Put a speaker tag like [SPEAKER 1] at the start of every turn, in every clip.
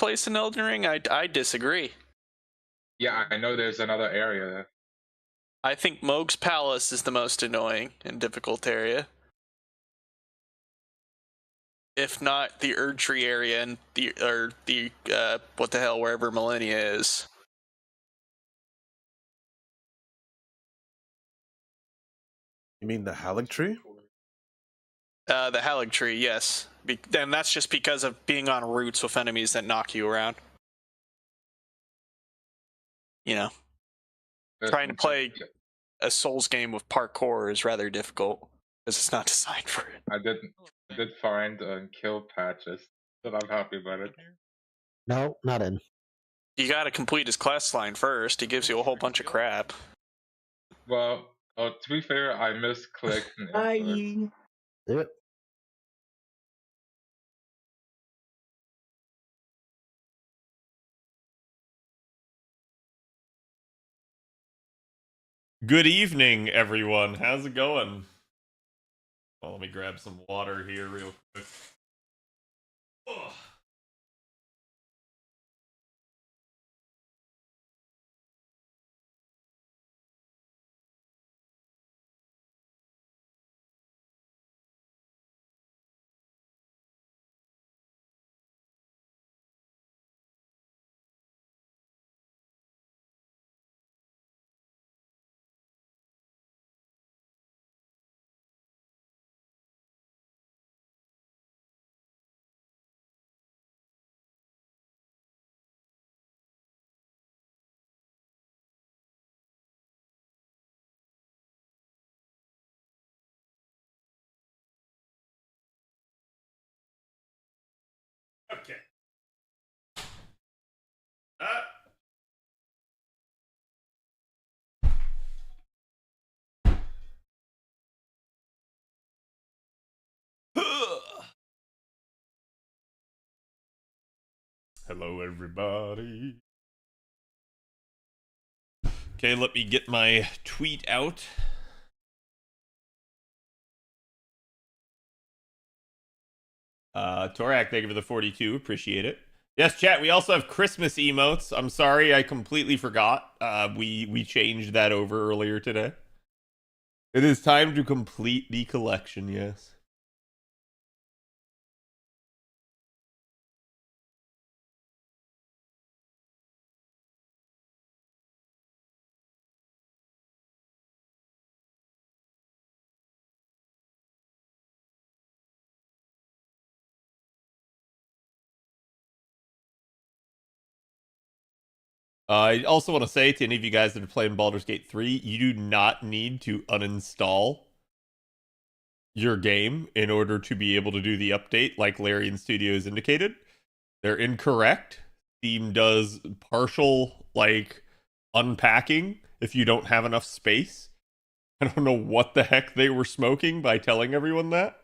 [SPEAKER 1] place in Elden Ring? I disagree.
[SPEAKER 2] Yeah, I know there's another area.
[SPEAKER 1] I think Mohg's Palace is the most annoying and difficult area. If not the Erdtree area and the what the hell, wherever Millennia is.
[SPEAKER 3] You mean the Haligtree?
[SPEAKER 1] The Haligtree, yes. And that's just because of being on routes with enemies that knock you around. You know, trying to play a Souls game with parkour is rather difficult because it's not designed for it.
[SPEAKER 2] I did find kill patches, but I'm happy about it.
[SPEAKER 4] No, not in.
[SPEAKER 1] You gotta complete his quest line first. He gives you a whole bunch of crap.
[SPEAKER 2] Well, to be fair, I misclicked.
[SPEAKER 4] Do it.
[SPEAKER 5] Good evening, everyone. How's it going? Well, let me grab some water here real quick. Ugh. Okay. Hello, everybody. Okay, let me get my tweet out. Torak, thank you for the 42. Appreciate it. Yes, chat, we also have Christmas emotes. I'm sorry, I completely forgot. We changed that over earlier today. It is time to complete the collection, yes. I also want to say to any of you guys that are playing Baldur's Gate 3, you do not need to uninstall your game in order to be able to do the update like Larian Studios indicated. They're incorrect. Steam does partial, like, unpacking if you don't have enough space. I don't know what the heck they were smoking by telling everyone that.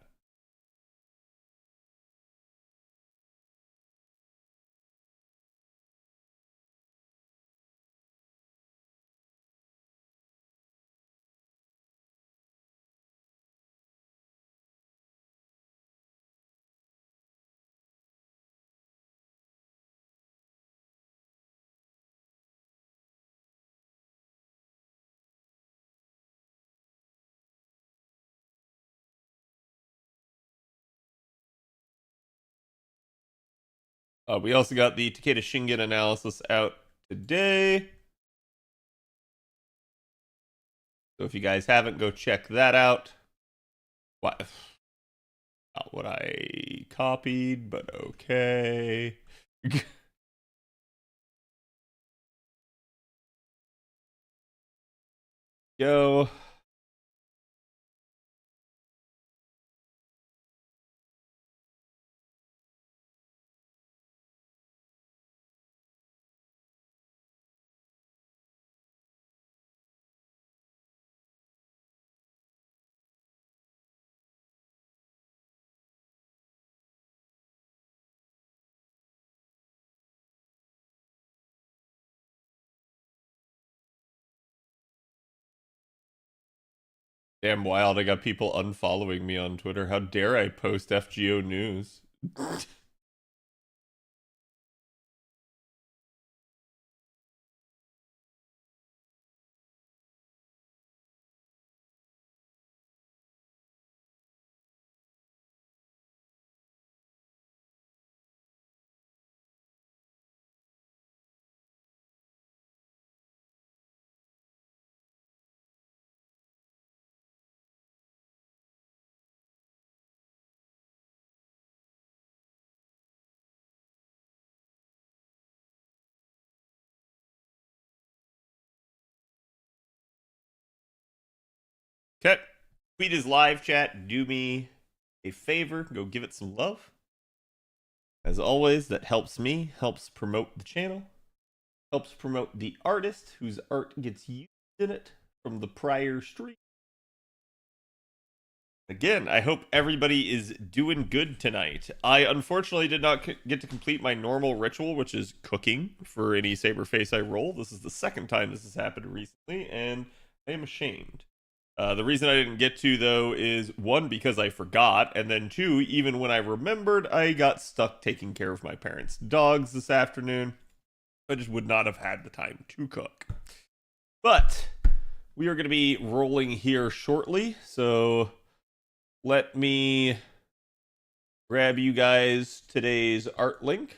[SPEAKER 5] We also got the Takeda Shingen analysis out today. So if you guys haven't, go check that out. What? Not what I copied, but okay. Go. Damn wild, I got people unfollowing me on Twitter. How dare I post FGO news? Okay. Tweet is live chat. Do me a favor. Go give it some love. As always, that helps me, helps promote the channel, helps promote the artist whose art gets used in it from the prior stream. Again, I hope everybody is doing good tonight. I unfortunately did not get to complete my normal ritual, which is cooking for any SABERFACE I roll. This is the second time this has happened recently, and I am ashamed. The reason I didn't get to, though, is one, because I forgot, and then two, even when I remembered, I got stuck taking care of my parents' dogs this afternoon. I just would not have had the time to cook. But we are going to be rolling here shortly, so let me grab you guys today's art link.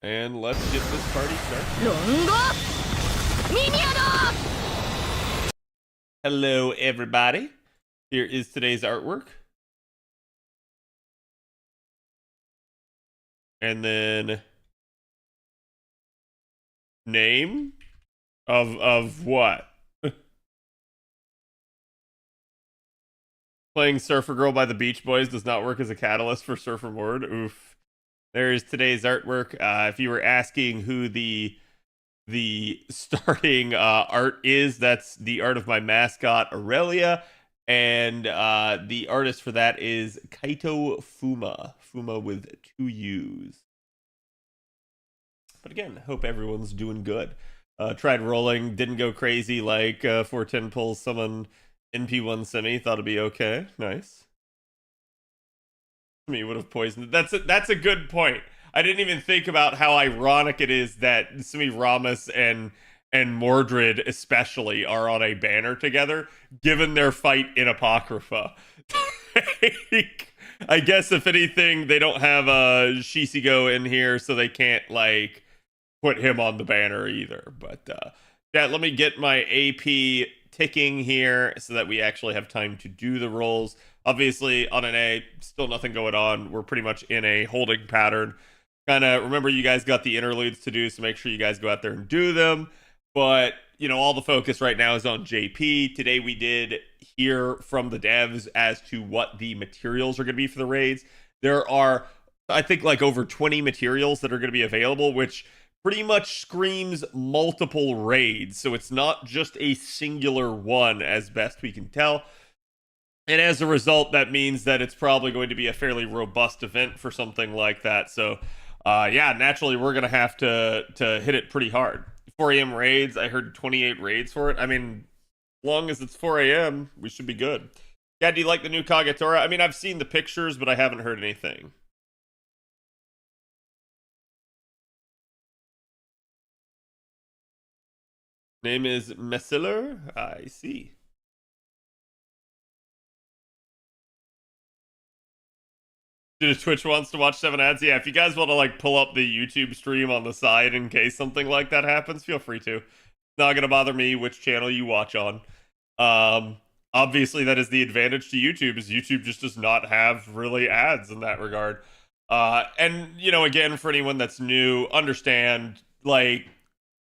[SPEAKER 5] And let's get this party started. Hello, everybody. Here is today's artwork. And then name of what? Playing Surfer Girl by the Beach Boys does not work as a catalyst for Surfer Ward. Oof. There's today's artwork. If you were asking who the starting art is, that's the art of my mascot Aurelia, and the artist for that is Kaito Fuma with 2 U's. But again, hope everyone's doing good. Tried rolling, didn't go crazy like 410 pulls someone NP1 semi, thought it'd be okay. Nice. Me would have poisoned it. That's a good point. I didn't even think about how ironic it is that Semiramis and Mordred especially are on a banner together, given their fight in Apocrypha. I guess if anything, they don't have Shisigo in here, so they can't like put him on the banner either. But yeah, let me get my AP ticking here so that we actually have time to do the rolls. Obviously, on an A, still nothing going on. We're pretty much in a holding pattern. Kind of remember, you guys got the interludes to do, so make sure you guys go out there and do them. But, you know, all the focus right now is on JP. Today we did hear from the devs as to what the materials are going to be for the raids. There are, I think, like over 20 materials that are going to be available, which pretty much screams multiple raids. So it's not just a singular one, as best we can tell. And as a result, that means that it's probably going to be a fairly robust event for something like that. So, yeah, naturally, we're going to have to hit it pretty hard. 4 a.m. raids, I heard 28 raids for it. I mean, as long as it's 4 a.m., we should be good. Yeah, do you like the new Kagetora? I mean, I've seen the pictures, but I haven't heard anything. Name is Messiller? I see. Dude, Twitch wants to watch 7 ads. Yeah, if you guys want to like pull up the YouTube stream on the side in case something like that happens, feel free to. Not gonna bother me which channel you watch on. Obviously, that is the advantage to YouTube, is YouTube just does not have really ads in that regard. And you know, again, for anyone that's new, understand, like,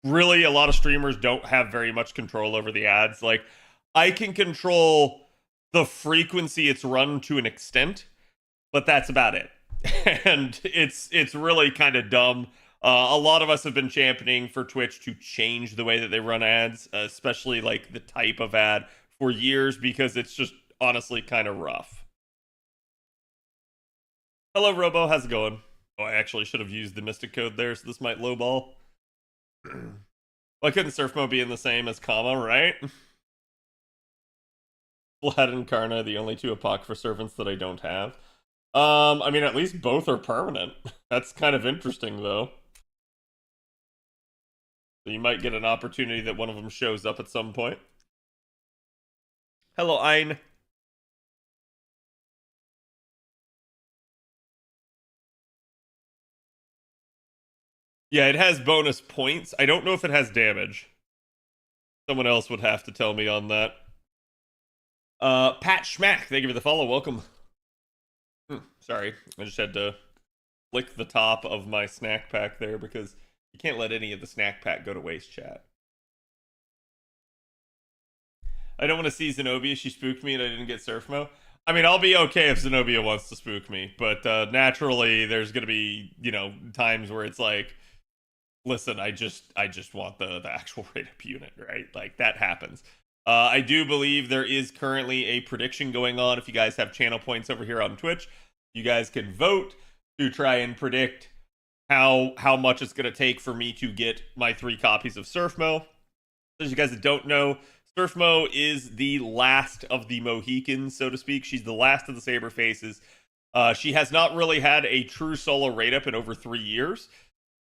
[SPEAKER 5] really a lot of streamers don't have very much control over the ads. Like, I can control the frequency it's run to an extent, but that's about it. And it's really kind of dumb. A lot of us have been championing for Twitch to change the way that they run ads, especially like the type of ad, for years, because it's just honestly kind of rough. Hello, Robo. How's it going? Oh, I actually should have used the Mystic Code there, so this might lowball. Why couldn't Surfmo be in the same as Kama, right? Vlad and Karna, the only 2 Apocrypha servants that I don't have. I mean, at least both are permanent. That's kind of interesting, though. So you might get an opportunity that one of them shows up at some point. Hello, Ein. Yeah, it has bonus points. I don't know if it has damage. Someone else would have to tell me on that. Pat Schmack, thank you for the follow. Welcome. Sorry, I just had to flick the top of my snack pack there because you can't let any of the snack pack go to waste, chat. I don't want to see Zenobia. She spooked me and I didn't get Surfmo. I mean, I'll be okay if Zenobia wants to spook me, but naturally, there's gonna be times where it's like, listen, I just want the actual rate up unit, right? Like that happens. I do believe there is currently a prediction going on. If you guys have channel points over here on Twitch, you guys can vote to try and predict how much it's going to take for me to get my 3 copies of Surfmo. As you guys that don't know, Surfmo is the last of the Mohicans, so to speak. She's the last of the SABERFACES. She has not really had a true solo rate up in over 3 years.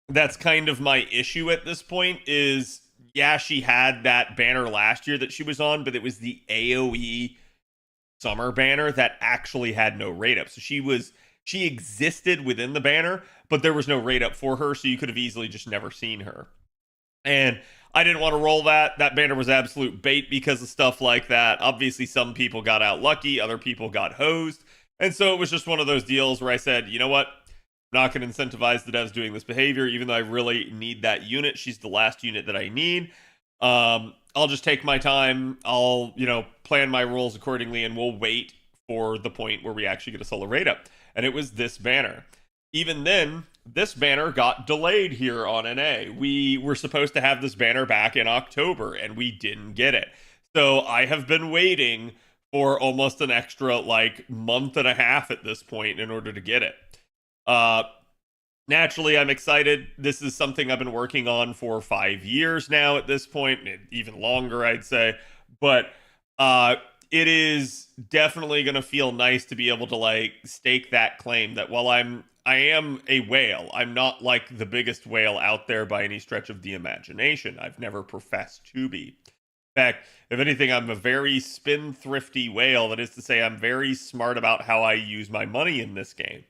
[SPEAKER 5] That's kind of my issue at this point is, yeah, she had that banner last year that she was on, but it was the AoE summer banner that actually had no rate up. So she existed within the banner, but there was no rate up for her, so you could have easily just never seen her. And I didn't want to roll that. That banner was absolute bait because of stuff like that. Obviously, some people got out lucky, other people got hosed. And so it was just one of those deals where I said, you know what? I'm not going to incentivize the devs doing this behavior, even though I really need that unit. She's the last unit that I need. I'll just take my time. I'll, plan my rules accordingly, and we'll wait for the point where we actually get a solo rate up. And it was this banner. Even then, this banner got delayed here on NA. We were supposed to have this banner back in October, and we didn't get it. So I have been waiting for almost an extra, month and a half at this point in order to get it. Naturally, I'm excited. This is something I've been working on for 5 years now at this point, even longer, I'd say. But it is definitely going to feel nice to be able to stake that claim that while I am a whale, I'm not like the biggest whale out there by any stretch of the imagination. I've never professed to be. In fact, if anything, I'm a very spendthrifty whale. That is to say, I'm very smart about how I use my money in this game.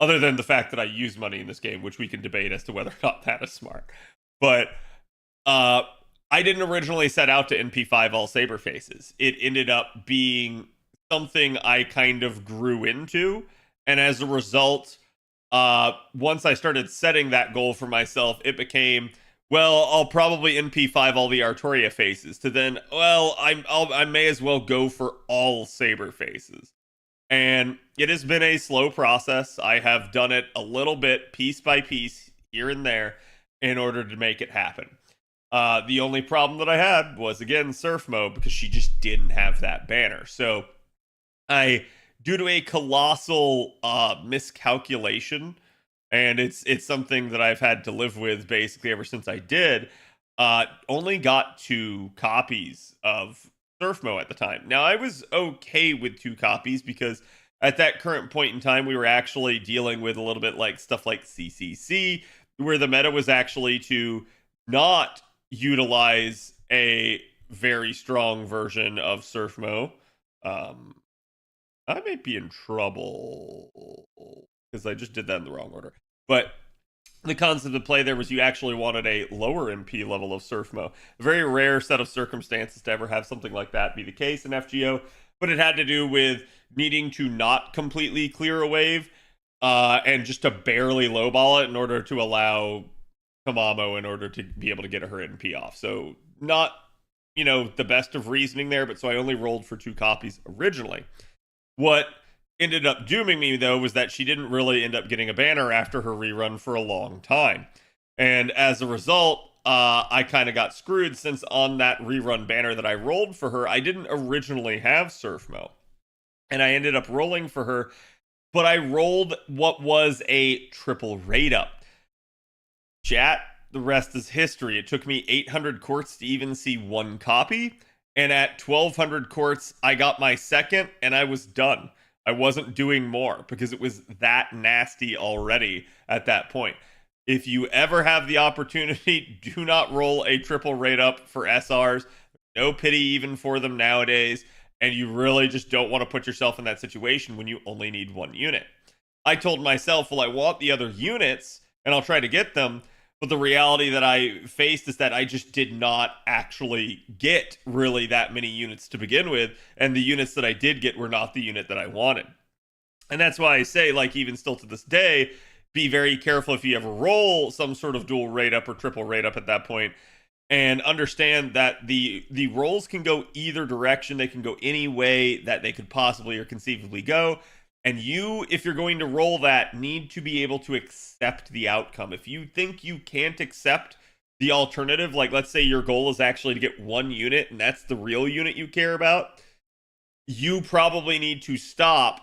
[SPEAKER 5] Other than the fact that I use money in this game, which we can debate as to whether or not that is smart. But I didn't originally set out to NP5 all SABERFACES. It ended up being something I kind of grew into. And as a result, once I started setting that goal for myself, it became, well, I'll probably NP5 all the Artoria faces. To then, well, I may as well go for all SABERFACES. And it has been a slow process. I have done it a little bit, piece by piece, here and there, in order to make it happen. The only problem that I had was, again, Surfmo, because she just didn't have that banner. So due to a colossal miscalculation, and it's something that I've had to live with basically ever since I did, only got 2 copies of Surfmo at the time. Now, I was okay with 2 copies because at that current point in time, we were actually dealing with a little bit stuff like CCC, where the meta was actually to not utilize a very strong version of Surfmo. I may be in trouble because I just did that in the wrong order. But the concept of play there was you actually wanted a lower MP level of Surfmo. A very rare set of circumstances to ever have something like that be the case in FGO, but it had to do with needing to not completely clear a wave and just to barely lowball it in order to allow Kamamo in order to be able to get her NP off. So not, the best of reasoning there, but so I only rolled for 2 copies originally. What ended up dooming me, though, was that she didn't really end up getting a banner after her rerun for a long time. And as a result, I kind of got screwed, since on that rerun banner that I rolled for her, I didn't originally have Surfmo. And I ended up rolling for her, but I rolled what was a triple rate up. Chat, the rest is history. It took me 800 courts to even see 1 copy. And at 1200 courts, I got my second, and I was done. I wasn't doing more because it was that nasty already at that point. If you ever have the opportunity, do not roll a triple rate up for SRs. No pity even for them nowadays. And you really just don't want to put yourself in that situation when you only need 1 unit. I told myself, well, I want the other units, and I'll try to get them. But the reality that I faced is that I just did not actually get really that many units to begin with. And the units that I did get were not the unit that I wanted. And that's why I say, even still to this day, be very careful if you ever roll some sort of dual rate up or triple rate up at that point. and understand that the roles can go either direction. They can go any way that they could possibly or conceivably go. And you, if you're going to roll that, need to be able to accept the outcome. If you think you can't accept the alternative, like let's say your goal is actually to get one unit and that's the real unit you care about, you probably need to stop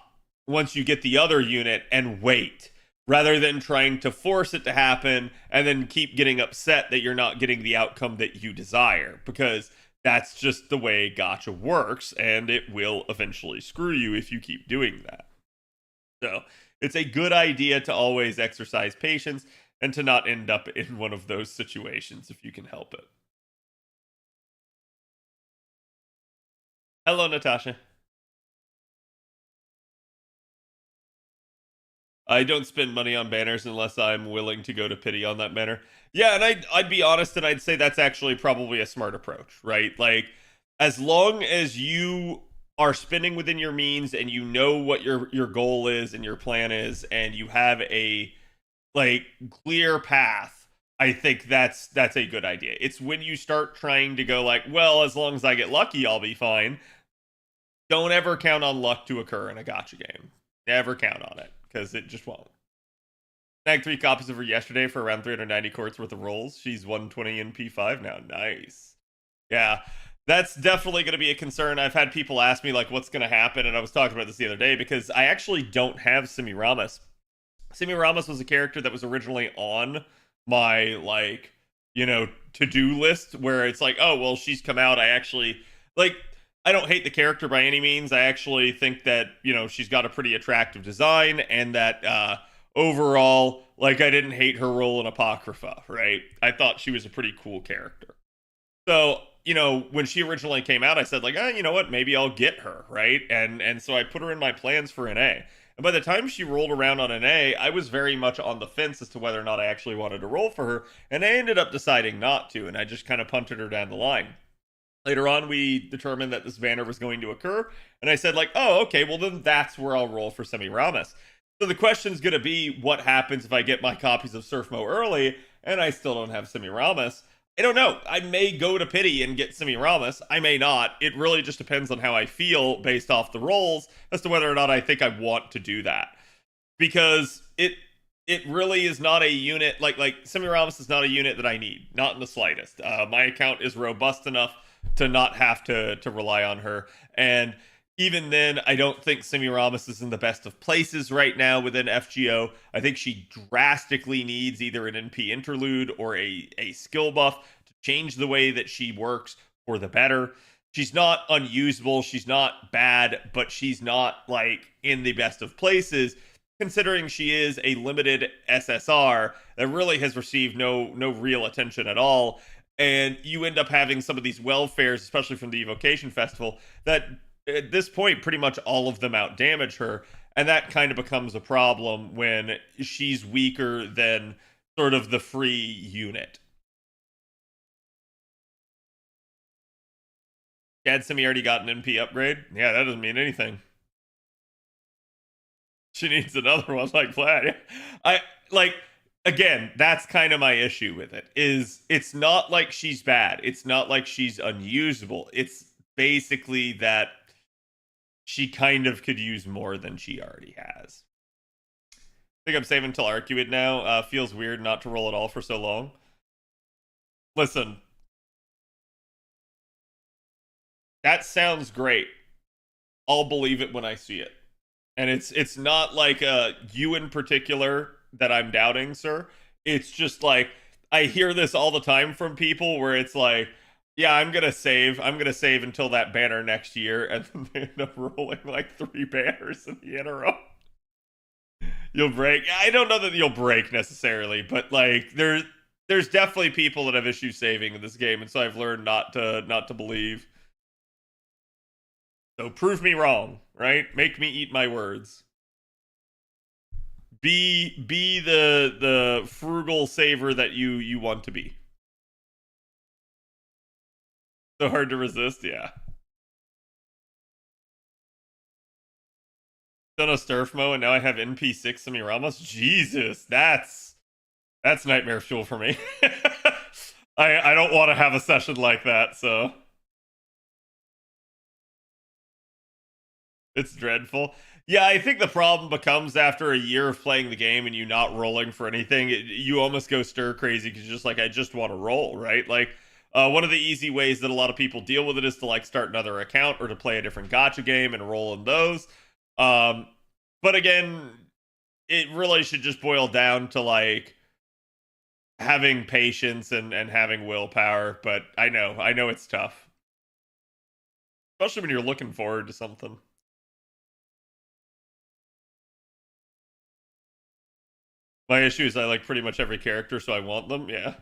[SPEAKER 5] once you get the other unit and wait, rather than trying to force it to happen and then keep getting upset that you're not getting the outcome that you desire, because that's just the way gacha works, and it will eventually screw you if you keep doing that. So it's a good idea to always exercise patience and to not end up in one of those situations if you can help it. Hello, Natasha. I don't spend money on banners unless I'm willing to go to pity on that banner. Yeah, and I'd be honest and I'd say that's actually probably a smart approach, right? Like, as long as you are spending within your means and you know what your goal is and your plan is, and you have a like clear path, I think that's a good idea. It's when you start trying to go like, well, as long as I get lucky, I'll be fine. Don't ever count on luck to occur in a gacha game. Never count on it, because it just won't. Snagged 3 copies of her yesterday for around 390 quartz worth of rolls. She's 120 NP5 now. Nice. Yeah, that's definitely going to be a concern. I've had people ask me, like, what's going to happen? And I was talking about this the other day, because I actually don't have Semiramis. Semiramis was a character that was originally on my, like, you know, to-do list, where it's like, oh, well, she's come out. I actually, like, I don't hate the character by any means. I actually think that, you know, she's got a pretty attractive design, and that overall, like, I didn't hate her role in Apocrypha, right? I thought she was a pretty cool character. So, you know, when she originally came out, I said, like, you know what, maybe I'll get her, right? And so I put her in my plans for NA. And by the time she rolled around on NA, I was very much on the fence as to whether or not I actually wanted to roll for her, and I ended up deciding not to, and I just kind of punted her down the line. Later on, we determined that this banner was going to occur, and I said, like, oh, okay, well, then that's where I'll roll for Semiramis. So the question's going to be, what happens if I get my copies of Surfmo early, and I still don't have Semiramis? I don't know. I may go to pity and get Semiramis. I may not. It really just depends on how I feel based off the rolls as to whether or not I think I want to do that. Because it really is not a unit, like Semiramis is not a unit that I need. Not in the slightest. My account is robust enough to not have to rely on her. And even then, I don't think Semiramis is in the best of places right now within FGO. I think she drastically needs either an NP interlude or a skill buff to change the way that she works for the better. She's not unusable, she's not bad, but she's not, like, in the best of places, considering she is a limited SSR that really has received no real attention at all. And you end up having some of these welfares, especially from the Evocation Festival, that at this point pretty much all of them out damage her, and that kind of becomes a problem when she's weaker than sort of the free unit. Gad Simi already got an NP upgrade? Yeah, that doesn't mean anything. She needs another one like Vlad. Again, that's kind of my issue with it, is it's not like she's bad. It's not like she's unusable. It's basically that she kind of could use more than she already has. I think I'm saving until Arcuate now. Feels weird not to roll at all for so long. Listen. That sounds great. I'll believe it when I see it. And it's not like you in particular that I'm doubting, sir. It's just like, I hear this all the time from people where it's like, yeah, I'm gonna save until that banner next year, and then they end up rolling like 3 banners in the interim. You'll break. I don't know that you'll break necessarily, but like there's definitely people that have issues saving in this game, and so I've learned not to believe. So prove me wrong, right? Make me eat my words. Be the frugal saver that you want to be. So hard to resist, yeah. Done a Surfmo and now I have NP6 Semiramis. Jesus, that's nightmare fuel for me. I don't want to have a session like that, so it's dreadful. Yeah, I think the problem becomes after a year of playing the game and you not rolling for anything, you almost go stir crazy because you're just like, I just want to roll, right? Like, one of the easy ways that a lot of people deal with it is to like start another account or to play a different gacha game and roll in those. But again, it really should just boil down to like having patience and having willpower. But I know it's tough, especially when you're looking forward to something. My issue is I like pretty much every character, so I want them. Yeah.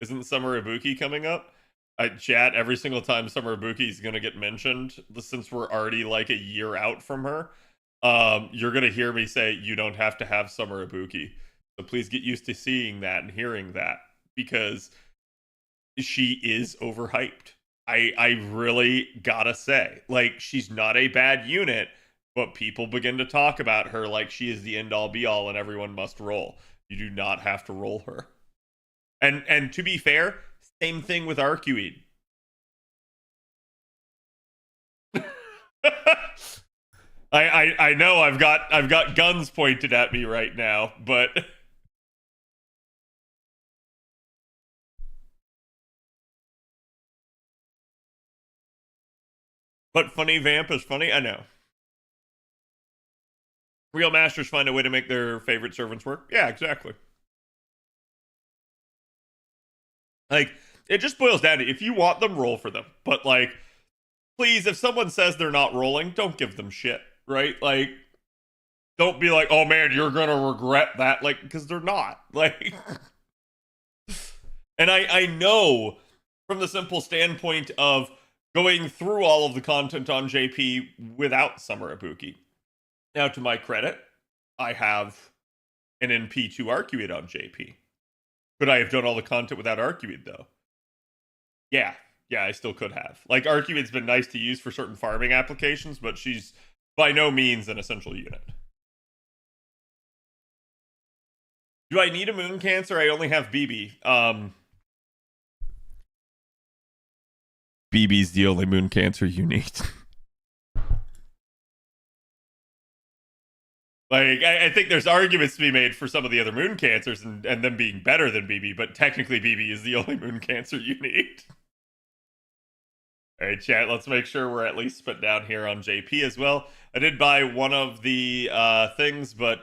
[SPEAKER 5] Isn't Summer Ibuki coming up? I chat every single time Summer Ibuki is gonna get mentioned, since we're already like a year out from her. You're gonna hear me say you don't have to have Summer Ibuki. So please get used to seeing that and hearing that because she is overhyped. I really gotta say, like, she's not a bad unit, but people begin to talk about her like she is the end all be all and everyone must roll. You do not have to roll her. And to be fair, same thing with Arcuede. I know I've got guns pointed at me right now, but funny vamp is funny. I know. Real masters find a way to make their favorite servants work. Yeah, exactly. Like, it just boils down to if you want them, roll for them. But like, please, if someone says they're not rolling, don't give them shit, right? Like, don't be like, oh man, you're gonna regret that, like, because they're not. Like, and I know from the simple standpoint of going through all of the content on JP without Summer Ibuki. Now, to my credit, I have an NP2 Arcuede on JP. Could I have done all the content without Arcuede, though? Yeah, I still could have. Like, Arcuede's been nice to use for certain farming applications, but she's by no means an essential unit. Do I need a Moon Cancer? I only have BB. BB's the only Moon Cancer you need. Like, I think there's arguments to be made for some of the other Moon Cancers and them being better than BB, but technically BB is the only Moon Cancer you need. Alright, chat, let's make sure we're at least put down here on JP as well. I did buy one of the things, but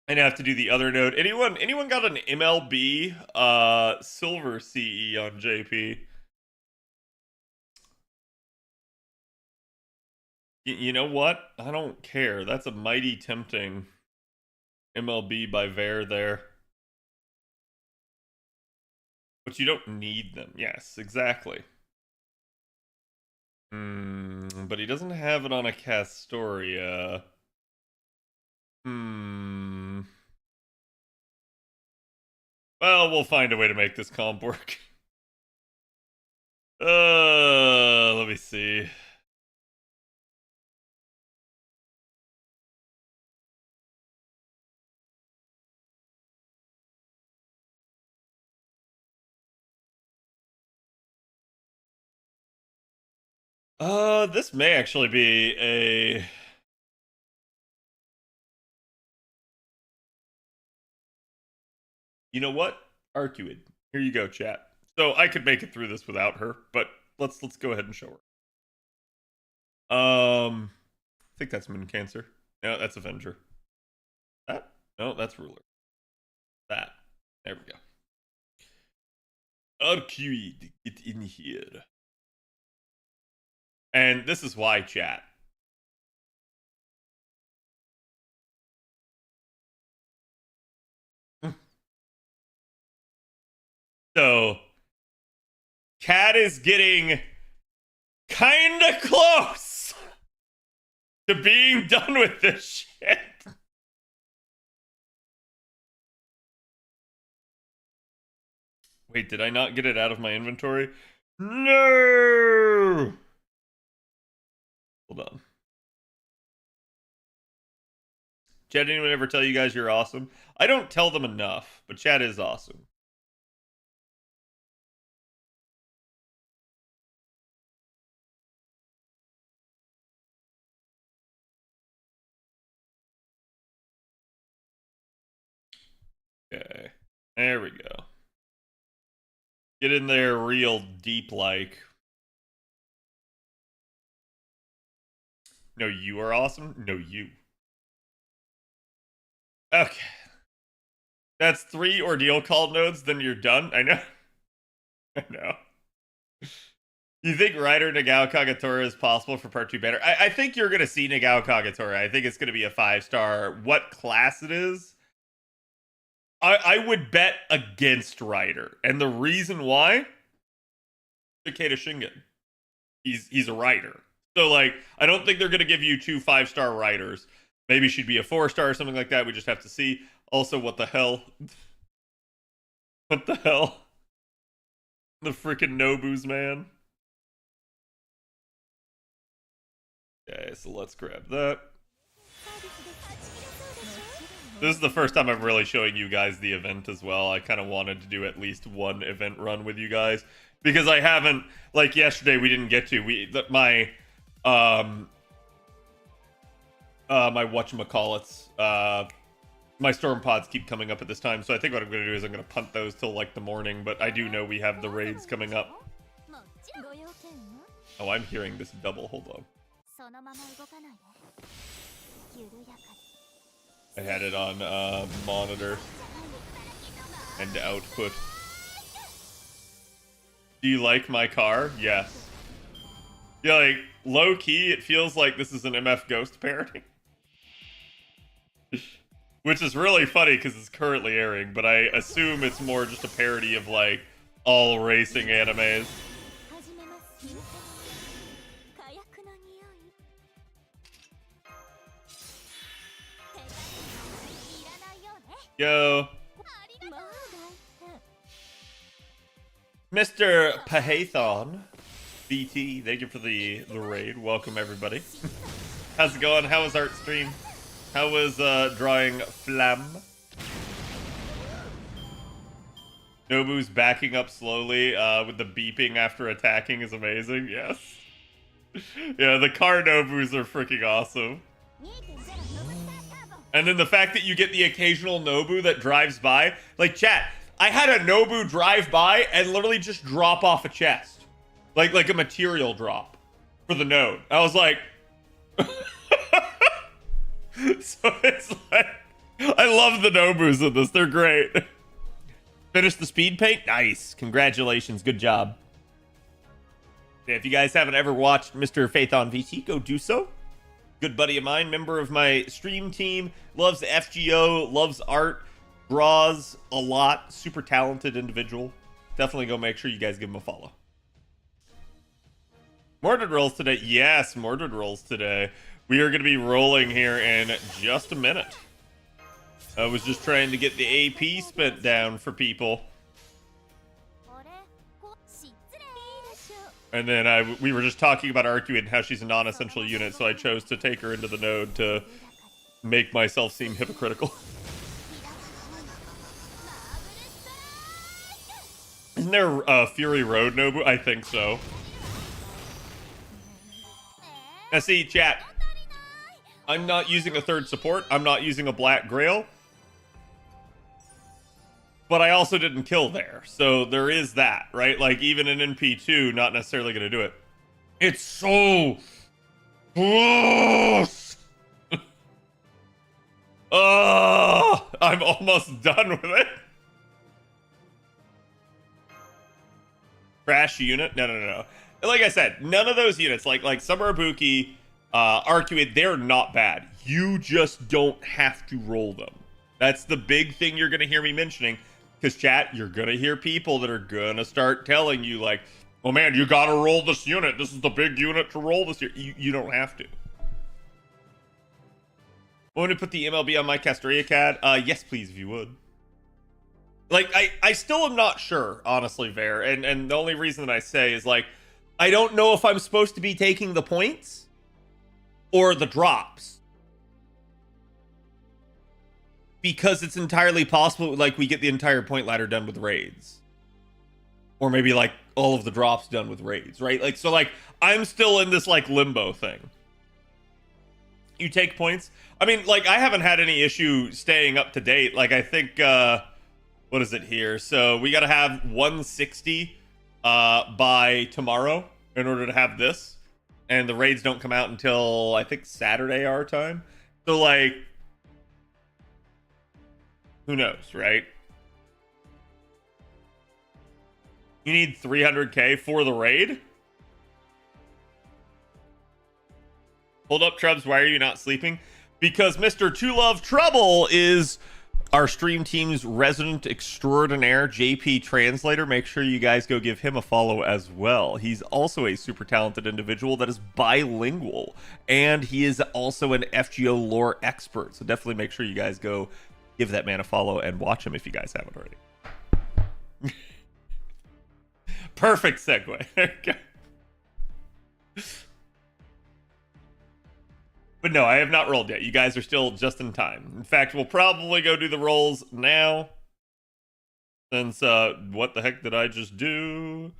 [SPEAKER 5] I'd have to do the other node. Anyone got an MLB Silver CE on JP? You know what? I don't care. That's a mighty tempting MLB by Vare there. But you don't need them. Yes, exactly. But he doesn't have it on a Castoria. Well, we'll find a way to make this comp work. Let me see. This may actually be a... You know what? Arcuede. Here you go, chat. So I could make it through this without her, but let's go ahead and show her. I think that's Moon Cancer. No, that's Avenger. That? No, that's Ruler. That. There we go. Arcuede, get in here. And this is why, chat. So, Cat is getting kinda close to being done with this shit. Wait, did I not get it out of my inventory? No! Hold on. Chat, anyone ever tell you guys you're awesome? I don't tell them enough, but chat is awesome. Okay, there we go. Get in there real deep like. No, you are awesome. No, you. Okay. That's 3 ordeal call nodes, then you're done. I know. I know. You think Rider Nagao Kagetora is possible for part 2 banner? I think you're going to see Nagao Kagetora. I think it's going to be a 5-star. What class it is? I would bet against Rider. And the reason why? Takeda Shingen. He's a Rider. So, like, I don't think they're going to give you 2 5-star Riders. Maybe she'd be a 4-star or something like that. We just have to see. Also, what the hell? What the hell? The freaking Nobus, man. Okay, so let's grab that. This is the first time I'm really showing you guys the event as well. I kind of wanted to do at least one event run with you guys. Because I haven't, like yesterday we didn't get to. My whatchamacallits, my storm pods keep coming up at this time, so I think what I'm going to do is I'm going to punt those till like the morning, but I do know we have the raids coming up. Oh, I'm hearing this double, hold on. I had it on monitor and output. Do you like my car? Yes. Yeah, like, low-key, it feels like this is an MF Ghost parody. Which is really funny because it's currently airing, but I assume it's more just a parody of, like, all racing animes. Yo. Mr. Pahathon. BT, thank you for the raid. Welcome, everybody. How's it going? How was art stream? How was drawing Flam? Nobu's backing up slowly with the beeping after attacking is amazing. Yes. Yeah, the car Nobus are freaking awesome. And then the fact that you get the occasional Nobu that drives by. Like, chat, I had a Nobu drive by and literally just drop off a chest. Like a material drop for the node. I was like... So it's like... I love the Nobus in this. They're great. Finish the speed paint? Nice. Congratulations. Good job. Yeah, if you guys haven't ever watched Mr. Faith on VT, go do so. Good buddy of mine, member of my stream team, loves FGO, loves art, draws a lot, super talented individual. Definitely go make sure you guys give him a follow. Mordred rolls today. Yes, Mordred rolls today. We are going to be rolling here in just a minute. I was just trying to get the AP spent down for people. And then we were just talking about Arcuate and how she's a non-essential unit, so I chose to take her into the node to make myself seem hypocritical. Isn't there a Fury Road Nobu? I think so. Now see, chat. I'm not using a third support. I'm not using a Black Grail. But I also didn't kill there. So there is that, right? Like, even an NP2, not necessarily going to do it. It's so close! Oh, I'm almost done with it. Crash unit? No. Like I said, none of those units, like Summer Ibuki, Arcuate, they're not bad. You just don't have to roll them. That's the big thing you're going to hear me mentioning. Because, chat, you're going to hear people that are going to start telling you, like, oh, man, you got to roll this unit. This is the big unit to roll this year. You don't have to. Want to put the MLB on my Castoria CAD? Yes, please, if you would. Like, I still am not sure, honestly, Ver. And the only reason that I say is, like, I don't know if I'm supposed to be taking the points or the drops. because it's entirely possible, like, we get the entire point ladder done with raids. Or maybe, like, all of the drops done with raids, right? Like, so, like, I'm still in this, like, limbo thing. You take points. I mean, like, I haven't had any issue staying up to date. Like, I think, what is it here? So, we gotta have 160 by tomorrow in order to have this. And the raids don't come out until, I think, Saturday our time. So, like, who knows, right? You need 300k for the raid? Hold up, Trubs, why are you not sleeping? Because Mr. Two Love Trouble is our stream team's resident extraordinaire, JP Translator. Make sure you guys go give him a follow as well. He's also a super talented individual that is bilingual, and he is also an FGO lore expert. So definitely make sure you guys go give that man a follow and watch him if you guys haven't already. Perfect segue. But no, I have not rolled yet. You guys are still just in time. In fact, we'll probably go do the rolls now. Since, what the heck did I just do?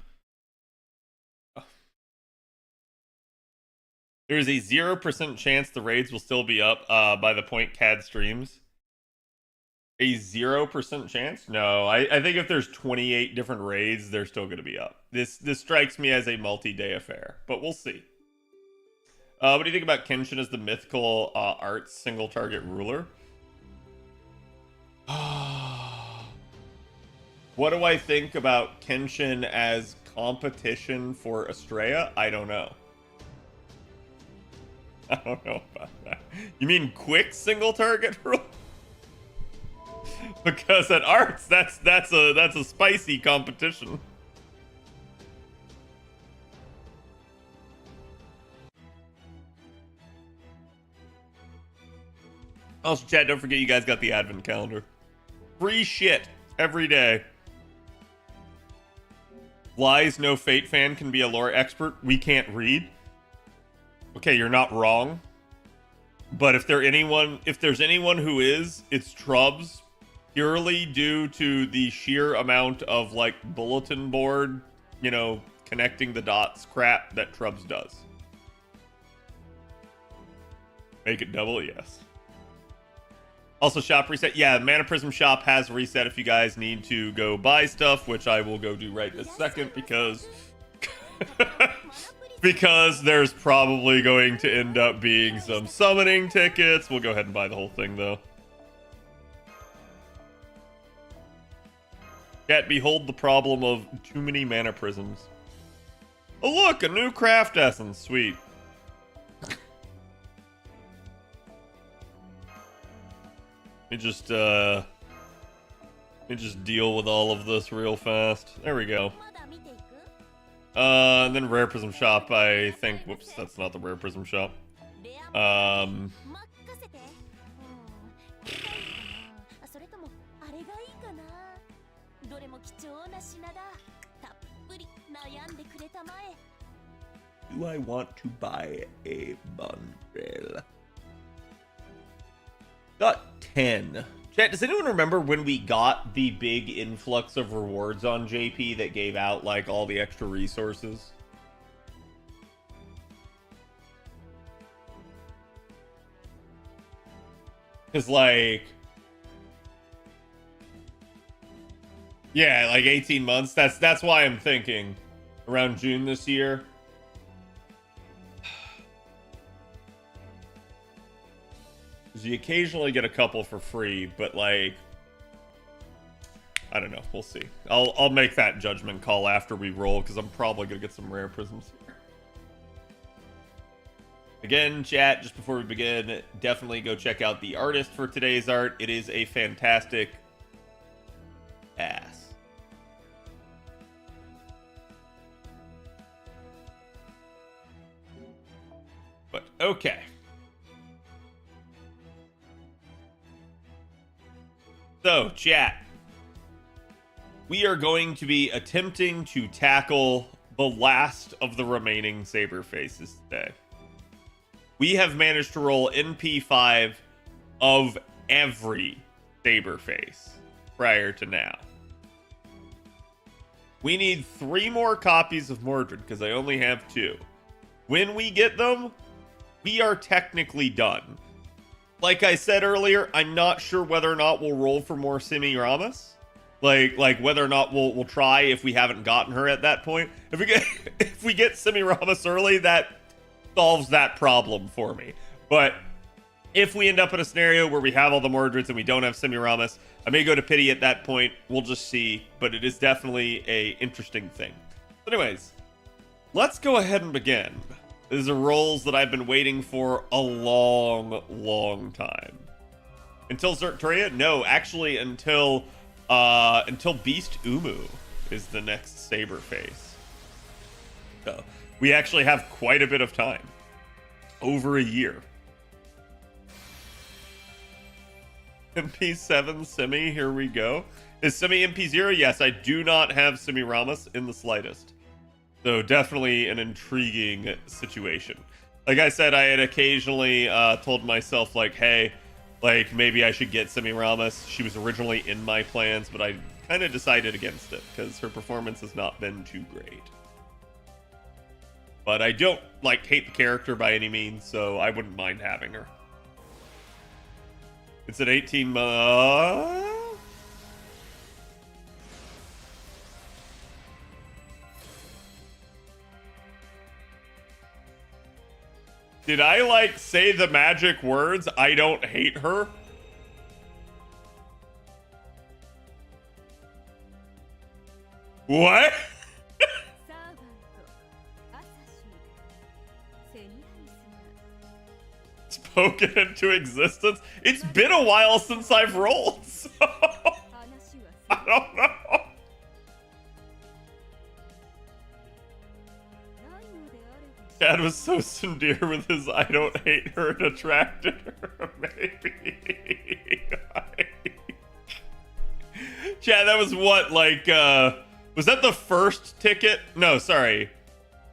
[SPEAKER 5] There's a 0% chance the raids will still be up by the point CAD streams. A 0% chance? No, I think if there's 28 different raids, they're still going to be up. This strikes me as a multi-day affair, but we'll see. What do you think about Kenshin as the mythical arts single target ruler? What do I think about Kenshin as competition for Estrella? I don't know. I don't know about that. You mean quick single target ruler? Because at arts, that's a spicy competition. Also, chat, don't forget you guys got the advent calendar. Free shit every day. Lies, no Fate fan can be a lore expert. We can't read. Okay, you're not wrong. But if there's anyone who is, it's Trubs. Purely due to the sheer amount of, like, bulletin board, you know, connecting the dots crap that Trubs does. Make it double, yes. Also, shop reset. Yeah, Mana Prism shop has reset if you guys need to go buy stuff, which I will go do right this second because because there's probably going to end up being some summoning tickets. We'll go ahead and buy the whole thing, though. Chat, behold the problem of too many Mana Prisms. Oh, look, a new craft essence. Sweet. Let me just deal with all of this real fast. There we go. And then Rare Prism Shop, I think. Whoops, that's not the Rare Prism Shop. Do I want to buy a bundle? Got 10. Chat, does anyone remember when we got the big influx of rewards on JP that gave out, like, all the extra resources? Because, like... yeah, like 18 months. That's why I'm thinking around June this year. You occasionally get a couple for free, but, like, I don't know. We'll see. I'll make that judgment call after we roll, because I'm probably gonna get some rare prisms here. Again, chat, just before we begin, definitely go check out the artist for today's art. It is a fantastic ass. But okay. So, chat, we are going to be attempting to tackle the last of the remaining SABERFACES today. We have managed to roll NP5 of every SABERFACE prior to now. We need 3 more copies of Mordred because I only have 2. When we get them, we are technically done. Like I said earlier, I'm not sure whether or not we'll roll for more Semiramis. Like whether or not we'll try if we haven't gotten her at that point. If we get Semiramis early, that solves that problem for me. But if we end up in a scenario where we have all the Mordreds and we don't have Semiramis, I may go to pity at that point. We'll just see. But it is definitely a interesting thing. But anyways, let's go ahead and begin. These are rolls that I've been waiting for a long time. Until Zerturia? No, actually until Beast Umu is the next SABERFACE. So we actually have quite a bit of time. Over a year. NP7 Semi, here we go. Is Semi NP0? Yes, I do not have Semiramis in the slightest. So definitely an intriguing situation. Like I said, I had occasionally told myself, like, hey, like, maybe I should get Semiramis. She was originally in my plans, but I kind of decided against it because her performance has not been too great. But I don't, like, hate the character by any means, so I wouldn't mind having her. It's at 18 months. Did I, like, say the magic words, I don't hate her? What? Spoken into existence? It's been a while since I've rolled, so I don't know. Chad was so sincere with his I don't hate her and attracted her, maybe. Chad, that was what, like, was that the first ticket? No, sorry.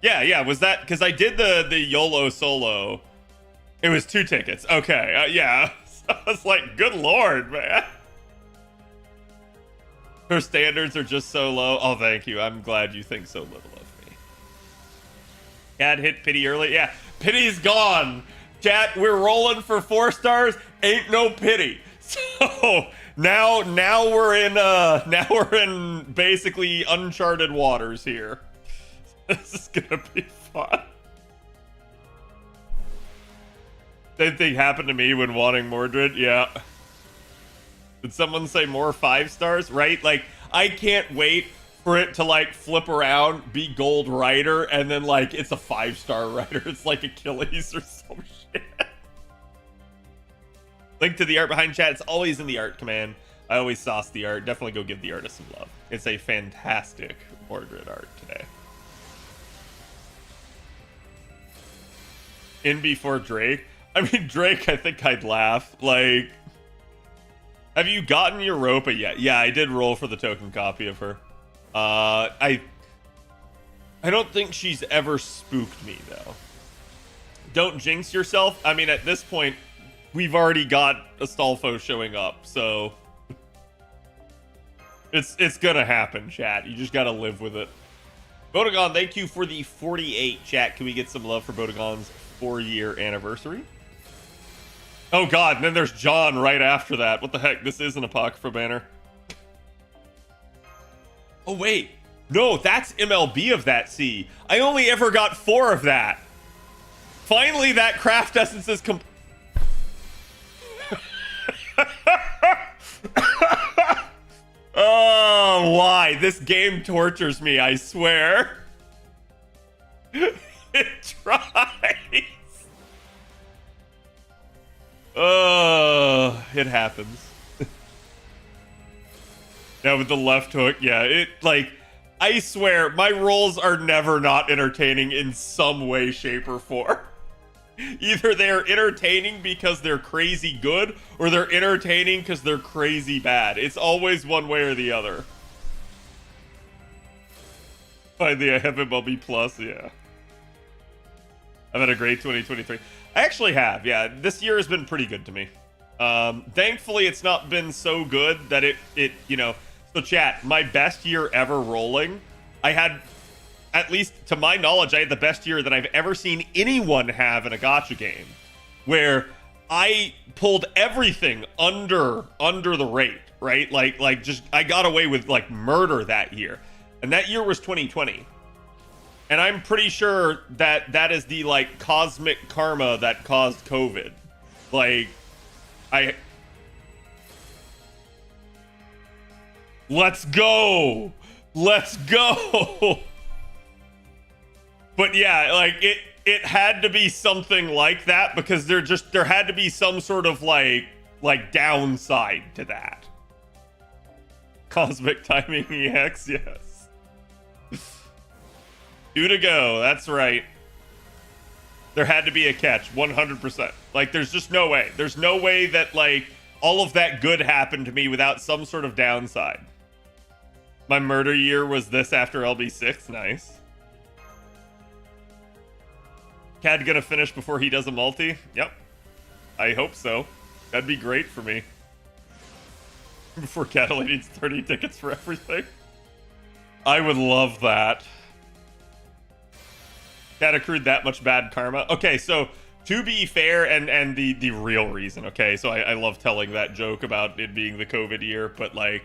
[SPEAKER 5] Yeah, was that, because I did the YOLO solo. It was 2 tickets. Okay, yeah. So I was like, good lord, man. Her standards are just so low. Oh, thank you. I'm glad you think so little of me. Chad hit pity early. Yeah, pity's gone. Chat, we're rolling for 4 stars. Ain't no pity. So now we're in basically uncharted waters here. This is gonna be fun. Same thing happened to me when wanting Mordred. Yeah. Did someone say more 5 stars? Right? Like, I can't wait for it to, like, flip around, be Gold Rider, and then, like, it's a 5-star Rider. It's like Achilles or some shit. Link to the art behind chat. It's always in the art command. I always sauce the art. Definitely go give the artist some love. It's a fantastic Mordred art today. In before Drake. I mean, Drake, I think I'd laugh. Like, have you gotten Europa yet? Yeah, I did roll for the token copy of her. I don't think she's ever spooked me, though. Don't jinx yourself. I mean, at this point, we've already got Astolfo showing up, so it's gonna happen, chat. You just gotta live with it. Bodegon, thank you for the 48, chat. Can we get some love for Bodegon's 4-year anniversary? Oh god, and then there's John right after that. What the heck? This is an Apocrypha banner. Oh wait. No, that's MLB of that C. I only ever got 4 of that. Finally, that craft essence is Oh, why? This game tortures me, I swear. It tries. It happens. Yeah, with the left hook, yeah, it, like, I swear, my rolls are never not entertaining in some way, shape, or form. Either they're entertaining because they're crazy good, or they're entertaining because they're crazy bad. It's always one way or the other. Finally, I have MLB Plus, yeah. I've had a great 2023. I actually have, yeah. This year has been pretty good to me. Thankfully, it's not been so good that it you know. So chat, my best year ever rolling, I had, at least to my knowledge, I had the best year that I've ever seen anyone have in a gacha game, where I pulled everything under the rate, right? Like just I got away with like murder that year, and that year was 2020. And I'm pretty sure that that is the like cosmic karma that caused COVID. Like, let's go. Let's go. But yeah, like it had to be something like that, because there had to be some sort of like downside to that. Cosmic timing EX, yes. 2 to go, that's right. There had to be a catch, 100%. Like, there's just no way. There's no way that, like, all of that good happened to me without some sort of downside. My murder year was this after LB6, nice. Cad gonna finish before he does a multi? Yep. I hope so. That'd be great for me. Before Cataly needs 30 tickets for everything. I would love that. Cat accrued that much bad karma. Okay, so to be fair, and the real reason, okay, so I love telling that joke about it being the COVID year, but like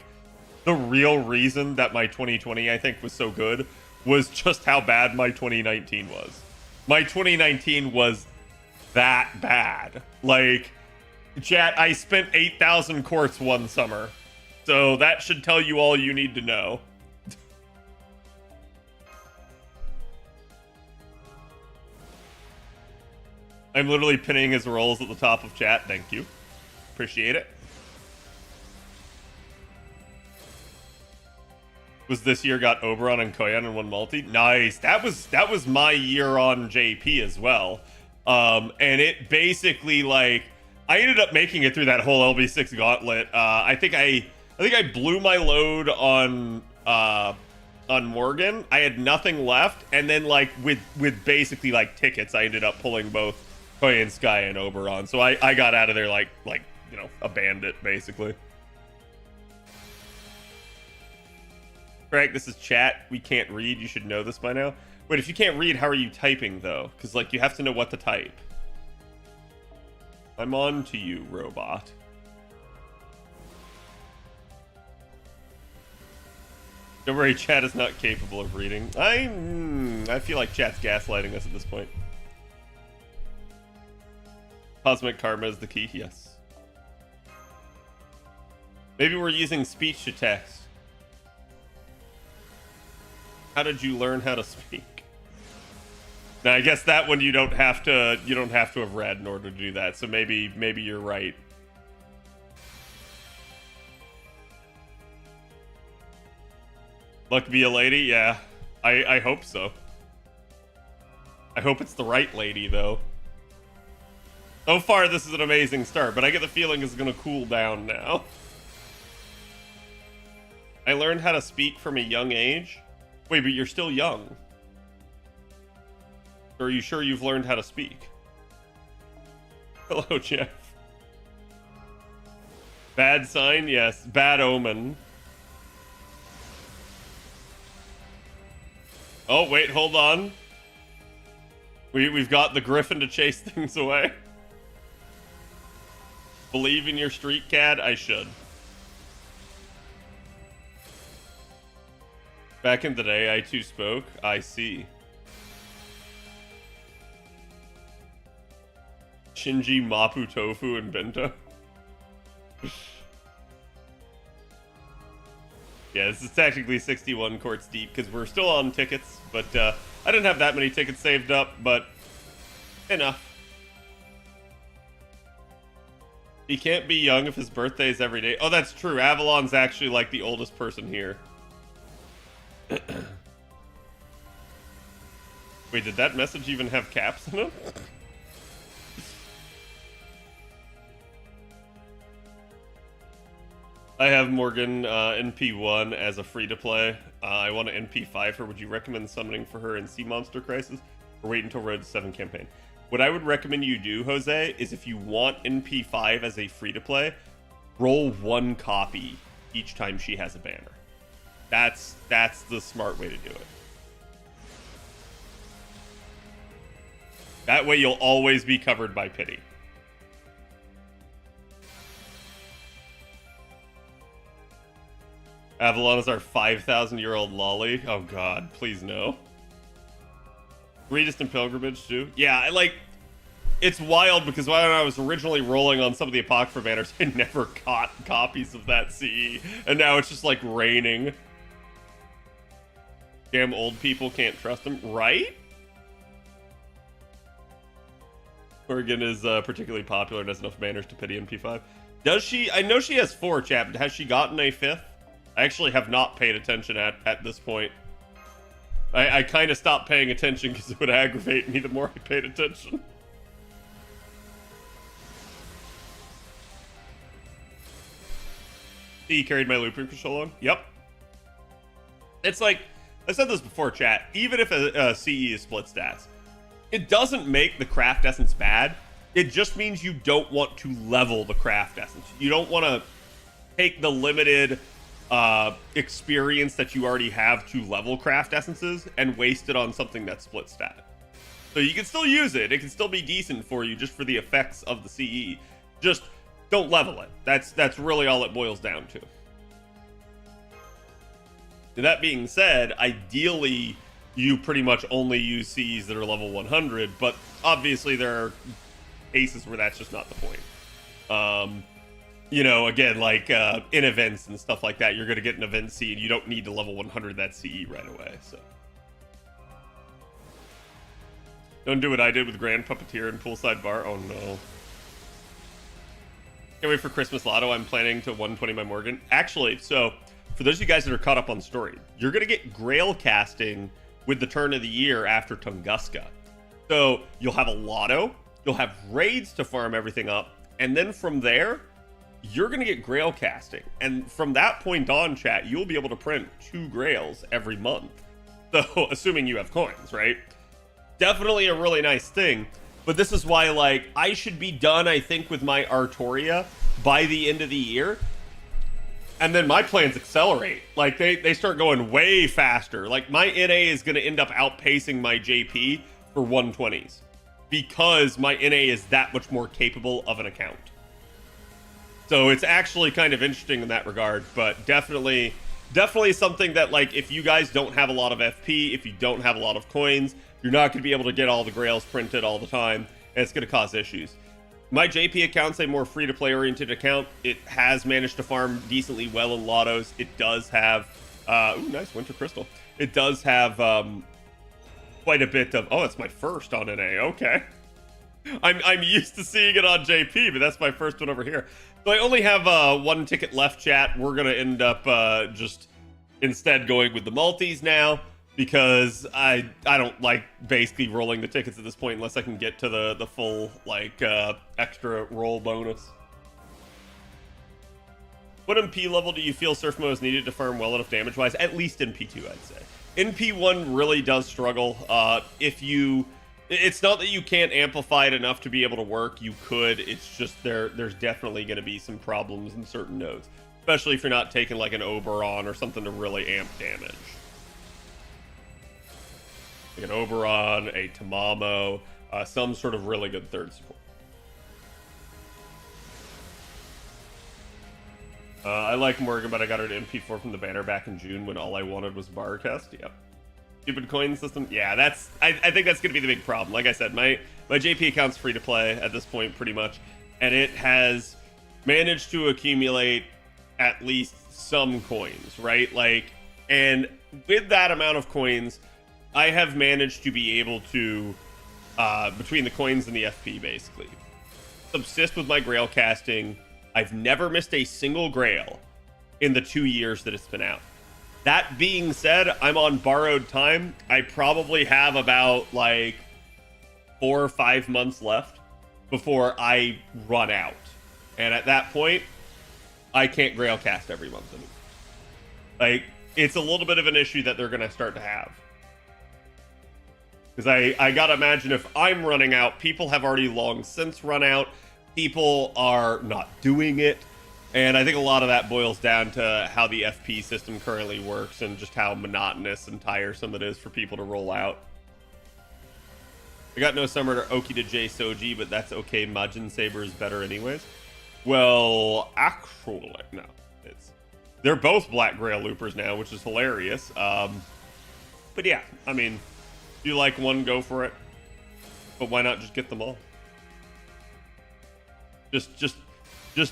[SPEAKER 5] the real reason that my 2020 I think was so good was just how bad my 2019 was. My 2019 was that bad. Like, chat, I spent 8,000 quartz one summer, so that should tell you all you need to know. I'm literally pinning his rolls at the top of chat. Thank you. Appreciate it. Was this year got Oberon and Koyan in one multi? Nice. That was my year on JP as well. And it basically, like, I ended up making it through that whole LB6 gauntlet. I think I blew my load on Morgan. I had nothing left, and then like with basically like tickets, I ended up pulling both Koyan Sky and Oberon. So I got out of there like you know, a bandit basically. Frank, this is chat. We can't read. You should know this by now. Wait, if you can't read, how are you typing though? Because like you have to know what to type. I'm on to you, robot. Don't worry, chat is not capable of reading. I feel like chat's gaslighting us at this point. Cosmic karma is the key, yes. Maybe we're using speech to text. How did you learn how to speak? Now, I guess that one you don't have to have read in order to do that. So maybe you're right. Luck be a lady? Yeah. I hope so. I hope it's the right lady, though. So far, this is an amazing start, but I get the feeling it's going to cool down now. I learned how to speak from a young age. Wait, but you're still young. Or are you sure you've learned how to speak? Hello, Jeff. Bad sign? Yes. Bad omen. Oh, wait, hold on. We've got the Griffin to chase things away. Believe in your street, Cad? I should. Back in the day, I too spoke. I see. Shinji, Mapu, Tofu, and Bento. Yeah, this is technically 61 quartz deep because we're still on tickets, but I didn't have that many tickets saved up, but enough. He can't be young if his birthday is every day. Oh, that's true. Avalon's actually like the oldest person here. Wait, did that message even have caps in it? I have Morgan NP1 as a free-to-play. I want to NP5 her. Would you recommend summoning for her in Sea Monster Crisis? Or wait until Road to 7 campaign? What I would recommend you do, Jose, is if you want NP5 as a free-to-play, roll 1 copy each time she has a banner. That's the smart way to do it. That way you'll always be covered by pity. Avalon is our 5,000-year-old lolly. Oh god, please no. Greatest in Pilgrimage too. Yeah, it's wild because when I was originally rolling on some of the Apocrypha banners, I never caught copies of that CE, and now it's just like raining. Damn old people can't trust them, right? Oregon is particularly popular and has enough banners to pity NP5. Does she? I know she has 4, chat. Has she gotten a 5th? I actually have not paid attention at this point. I kind of stopped paying attention because it would aggravate me the more I paid attention. He carried my looping for so long. Yep. It's like, I said this before, chat. Even if a CE is split stats, it doesn't make the craft essence bad. It just means you don't want to level the craft essence. You don't want to take the limited experience that you already have to level craft essences and waste it on something that's split stat. So you can still use it. It can still be decent for you just for the effects of the CE. Just don't level it. That's really all it boils down to. And that being said, ideally you pretty much only use CEs that are level 100, but obviously there are cases where that's just not the point. You know, again, like in events and stuff like that, you're going to get an event C and you don't need to level 100 that CE right away. So don't do what I did with Grand Puppeteer and Poolside Bar. Oh no. Can't wait for Christmas Lotto. I'm planning to 120 my Morgan. Actually, so for those of you guys that are caught up on story, you're going to get Grail casting with the turn of the year after Tunguska. So you'll have a Lotto, you'll have raids to farm everything up, and then from there, you're going to get Grail casting. And from that point on, chat, you'll be able to print 2 Grails every month. So, assuming you have coins, right? Definitely a really nice thing. But this is why, like, I should be done, I think, with my Artoria by the end of the year. And then my plans accelerate. Like, they start going way faster. Like, my NA is going to end up outpacing my JP for 120s. Because my NA is that much more capable of an account. So it's actually kind of interesting in that regard, but definitely something that, like, if you guys don't have a lot of FP, if you don't have a lot of coins, you're not going to be able to get all the Grails printed all the time, and it's going to cause issues. My JP account's a more free-to-play oriented account. It has managed to farm decently well in lottos. It does have, ooh, nice Winter Crystal. It does have quite a bit of, oh, it's my first on NA, okay. I'm used to seeing it on JP, but that's my first one over here. So I only have 1 ticket left, chat. We're going to end up just instead going with the multis now because I don't like basically rolling the tickets at this point unless I can get to the full, like, extra roll bonus. What MP level do you feel Surfmo is needed to farm well enough damage-wise? At least NP2, I'd say. NP1 really does struggle. It's not that you can't amplify it enough to be able to work. You could. It's just there's definitely going to be some problems in certain nodes, especially if you're not taking like an Oberon or something to really amp damage. Like an Oberon, a Tamamo, some sort of really good third support. I like Morgan, but I got her to MP4 from the banner back in June when all I wanted was bar test. Yep. Stupid coin system. Yeah, I think that's going to be the big problem. Like I said, my JP account's free to play at this point pretty much, and it has managed to accumulate at least some coins, right? Like, and with that amount of coins, I have managed to be able to, between the coins and the FP basically, subsist with my Grail casting. I've never missed a single Grail in the 2 years that it's been out. That being said, I'm on borrowed time. I probably have about like 4 or 5 months left before I run out. And at that point, I can't Grail cast every month anymore. Like, it's a little bit of an issue that they're going to start to have. Because I gotta imagine if I'm running out, people have already long since run out. People are not doing it. And I think a lot of that boils down to how the FP system currently works and just how monotonous and tiresome it is for people to roll out. I got no summer to Oki to J Soji, but that's okay. Majin Saber is better anyways. Well, actually, no. They're both Black Grail loopers now, which is hilarious. But yeah, I mean, if you like one, go for it. But why not just get them all? Just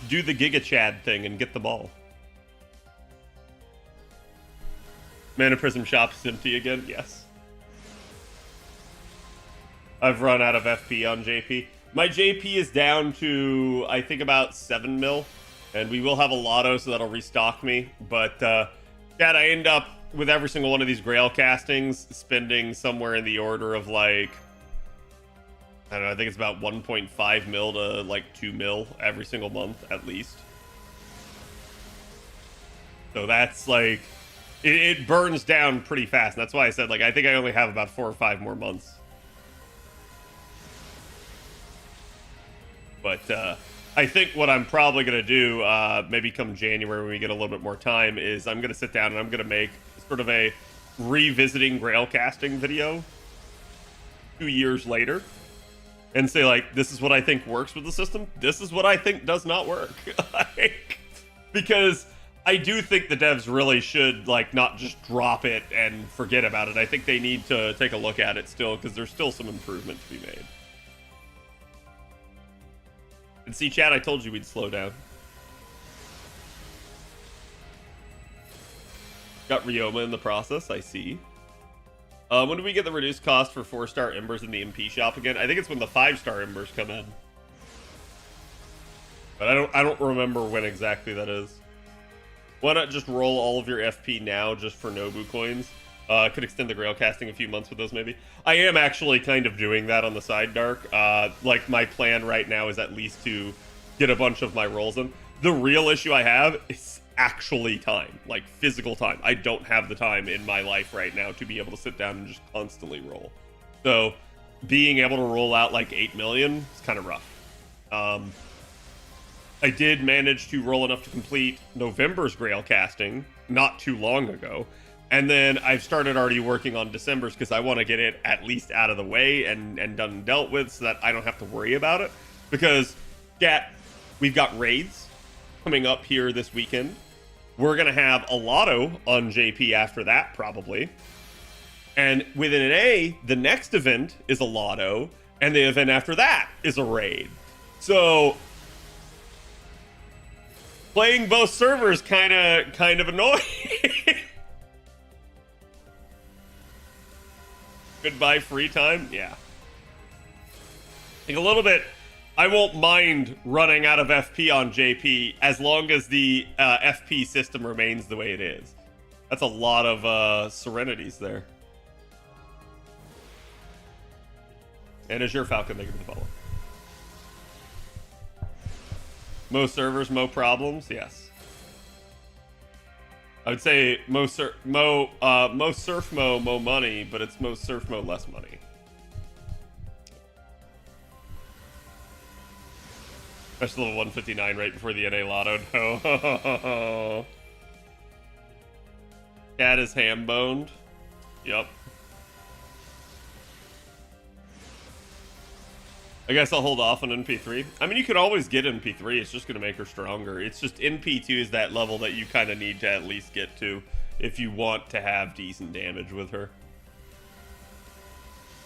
[SPEAKER 5] do the Giga Chad thing and get them all. Mana Prism shop is empty again? Yes. I've run out of FP on JP. My JP is down to, I think, about 7 mil. And we will have a lotto, so that'll restock me. But, Chad, I end up, with every single one of these Grail castings, spending somewhere in the order of, like, I don't know, I think it's about 1.5 mil to, like, 2 mil every single month, at least. So that's, like, it burns down pretty fast. And that's why I said, like, I think I only have about 4 or 5 more months. But, I think what I'm probably going to do, maybe come January when we get a little bit more time, is I'm going to sit down and I'm going to make sort of a revisiting Grail casting video 2 years later and say, like, this is what I think works with the system. This is what I think does not work. Like, because I do think the devs really should, like, not just drop it and forget about it. I think they need to take a look at it still, because there's still some improvement to be made. And see, chat, I told you we'd slow down. Got Ryoma in the process, I see. When do we get the reduced cost for 4-star Embers in the MP shop again? I think it's when the 5-star Embers come in. But I don't remember when exactly that is. Why not just roll all of your FP now just for Nobu coins? Could extend the Grail casting a few months with those, maybe. I am actually kind of doing that on the side, Dark. Like, my plan right now is at least to get a bunch of my rolls in. The real issue I have is actually time. Like, physical time. I don't have the time in my life right now to be able to sit down and just constantly roll. So, being able to roll out, like, 8 million is kind of rough. I did manage to roll enough to complete November's Grail casting not too long ago. And then I've started already working on December's because I want to get it at least out of the way and done and dealt with so that I don't have to worry about it. Because, chat, we've got raids coming up here this weekend. We're going to have a lotto on JP after that, probably. And within an A, the next event is a lotto, and the event after that is a raid. So, playing both servers kind of annoying. Goodbye free time? Yeah. Like a little bit, I won't mind running out of FP on JP as long as the FP system remains the way it is. That's a lot of serenities there. And Azure Falcon, thank you for the follow. Mo servers, mo problems? Yes. I would say most Surfmo, mo money, but it's most Surfmo, less money. Especially level 159 right before the NA Lotto. No. Cat is ham-boned. Yup. I guess I'll hold off on NP3. I mean, you could always get NP3. It's just going to make her stronger. It's just NP2 is that level that you kind of need to at least get to if you want to have decent damage with her.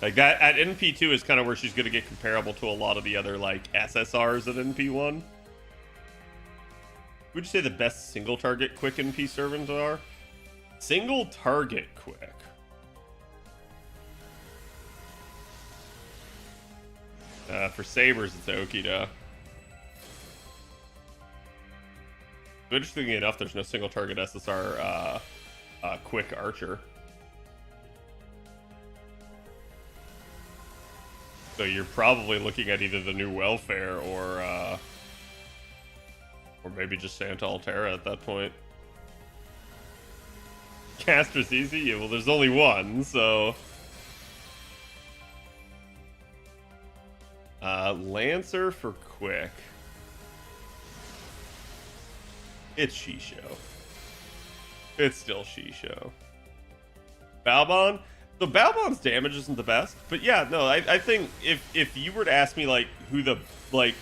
[SPEAKER 5] Like, that at NP2 is kind of where she's going to get comparable to a lot of the other, like, SSRs at NP1. Would you say the best single target quick NP servants are? Single target quick. For Sabers, it's Okida. Interestingly enough, there's no single target SSR quick archer. So you're probably looking at either the new Welfare or maybe just Santa Altera at that point. Caster's easy? Yeah, well, there's only one, so... Lancer for quick. It's Shisho. It's still Shisho. Balbon? So Balbon's damage isn't the best, but yeah, no, I think if you were to ask me like who the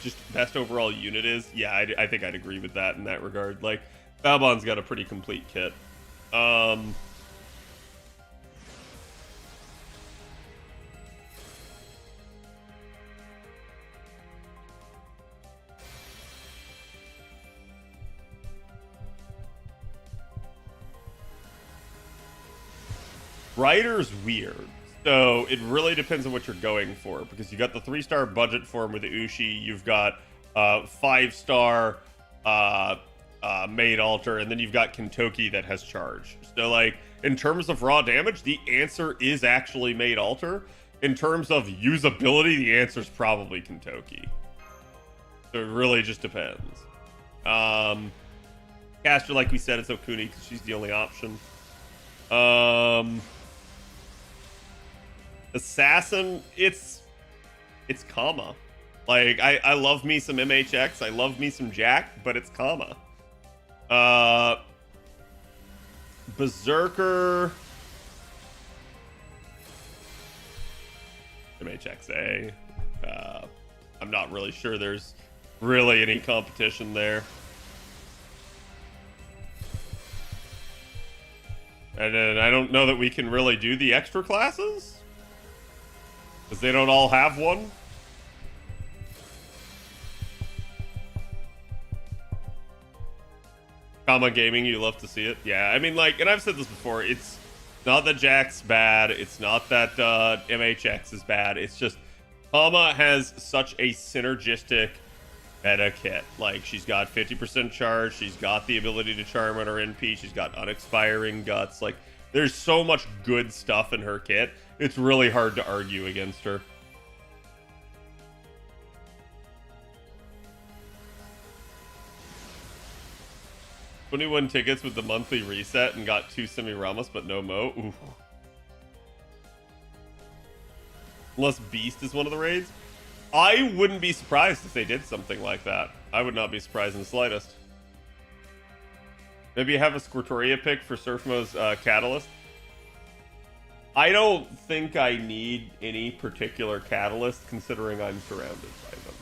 [SPEAKER 5] just best overall unit is, yeah, I think I'd agree with that in that regard. Like Balbon's got a pretty complete kit. Rider's weird. So it really depends on what you're going for, because you got the 3-star budget form with the Ushi, you've got 5-star Maid Altar, and then you've got Kentoki that has charge. So like in terms of raw damage, the answer is actually Maid Altar. In terms of usability, the answer is probably Kentoki. So it really just depends. Caster, like we said, it's Okuni because she's the only option. Assassin, it's Kama. Like I love me some MHX, I love me some Jack, but it's Kama. Berserker, MHXA. I'm not really sure there's really any competition there. And then I don't know that we can really do the extra classes, because they don't all have one. Kama Gaming, you love to see it. Yeah, I mean, like, and I've said this before, it's not that Jack's bad, it's not that MHX is bad, it's just Kama has such a synergistic meta kit. Like, she's got 50% charge, she's got the ability to charm on her NP, she's got unexpiring guts. Like, there's so much good stuff in her kit, it's really hard to argue against her. $21 tickets with the monthly reset and got 2 Semiramis but no Mo. Ooh. Unless Beast is one of the raids. I wouldn't be surprised if they did something like that. I would not be surprised in the slightest. Maybe have a Squirtoria pick for Surfmo's Catalyst. I don't think I need any particular Catalyst, considering I'm surrounded by them.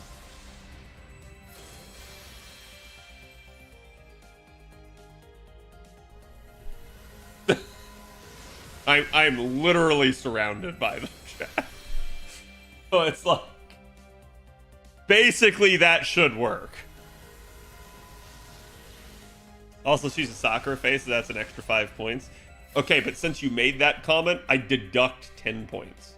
[SPEAKER 5] I'm literally surrounded by them. So it's like, basically that should work. Also, she's a soccer face, so that's an extra 5 points. Okay, but since you made that comment, I deduct 10 points.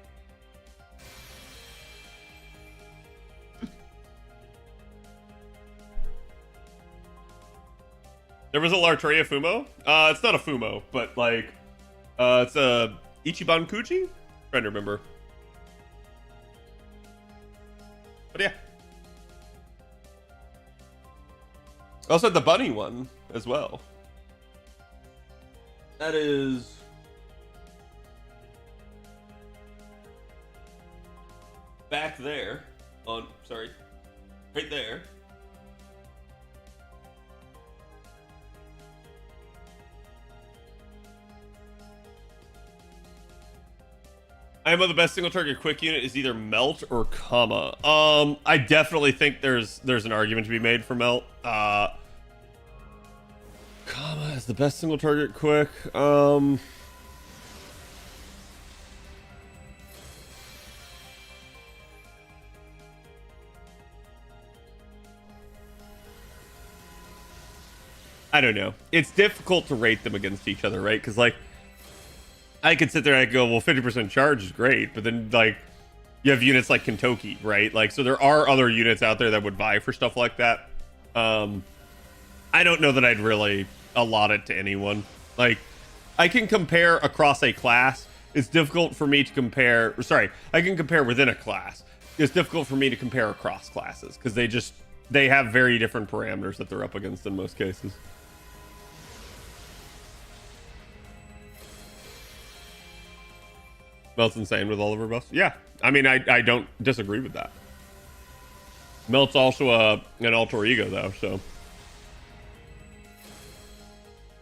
[SPEAKER 5] There was a Lartrea Fumo. It's not a Fumo, but like, it's a Ichiban Kuji? Trying to remember. But yeah. Also the bunny one as well. That is back there on, sorry, right there. I am the best single target quick unit is either Melt or Kama. I definitely think there's an argument to be made for Melt. Kama is the best single target quick. I don't know. It's difficult to rate them against each other, right? Because like, I could sit there and I go, well, 50% charge is great, but then like you have units like Kentoki, right? Like, so there are other units out there that would vie for stuff like that. I don't know that I'd really allot it to anyone. Like, I can compare across a class. It's difficult for me to compare. Sorry, I can compare within a class. It's difficult for me to compare across classes because they have very different parameters that they're up against in most cases. Melt's insane with all of her buffs. Yeah, I mean, I don't disagree with that. Melt's also an alter ego, though, so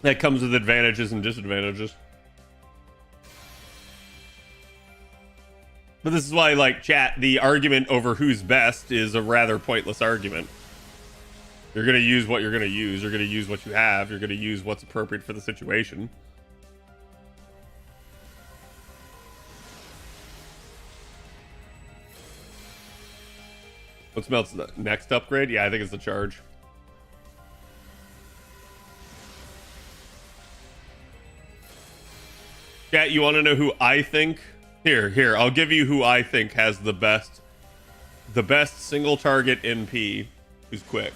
[SPEAKER 5] that comes with advantages and disadvantages. But this is why, like, chat, the argument over who's best is a rather pointless argument. You're going to use what you're going to use. You're going to use what you have. You're going to use what's appropriate for the situation. What's Melt's next upgrade? Yeah, I think it's the charge. Chat, you want to know who I think? Here, I'll give you who I think has the best single target NP who's quick.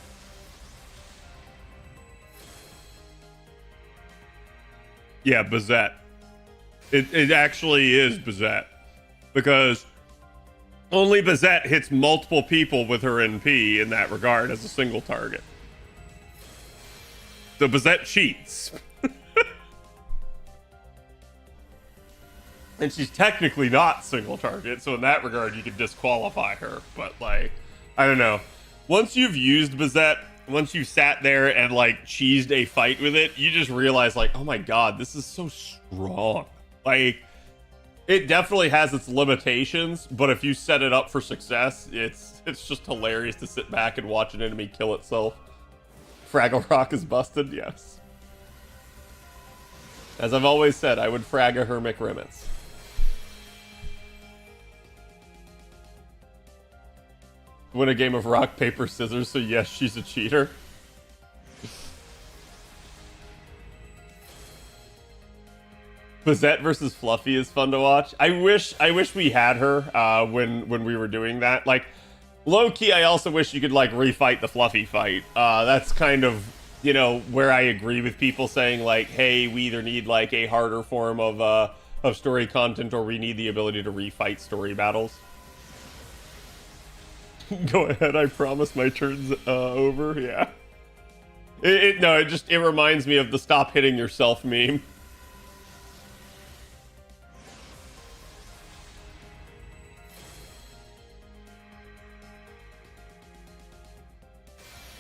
[SPEAKER 5] Yeah, Bazette. It actually is Bazette. Because only Bazette hits multiple people with her NP in that regard as a single target. So Bazette cheats. And she's technically not single target, so in that regard you could disqualify her. But, like, I don't know. Once you've used Bazette, once you've sat there and, like, cheesed a fight with it, you just realize, like, oh my god, this is so strong. Like, it definitely has its limitations, but if you set it up for success, it's just hilarious to sit back and watch an enemy kill itself. Fraggle Rock is busted, yes. As I've always said, I would frag a her McRimmets. Win a game of rock, paper, scissors, so yes, she's a cheater. Bazette versus Fluffy is fun to watch. I wish we had her when we were doing that. Like, low key, I also wish you could like refight the Fluffy fight. That's kind of, you know, where I agree with people saying like, hey, we either need like a harder form of story content or we need the ability to refight story battles. Go ahead, I promise my turn's over. Yeah. It reminds me of the stop hitting yourself meme.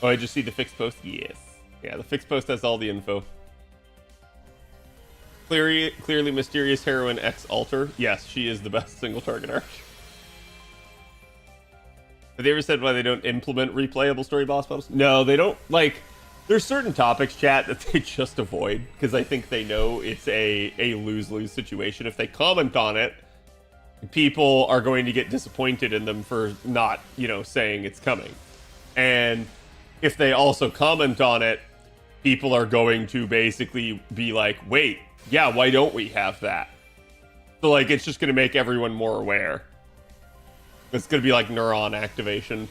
[SPEAKER 5] Oh, I just see the fixed post? Yes. Yeah, the fixed post has all the info. Clearly mysterious heroine X Alter. Yes, she is the best single target arch. Have they ever said why they don't implement replayable story boss battles? No, they don't. Like, there's certain topics, chat, that they just avoid because I think they know it's a lose-lose situation. If they comment on it, people are going to get disappointed in them for not, you know, saying it's coming. And if they also comment on it, people are going to basically be like, wait, yeah, why don't we have that? So, like, it's just going to make everyone more aware. It's going to be like neuron activation.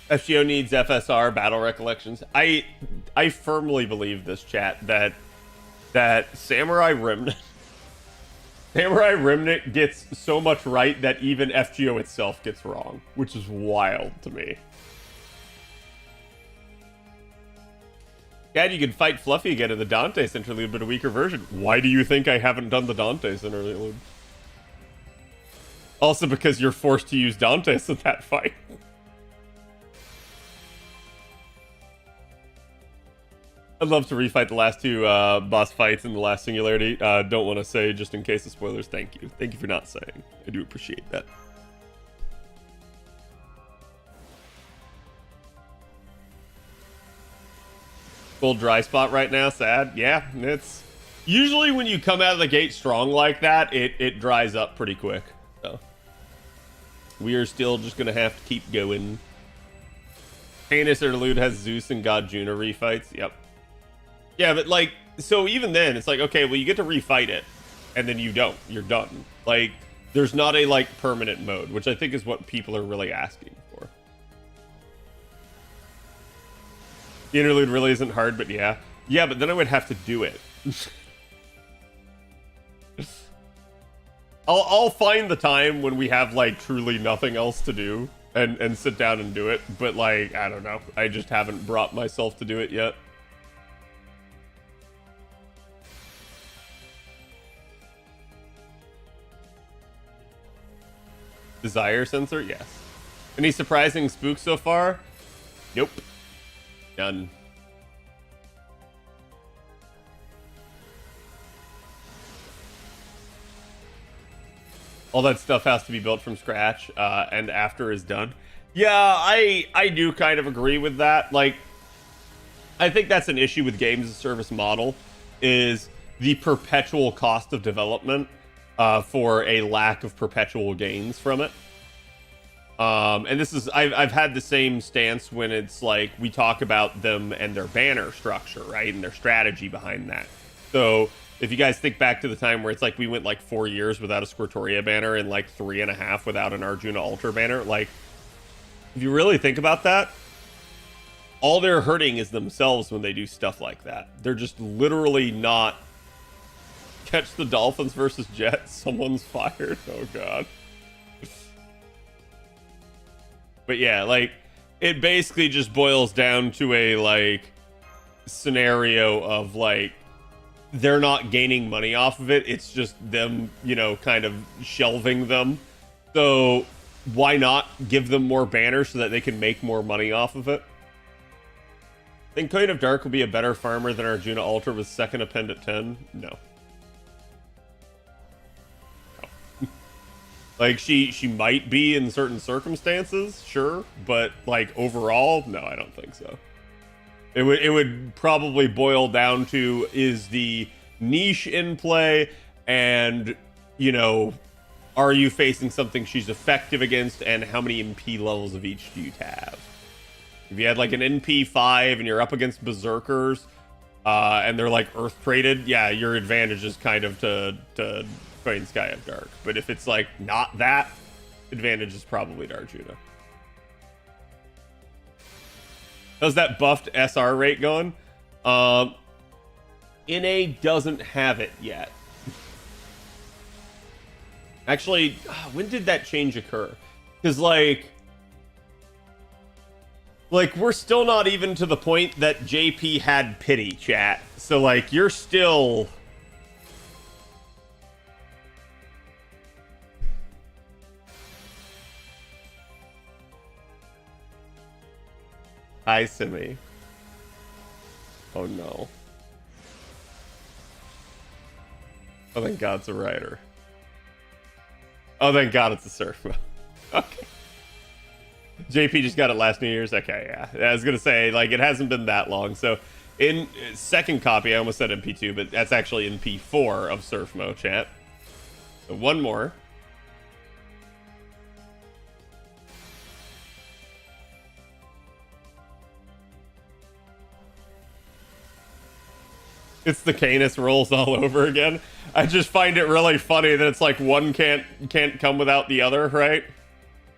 [SPEAKER 5] FGO needs FSR battle recollections. I firmly believe this, chat, that Samurai Remnant gets so much right that even FGO itself gets wrong, which is wild to me. Dad, you can fight Fluffy again in the Dante's interlude, but a weaker version. Why do you think I haven't done the Dante's interlude? Also because you're forced to use Dante's in that fight. I'd love to refight the last two boss fights in the last Singularity. Don't want to say just in case of spoilers. Thank you. Thank you for not saying. I do appreciate that. Full dry spot right now. Sad. Yeah, it's usually when you come out of the gate strong like that, it dries up pretty quick. So we are still just gonna have to keep going. Heinous Interlude has Zeus and God Juno refights. Yep. Yeah, but like, so even then, it's like, okay, well, you get to refight it, and then you don't. You're done. Like, there's not a like permanent mode, which I think is what people are really asking for. The interlude really isn't hard, but yeah. Yeah, but then I would have to do it. I'll find the time when we have, like, truly nothing else to do and sit down and do it. But, like, I don't know. I just haven't brought myself to do it yet. Desire sensor? Yes. Any surprising spooks so far? Nope. None. All that stuff has to be built from scratch, and after is done. Yeah, I do kind of agree with that. Like, I think that's an issue with games as a service model, is the perpetual cost of development for a lack of perpetual gains from it. And this is, I've had the same stance when it's like we talk about them and their banner structure, right? And their strategy behind that. So if you guys think back to the time where it's like we went like 4 years without a Squirtoria banner and like 3.5 without an Arjuna Altar banner, like if you really think about that, all they're hurting is themselves when they do stuff like that. They're just literally not. Catch the Dolphins versus Jets. Someone's fired. Oh god. But yeah, like it basically just boils down to a like scenario of like they're not gaining money off of it. It's just them, you know, kind of shelving them. So why not give them more banners so that they can make more money off of it? Think Queen of Dark will be a better farmer than Arjuna Altar with second append at 10? No. Like, she might be in certain circumstances, sure, but like overall, no, I don't think so. It would probably boil down to, is the niche in play, and you know, are you facing something she's effective against, and how many MP levels of each do you have? If you had like an NP5 and you're up against Berserkers, and they're like Earth traded, yeah, your advantage is kind of to Queen Sky of Dark. But if it's like not that, advantage is probably to Arjuna. How's that buffed SR rate going? NA doesn't have it yet. Actually, when did that change occur? Because like we're still not even to the point that JP had pity, chat. So like you're still. Hi, Simi. Oh no. Oh, thank God it's a writer. Oh, thank God it's a Surfmo. Okay. JP just got it last New Year's? Okay, yeah. I was gonna say, like, it hasn't been that long. So, in second copy, I almost said NP2, but that's actually NP4 of Surfmo, chat. So, one more. It's the Canis rolls all over again. I just find it really funny that it's like one can't come without the other, right?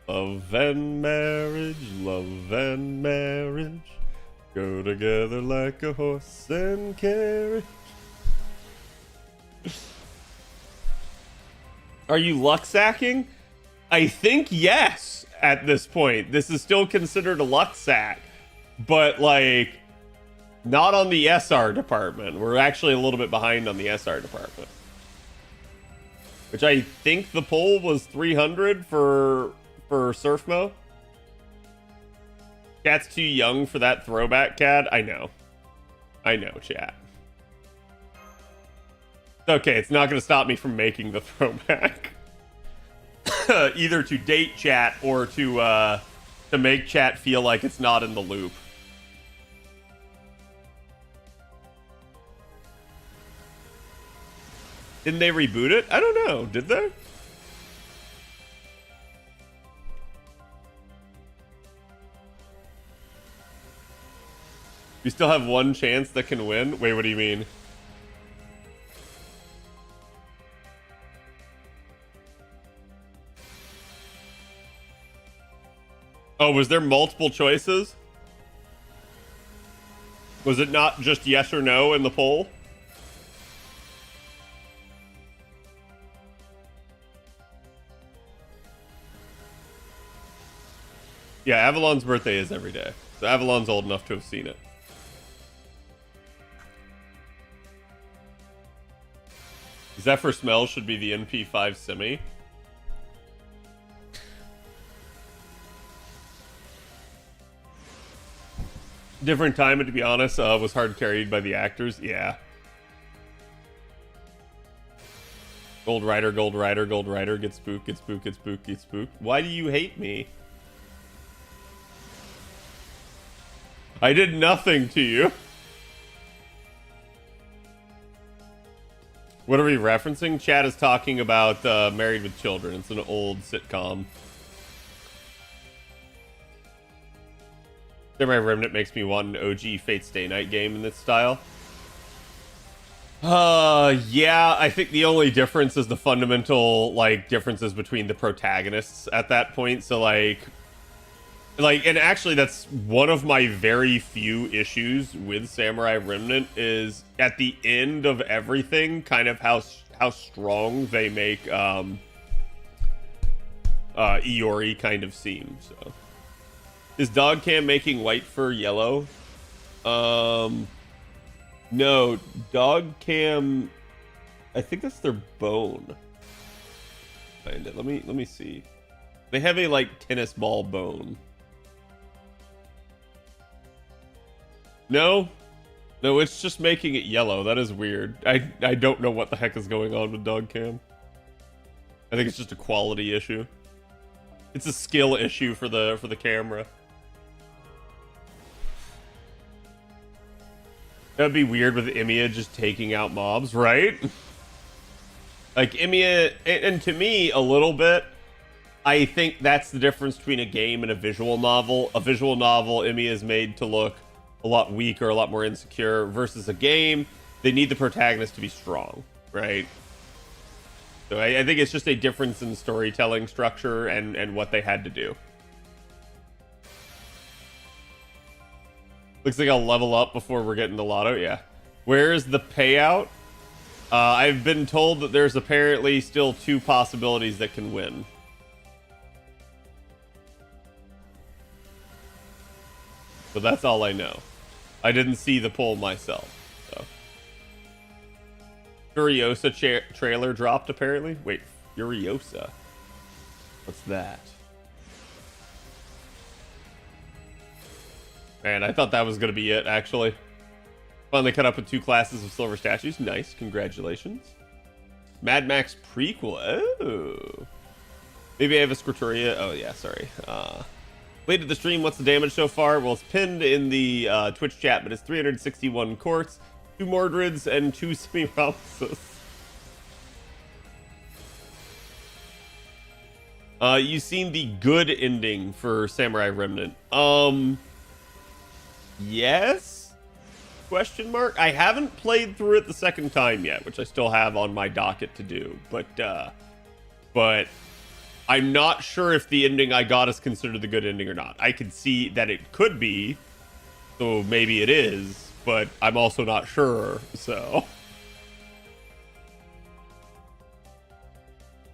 [SPEAKER 5] Love and marriage, go together like a horse and carriage. Are you luck sacking? I think yes at this point. This is still considered a luck sack, but like not on the SR department. We're actually a little bit behind on the SR department, which I think the poll was 300 for Surfmo. Cat's too young for that throwback, Cad. I know, chat. Okay, it's not going to stop me from making the throwback. Either to date chat or to make chat feel like it's not in the loop. Didn't they reboot it? I don't know. Did they? We still have one chance that can win? Wait, what do you mean? Oh, was there multiple choices? Was it not just yes or no in the poll? Yeah, Avalon's birthday is every day. So Avalon's old enough to have seen it. Zephyr Smells should be the NP5 semi. Different time, and to be honest, was hard carried by the actors. Yeah. Gold Rider, Gold Rider, Gold Rider, get spooked, get spooked, get spooked, get spooked. Why do you hate me? I did nothing to you. What are we referencing? Chad is talking about Married with Children. It's an old sitcom. Samurai Remnant makes me want an OG Fate Stay Night game in this style. Yeah, I think the only difference is the fundamental, like, differences between the protagonists at that point. So, like, and actually that's one of my very few issues with Samurai Remnant is at the end of everything, kind of how strong they make Iori kind of seem. So, is dog cam making white fur yellow? No, dog cam. I think that's their bone. Find it. Let me see. They have a like tennis ball bone. No, it's just making it yellow. That is weird. I don't know what the heck is going on with dog cam. I think it's just a quality issue. It's a skill issue for the camera. That'd be weird with Emiya just taking out mobs, right? Like Emiya, and to me, a little bit, I think that's the difference between a game and a visual novel. A visual novel, Emiya is made to look a lot weaker, a lot more insecure, versus a game, they need the protagonist to be strong, right? So I think it's just a difference in storytelling structure and what they had to do. Looks like I'll level up before we're getting the lotto. Yeah. Where's the payout? I've been told that there's apparently still 2 possibilities that can win. So that's all I know. I didn't see the poll myself. So. Furiosa trailer dropped apparently. Wait, Furiosa. What's that? Man, I thought that was going to be it, actually. Finally cut up with 2 classes of silver statues. Nice, congratulations. Mad Max prequel. Oh. Maybe I have a Scriptoria. Oh, yeah, sorry. Late at the stream, what's the damage so far? Well, it's pinned in the Twitch chat, but it's 361 quartz, 2 Mordreds, and 2 Semiramis. You've seen the good ending for Samurai Remnant. Yes? Question mark? I haven't played through it the second time yet, which I still have on my docket to do. But I'm not sure if the ending I got is considered the good ending or not. I could see that it could be, so maybe it is, but I'm also not sure, so.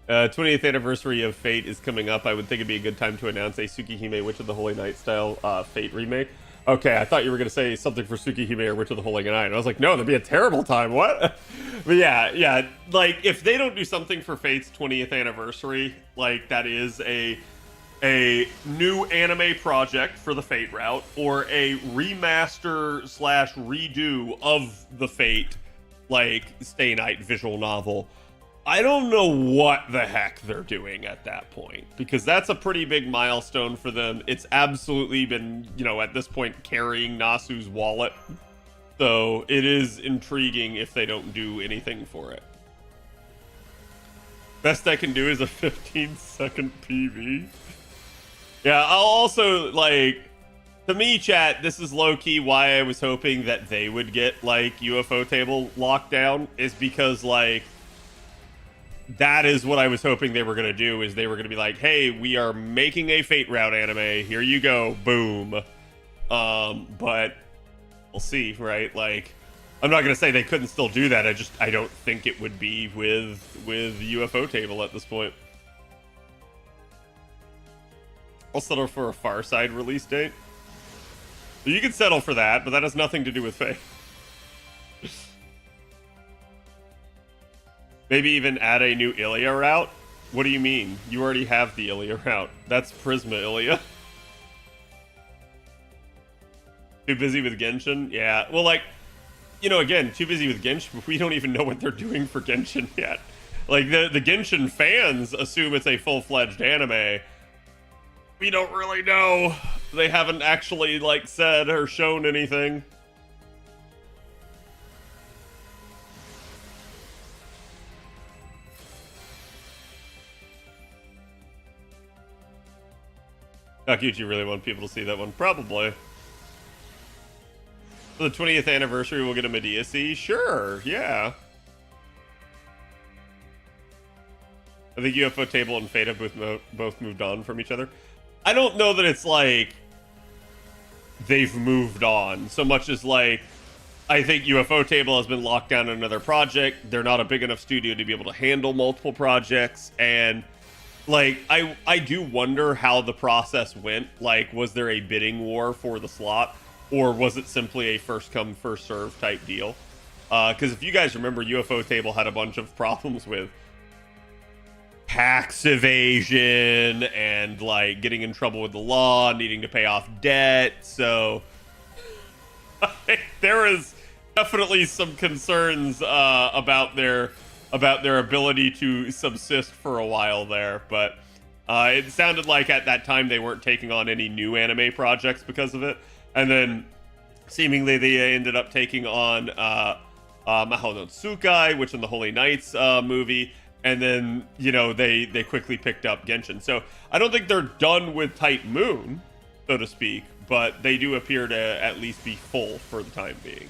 [SPEAKER 5] 20th anniversary of Fate is coming up. I would think it'd be a good time to announce a Tsukihime Witch of the Holy Night style Fate remake. Okay, I thought you were going to say something for Tsukihime or Witch of the Holy Night. I was like, no, that'd be a terrible time. What? But yeah. Like, if they don't do something for Fate's 20th anniversary, like, that is a new anime project for the Fate route, or a remaster / redo of the Fate, like, Stay Night visual novel, I don't know what the heck they're doing at that point, because that's a pretty big milestone for them. It's absolutely been, at this point, carrying Nasu's wallet. So it is intriguing if they don't do anything for it. Best I can do is a 15-second PV. Yeah, I'll also, to me, chat, this is low-key why I was hoping that they would get, UFO table lockdown, is because, that is what I was hoping they were going to do, is they were going to be like, hey, we are making a Fate route anime. Here you go. Boom. But we'll see, right? I'm not going to say they couldn't still do that. I don't think it would be with UFO table at this point. I'll settle for a Far Side release date. You can settle for that, but that has nothing to do with Fate. Maybe even add a new Ilya route? What do you mean? You already have the Ilya route. That's Prisma Ilya. Too busy with Genshin? Yeah. Well, like, you know, again, too busy with Genshin, but we don't even know what they're doing for Genshin yet. Like, the Genshin fans assume it's a full-fledged anime. We don't really know. They haven't actually, like, said or shown anything. Takuchi really want people to see that one? Probably. For the 20th anniversary, we'll get a Medea C? Sure, yeah. I think UFO Table and Fate have both moved on from each other. I don't know that it's like they've moved on so much as like I think UFO Table has been locked down in another project. They're not a big enough studio to be able to handle multiple projects, and like I do wonder how the process went. Like, was there a bidding war for the slot, or was it simply a first come first serve type deal? Because if you guys remember, UFO Table had a bunch of problems with tax evasion and like getting in trouble with the law, needing to pay off debt. So there is definitely some concerns about their ability to subsist for a while there. But it sounded like at that time they weren't taking on any new anime projects because of it. And then seemingly they ended up taking on Mahou no Tsukai, which in the Holy Knights movie. And then, you know, they quickly picked up Genshin. So I don't think they're done with Type Moon, so to speak, but they do appear to at least be full for the time being.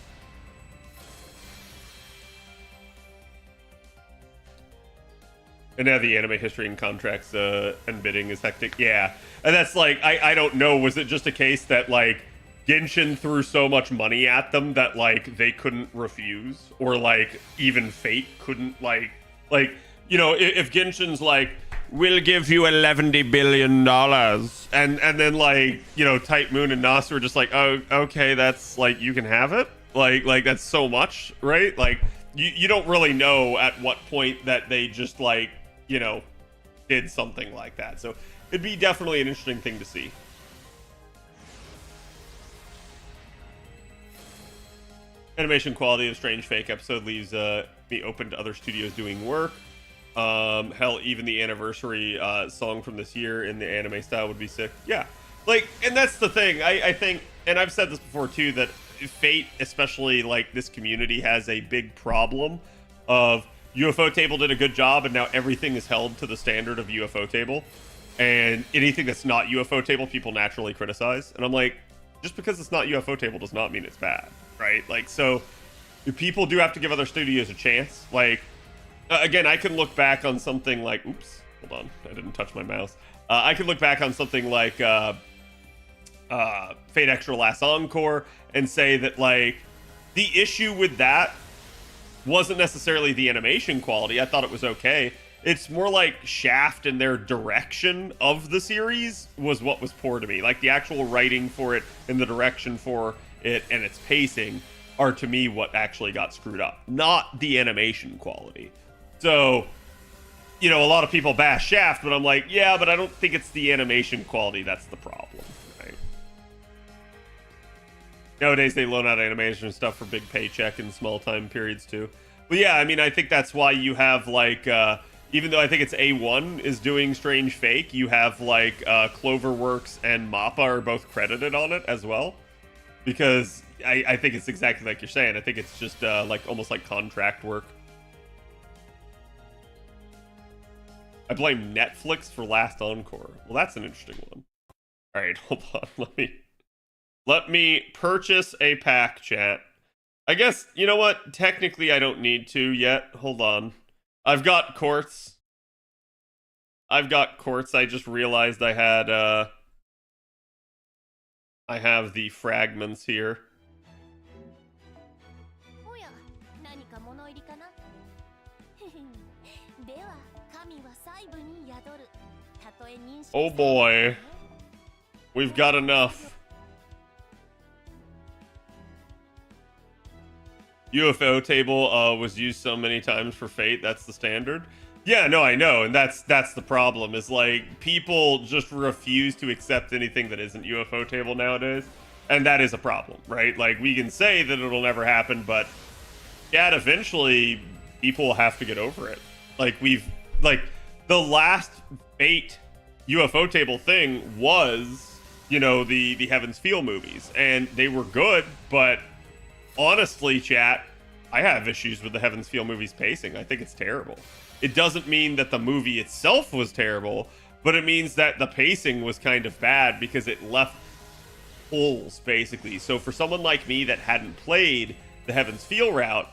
[SPEAKER 5] And now the anime history and contracts and bidding is hectic. Yeah. And that's like, I don't know. Was it just a case that, like, Genshin threw so much money at them that, like, they couldn't refuse? Or, like, even Fate couldn't, like, you know, if Genshin's like, we'll give you $11 billion, and then, like, you know, Type Moon and Nas were just like, oh, okay, that's, like, you can have it? Like that's so much, right? Like, you don't really know at what point that they just, like, you know, did something like that. So it'd be definitely an interesting thing to see. Animation quality of Strange Fake episode leaves me open to other studios doing work. Hell, even the anniversary song from this year in the anime style would be sick. Yeah, like, and that's the thing. I think, and I've said this before too, that Fate, especially like this community, has a big problem of UFO Table did a good job, and now everything is held to the standard of UFO Table, and anything that's not UFO Table, people naturally criticize. And I'm like, just because it's not UFO Table does not mean it's bad, right? Like, so people do have to give other studios a chance. Like, again, I can look back on something like, oops, hold on, I didn't touch my mouse. I can look back on something like Fate Extra Last Encore and say that, like, the issue with that wasn't necessarily the animation quality. I thought it was okay. It's more like Shaft and their direction of the series was what was poor to me. Like, the actual writing for it and the direction for it and its pacing are, to me, what actually got screwed up, not the animation quality. So, you know, a lot of people bash Shaft, but I'm like, yeah, but I don't think it's the animation quality that's the problem, right? Nowadays, they loan out animation stuff for big paycheck and small time periods, too. But yeah, I mean, I think that's why you have, like, even though I think it's A1 is doing Strange Fake, you have, like, Cloverworks and Mappa are both credited on it as well. Because I think it's exactly like you're saying. I think it's just, like, almost like contract work. I blame Netflix for Last Encore. Well, that's an interesting one. All right, hold on. Let me purchase a pack, chat. I guess, you know what? Technically, I don't need to yet. Hold on. I've got quartz. I just realized I had, I have the fragments here. Oh boy. We've got enough. UFO Table was used so many times for Fate. That's the standard. Yeah, no, I know, and that's the problem. Is like people just refuse to accept anything that isn't UFO Table nowadays. And that is a problem, right? Like, we can say that it'll never happen, but yeah, eventually people will have to get over it. Like, the last Fate UFO table thing was, the Heaven's Feel movies, and they were good, but honestly, chat, I have issues with the Heaven's Feel movies pacing. I think it's terrible. It doesn't mean that the movie itself was terrible, but it means that the pacing was kind of bad because it left holes, basically. So for someone like me that hadn't played the Heaven's Feel route,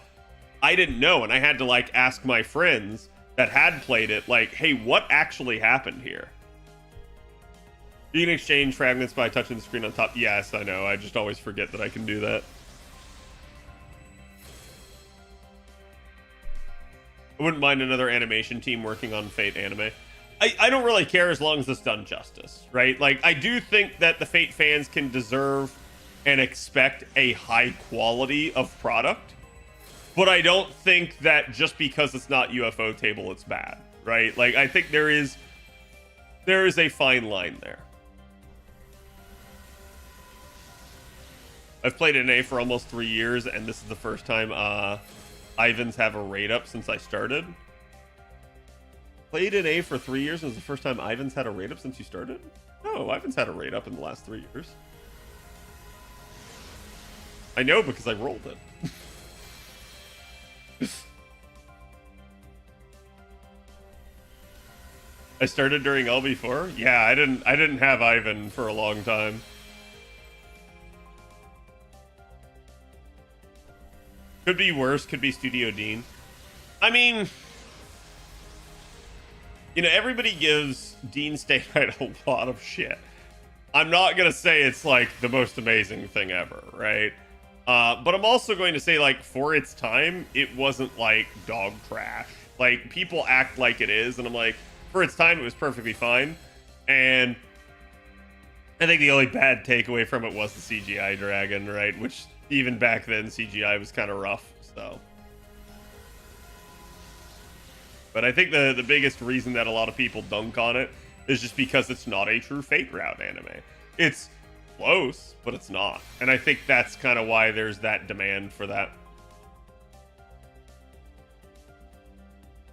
[SPEAKER 5] I didn't know, and I had to ask my friends that had played it, hey, what actually happened here? You can exchange fragments by touching the screen on top. Yes, I know. I just always forget that I can do that. I wouldn't mind another animation team working on Fate anime. I don't really care as long as it's done justice, right? I do think that the Fate fans can deserve and expect a high quality of product, but I don't think that just because it's not UFO table, it's bad, right? I think there is a fine line there. I've played NA for almost 3 years, and this is the first time Ivans have a rate up since I started. Played NA for 3 years, and it was the first time Ivans had a rate up since you started? No, Ivans had a rate up in the last 3 years. I know because I rolled it. I started during LB4? Yeah, I didn't have Ivan for a long time. Could be worse, could be Studio Dean. I mean, everybody gives Dean Stay Night a lot of shit. I'm not gonna say it's the most amazing thing ever, right? But I'm also going to say, for its time, it wasn't dog trash. People act like it is, and I'm for its time, it was perfectly fine. And I think the only bad takeaway from it was the CGI dragon, right? Which, even back then, CGI was kind of rough, so. But I think the biggest reason that a lot of people dunk on it is just because it's not a true Fate route anime. It's close, but it's not. And I think that's kind of why there's that demand for that.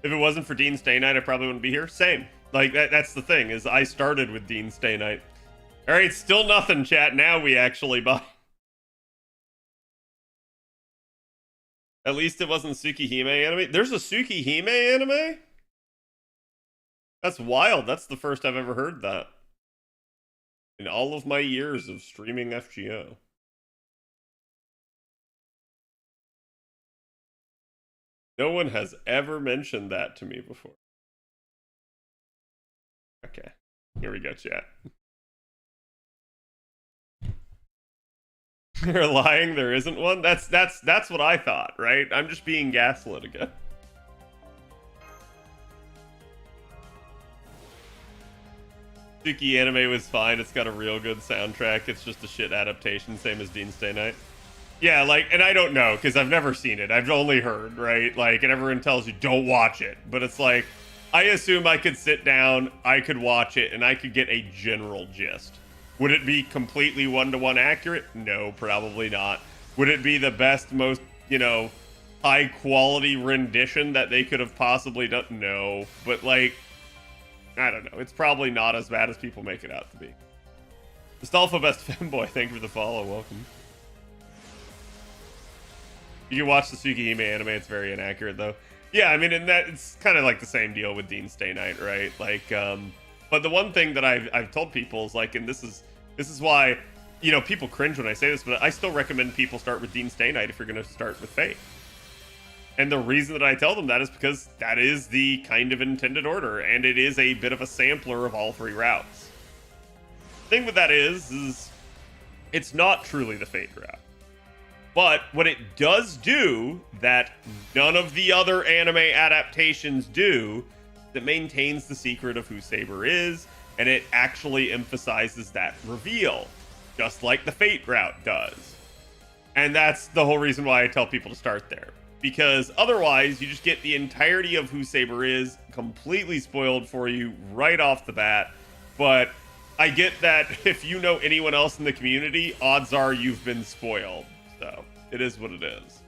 [SPEAKER 5] If it wasn't for Dean Stay Night, I probably wouldn't be here. Same. That's the thing, is I started with Dean Stay Night. All right, still nothing, chat. Now we actually buy. At least it wasn't Tsukihime anime. There's a Tsukihime anime? That's wild. That's the first I've ever heard that. In all of my years of streaming FGO. No one has ever mentioned that to me before. Okay. Here we go, chat. They're lying, there isn't one? That's what I thought, right? I'm just being gaslit again. Suki anime was fine, it's got a real good soundtrack, it's just a shit adaptation, same as Dean Stay Night. Yeah, and I don't know, because I've never seen it, I've only heard, right? And everyone tells you, don't watch it, but it's I assume I could sit down, I could watch it, and I could get a general gist. Would it be completely one-to-one accurate? No, probably not. Would it be the best, most, high-quality rendition that they could have possibly done? No. But, I don't know. It's probably not as bad as people make it out to be. Nostalfa Best Femboy, thank you for the follow. Welcome. You can watch the Tsukihime anime. It's very inaccurate, though. Yeah, I mean, and that it's kind of the same deal with Dean Stay Night, right? But the one thing that I've told people is and this is why, people cringe when I say this, but I still recommend people start with Dean Stay Night if you're going to start with Fate. And the reason that I tell them that is because that is the kind of intended order, and it is a bit of a sampler of all three routes. The thing with that is it's not truly the Fate route. But what it does do that none of the other anime adaptations do, that maintains the secret of who Saber is, and it actually emphasizes that reveal, just like the Fate route does. And that's the whole reason why I tell people to start there. Because otherwise, you just get the entirety of who Saber is completely spoiled for you right off the bat. But I get that if you know anyone else in the community, odds are you've been spoiled. So it is what it is.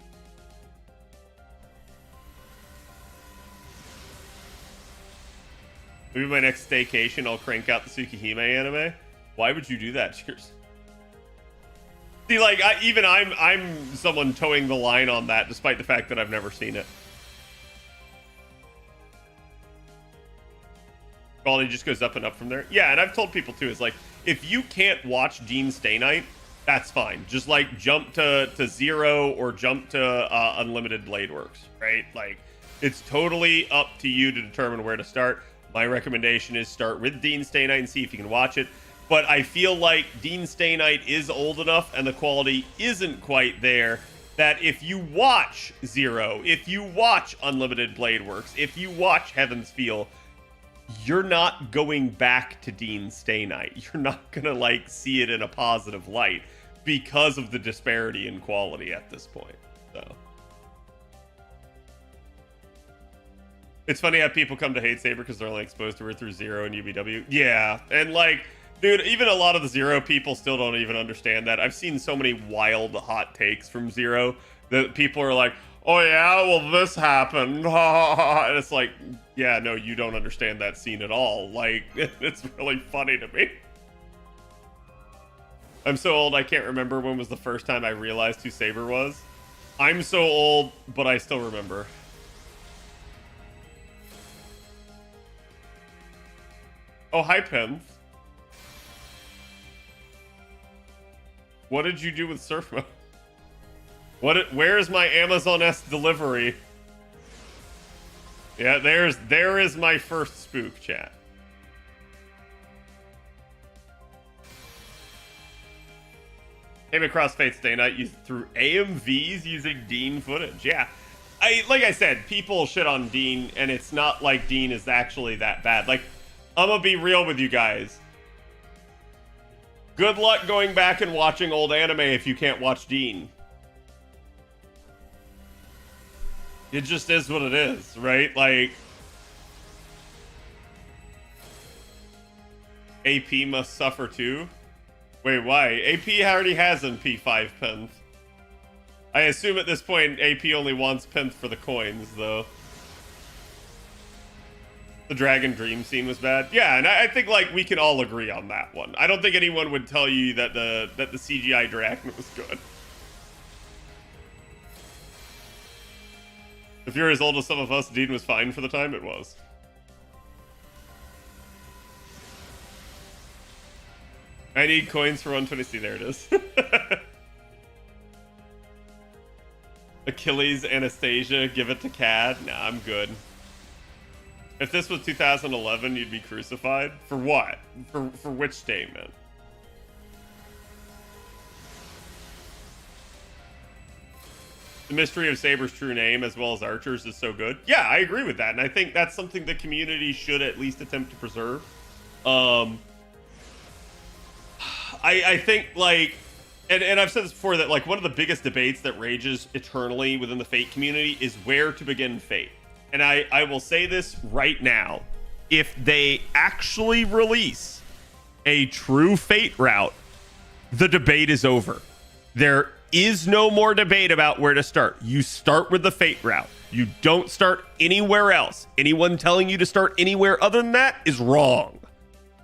[SPEAKER 5] Maybe my next staycation, I'll crank out the Tsukihime anime. Why would you do that? Cheers. See, like, I'm someone towing the line on that, despite the fact that I've never seen it. Quality just goes up and up from there. Yeah, and I've told people too, is like, if you can't watch Gene Stay Night, that's fine. Just like jump to Zero or jump to Unlimited Blade Works, right? Like, it's totally up to you to determine where to start. My recommendation is start with Dean Stay Night and see if you can watch it. But I feel like Dean Stay Night is old enough and the quality isn't quite there that if you watch Zero, if you watch Unlimited Blade Works, if you watch Heaven's Feel, you're not going back to Dean Stay Night. You're not gonna like see it in a positive light because of the disparity in quality at this point. So it's funny how people come to hate Saber because they're only exposed to her through Zero and UBW. Yeah, and like, dude, even a lot of the Zero people still don't even understand that. I've seen so many wild hot takes from Zero that people are like, oh yeah, well this happened. And it's like, yeah, no, you don't understand that scene at all. Like, it's really funny to me. I'm so old I can't remember when was the first time I realized who Saber was. I'm so old, but I still remember. Oh, hi, Pim. What did you do with Surfmo? Where is my Amazon S delivery? Yeah, there is my first spook, chat. Came across Fate's Day Night through AMVs using Dean footage. Yeah. Like I said, people shit on Dean, and it's not like Dean is actually that bad. Like, I'm gonna be real with you guys. Good luck going back and watching old anime if you can't watch Dean. It just is what it is, right? Like, AP must suffer too. Wait, why? AP already has NP5 pens. I assume at this point AP only wants pens for the coins, though. The Dragon Dream scene was bad. Yeah, and I think like we can all agree on that one. I don't think anyone would tell you that the CGI Dragon was good. If you're as old as some of us, Dean was fine for the time it was. I need coins for 120. There it is. Achilles, Anastasia, give it to Cad. Nah, I'm good. If this was 2011, you'd be crucified? For what? For which statement? The mystery of Saber's true name, as well as Archer's, is so good. Yeah, I agree with that, and I think that's something the community should at least attempt to preserve. I think, like, and I've said this before, that, like, one of the biggest debates that rages eternally within the Fate community is where to begin Fate. And I will say this right now. If they actually release a true Fate route, the debate is over. There is no more debate about where to start. You start with the Fate route. You don't start anywhere else. Anyone telling you to start anywhere other than that is wrong.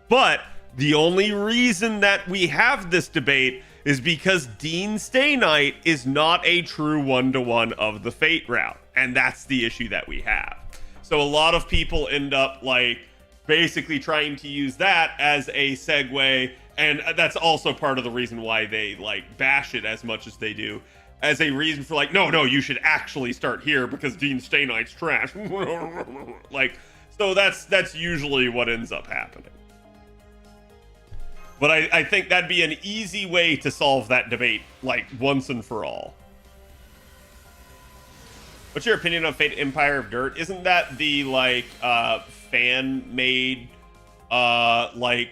[SPEAKER 5] But the only reason that we have this debate is because Dean Stay Night is not a true one-to-one of the Fate route. And that's the issue that we have. So a lot of people end up like basically trying to use that as a segue. And that's also part of the reason why they like bash it as much as they do, as a reason for like, no, you should actually start here because Dean Stay Night's trash. Like, so that's usually what ends up happening. But I think that'd be an easy way to solve that debate, like, once and for all. What's your opinion on Fate Empire of Dirt? Isn't that the, like, fan-made, like,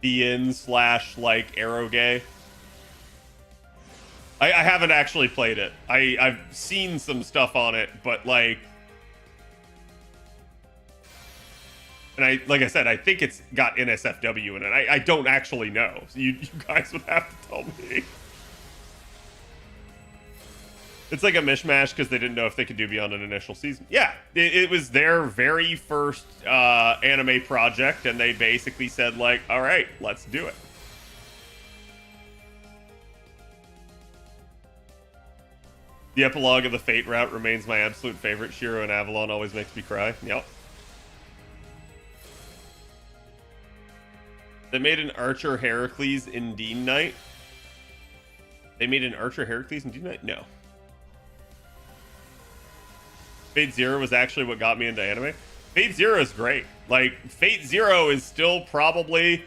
[SPEAKER 5] DN / like, Arrowgay? I haven't actually played it. I've seen some stuff on it, but, like, And like I said, I think it's got NSFW in it. I don't actually know. So you guys would have to tell me. It's like a mishmash because they didn't know if they could do beyond an initial season. Yeah, it was their very first anime project, and they basically said, like, all right, let's do it. The epilogue of the Fate route remains my absolute favorite. Shiro and Avalon always makes me cry. Yep. They made an Archer Heracles in Dean Knight. They made an Archer Heracles in Dean Knight? No. Fate Zero was actually what got me into anime. Fate Zero is great. Like, Fate Zero is still probably...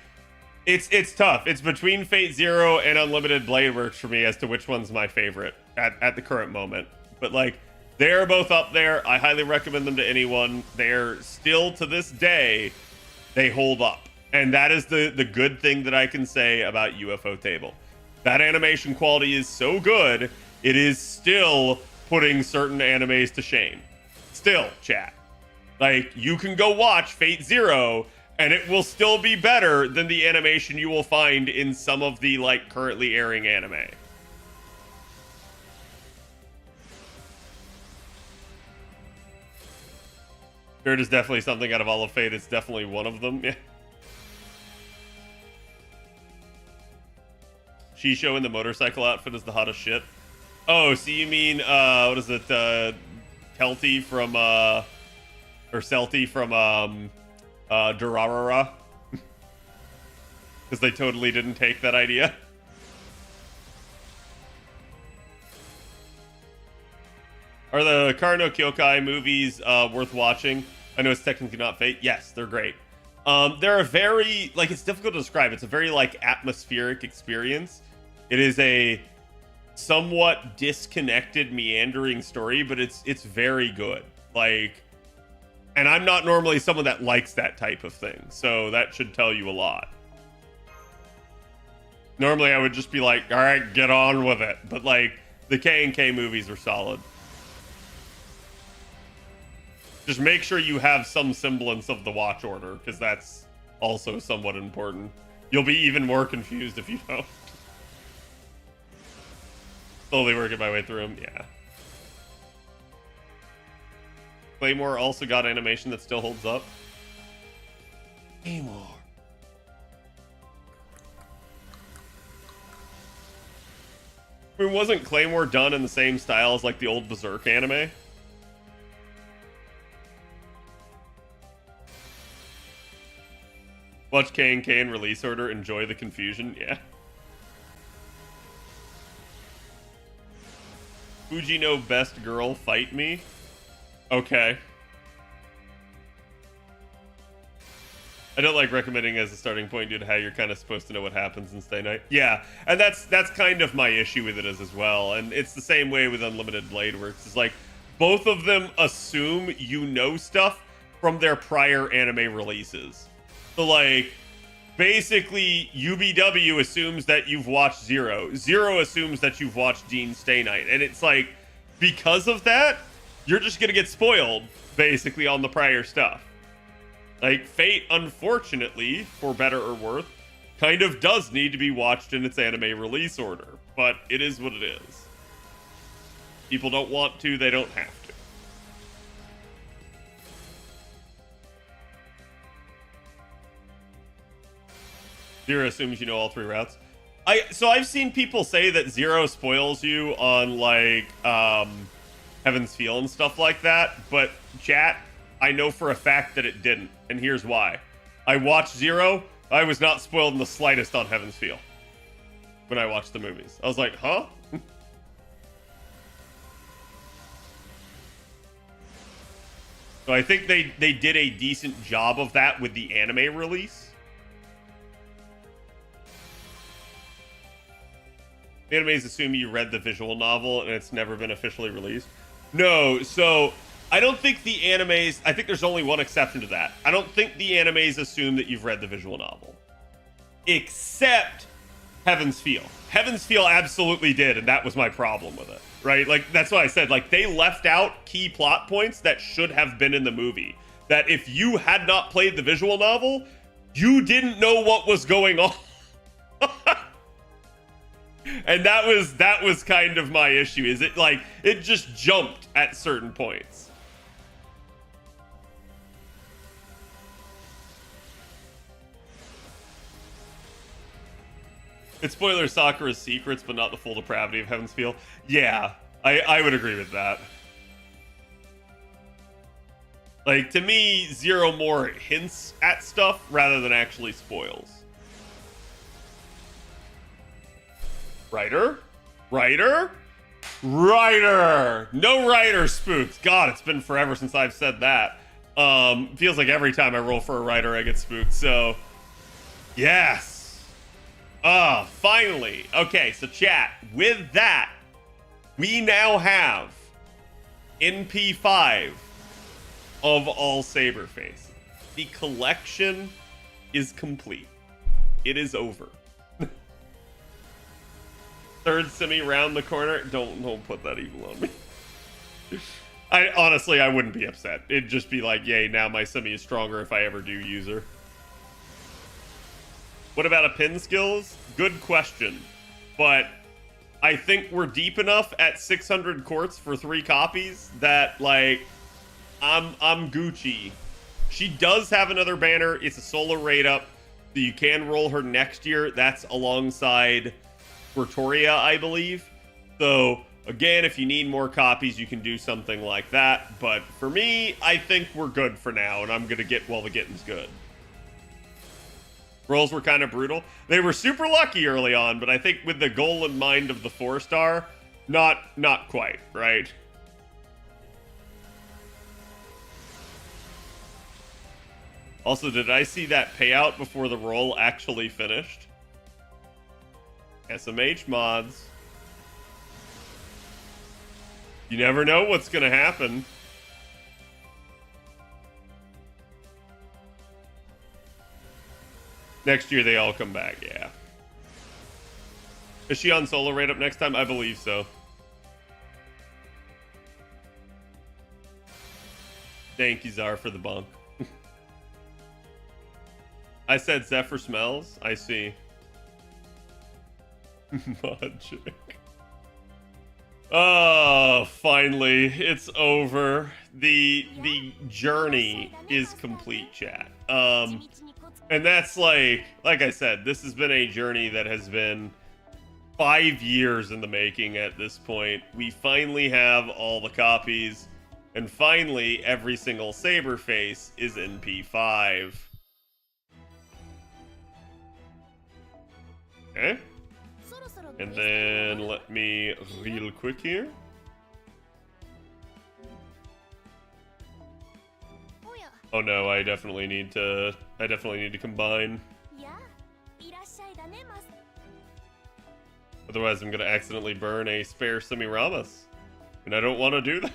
[SPEAKER 5] It's tough. It's between Fate Zero and Unlimited Blade Works for me as to which one's my favorite at the current moment. But, like, they're both up there. I highly recommend them to anyone. They're still, to this day, they hold up. And that is the good thing that I can say about UFO Table. That animation quality is so good, it is still putting certain animes to shame. Still, chat. Like, you can go watch Fate Zero, and it will still be better than the animation you will find in some of the, like, currently airing anime. Spirit is definitely something out of all of Fate. It's definitely one of them. Yeah. Shisho in the motorcycle outfit is the hottest shit. Oh, so you mean, what is it, Kelty from, or Celty from, Durarara? Because they totally didn't take that idea. Are the Karno Kyokai movies worth watching? I know it's technically not Fate. Yes, they're great. They're a very, like, it's difficult to describe. It's a very, like, atmospheric experience. It is a somewhat disconnected, meandering story, but it's very good. Like, and I'm not normally someone that likes that type of thing, so that should tell you a lot. Normally, I would just be like, all right, get on with it. But, like, the K&K movies are solid. Just make sure you have some semblance of the watch order, because that's also somewhat important. You'll be even more confused if you don't. Slowly working my way through them, yeah. Claymore also got animation that still holds up. Claymore. I mean, wasn't Claymore done in the same style as, like, the old Berserk anime? Watch K&K in release order, enjoy the confusion, yeah. Fujino best girl, fight me? Okay. I don't like recommending as a starting point due to how you're kind of supposed to know what happens in Stay Night. Yeah, and that's kind of my issue with it as well. And it's the same way with Unlimited Blade Works. It's like, both of them assume you know stuff from their prior anime releases. So, like, basically, UBW assumes that you've watched Zero. Zero assumes that you've watched Gene's Stay Night. And it's like, because of that, you're just going to get spoiled, basically, on the prior stuff. Like, Fate, unfortunately, for better or worse, kind of does need to be watched in its anime release order. But it is what it is. People don't want to, they don't have to. Zero assumes you know all three routes. So I've seen people say that Zero spoils you on, like, Heaven's Feel and stuff like that, but chat, I know for a fact that it didn't, and here's why. I watched Zero, I was not spoiled in the slightest on Heaven's Feel when I watched the movies. I was like, huh? So I think they did a decent job of that with the anime release. Animes assume you read the visual novel and it's never been officially released. No, so I don't think the animes, I think there's only one exception to that. I don't think the animes assume that you've read the visual novel. Except Heaven's Feel. Heaven's Feel absolutely did, and that was my problem with it, right? Like, that's what I said. Like, they left out key plot points that should have been in the movie. that if you had not played the visual novel, you didn't know what was going on. And that was kind of my issue, is it just jumped at certain points. It spoilers Sakura's secrets, but not the full depravity of Heaven's Feel. Yeah, I would agree with that. Like, to me, Zero more hints at stuff rather than actually spoils. Writer? Writer? Writer! No writer spooked. God, it's been forever since I've said that. Feels like every time I roll for a writer, I get spooked, so... Yes! Finally. Okay, so chat, with that, we now have NP5 of all SABERFACE. The collection is complete. It is over. Third semi round the corner. Don't put that evil on me. I honestly, I wouldn't be upset. It'd just be like, yay, now my semi is stronger if I ever do use her. What about a pin skills? Good question. But I think we're deep enough at 600 quartz for 3 copies that, like, I'm Gucci. She does have another banner. It's a solo raid up, so you can roll her next year. That's alongside Pretoria, I believe. So, again, if you need more copies, you can do something like that. But for me, I think we're good for now, and I'm going to get while the getting's good. Rolls were kind of brutal. They were super lucky early on, but I think with the goal in mind of the 4-star, not quite, right? Also, did I see that payout before the roll actually finished? SMH mods. You never know what's going to happen. Next year, they all come back, yeah. Is she on solo raid up next time? I believe so. Thank you, Czar, for the bunk. I said Zephyr smells. I see. Mod chick. Oh, finally, it's over. The journey is complete, chat. And that's like I said, this has been a journey that has been 5 years in the making at this point. We finally have all the copies, and finally every single SABERFACE is NP5. Okay. And then let me real quick here. Oh no, I definitely need to combine. Otherwise I'm gonna accidentally burn a spare Semiramis. And I don't want to do that.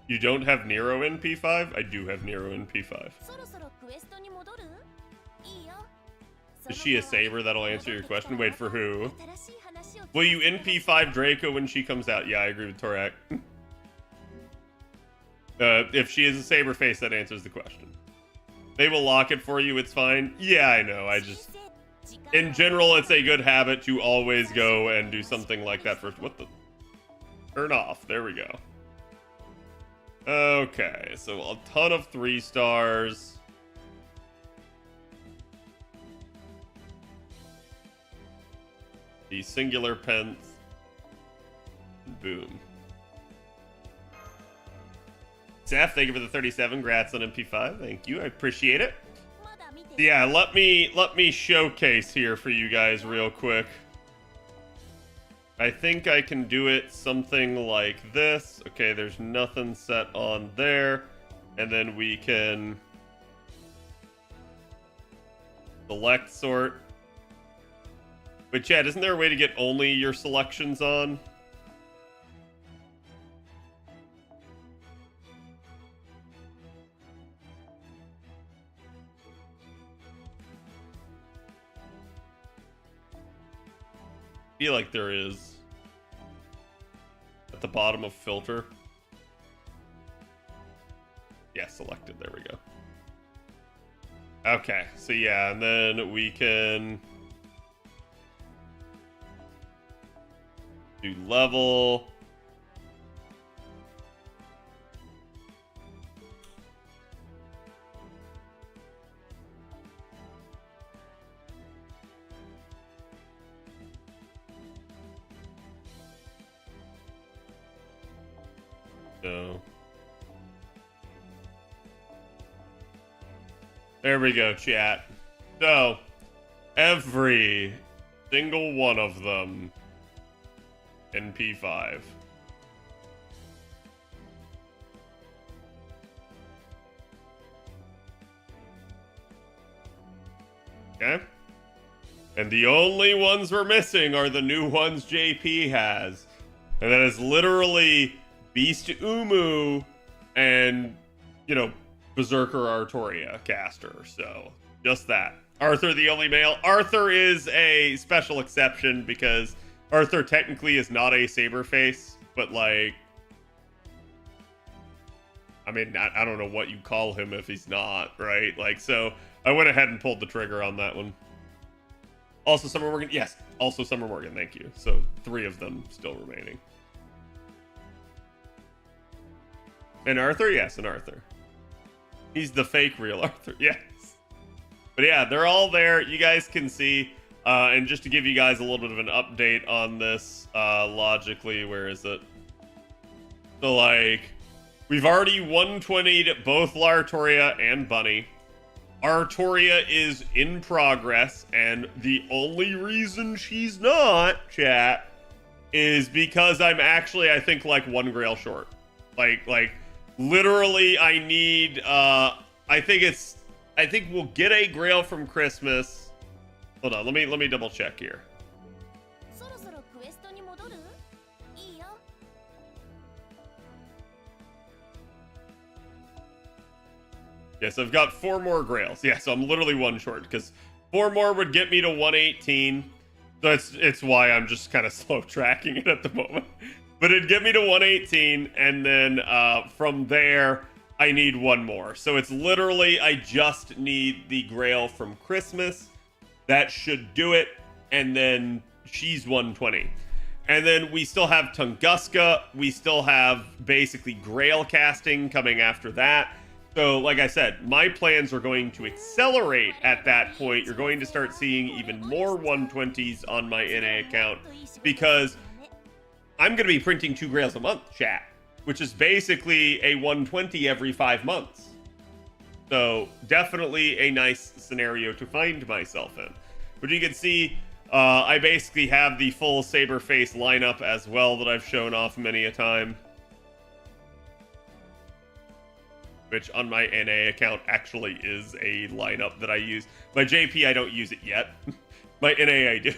[SPEAKER 5] You don't have Nero in P5? I do have Nero in P5. Is she a Saber? That'll answer your question. Wait, for who? Will you NP5 Draco when she comes out? Yeah, I agree with Torak. If she is a SABERFACE, that answers the question. They will lock it for you, it's fine. Yeah, I know, I just... In general, it's a good habit to always go and do something like that first. What the... Turn off. There we go. Okay, so a ton of 3 stars. The singular pence. Boom. Seth, thank you for the 37. Grats on MP5. Thank you. I appreciate it. Yeah, let me showcase here for you guys real quick. I think I can do it something like this. Okay, there's nothing set on there. And then we can select sort. But Chad, isn't there a way to get only your selections on? feel like there is. At the bottom of filter. Yeah, selected. There we go. Okay, so yeah, and then we can do level. So there we go, chat. So every single one of them NP5. Okay. And the only ones we're missing are the new ones JP has. And that is literally Beast Umu and, you know, Berserker Artoria caster. So just that. Arthur the only male. Arthur is a special exception because Arthur technically is not a Saberface, but like, I mean, I don't know what you call him if he's not, right? Like, so I went ahead and pulled the trigger on that one. Also Summer Morgan, yes, also Summer Morgan, thank you. So 3 of them still remaining. And Arthur, yes, and Arthur. He's the fake real Arthur, yes. But yeah, they're all there. You guys can see. And just to give you guys a little bit of an update on this, logically, where is it? So, like, we've already 120'd both Lartoria and Bunny. Artoria is in progress, and the only reason she's not, chat, is because I'm actually, I think, like 1 grail short. Like, literally, I need, I think we'll get a grail from Christmas. Hold on, let me double check here. Yes, I've got 4 more grails. Yeah, so I'm literally 1 short because 4 more would get me to 118. So it's why I'm just kind of slow tracking it at the moment. But it'd get me to 118, and then from there, I need 1 more. So it's literally, I just need the grail from Christmas. That should do it. And then she's 120. And then we still have Tunguska. We still have basically grail casting coming after that. So like I said, my plans are going to accelerate at that point. You're going to start seeing even more 120s on my NA account because I'm going to be printing 2 grails a month, chat, which is basically a 120 every 5 months. So definitely a nice scenario to find myself in. But you can see, I basically have the full Saberface lineup as well that I've shown off many a time. Which on my NA account actually is a lineup that I use. My JP, I don't use it yet. My NA, I do.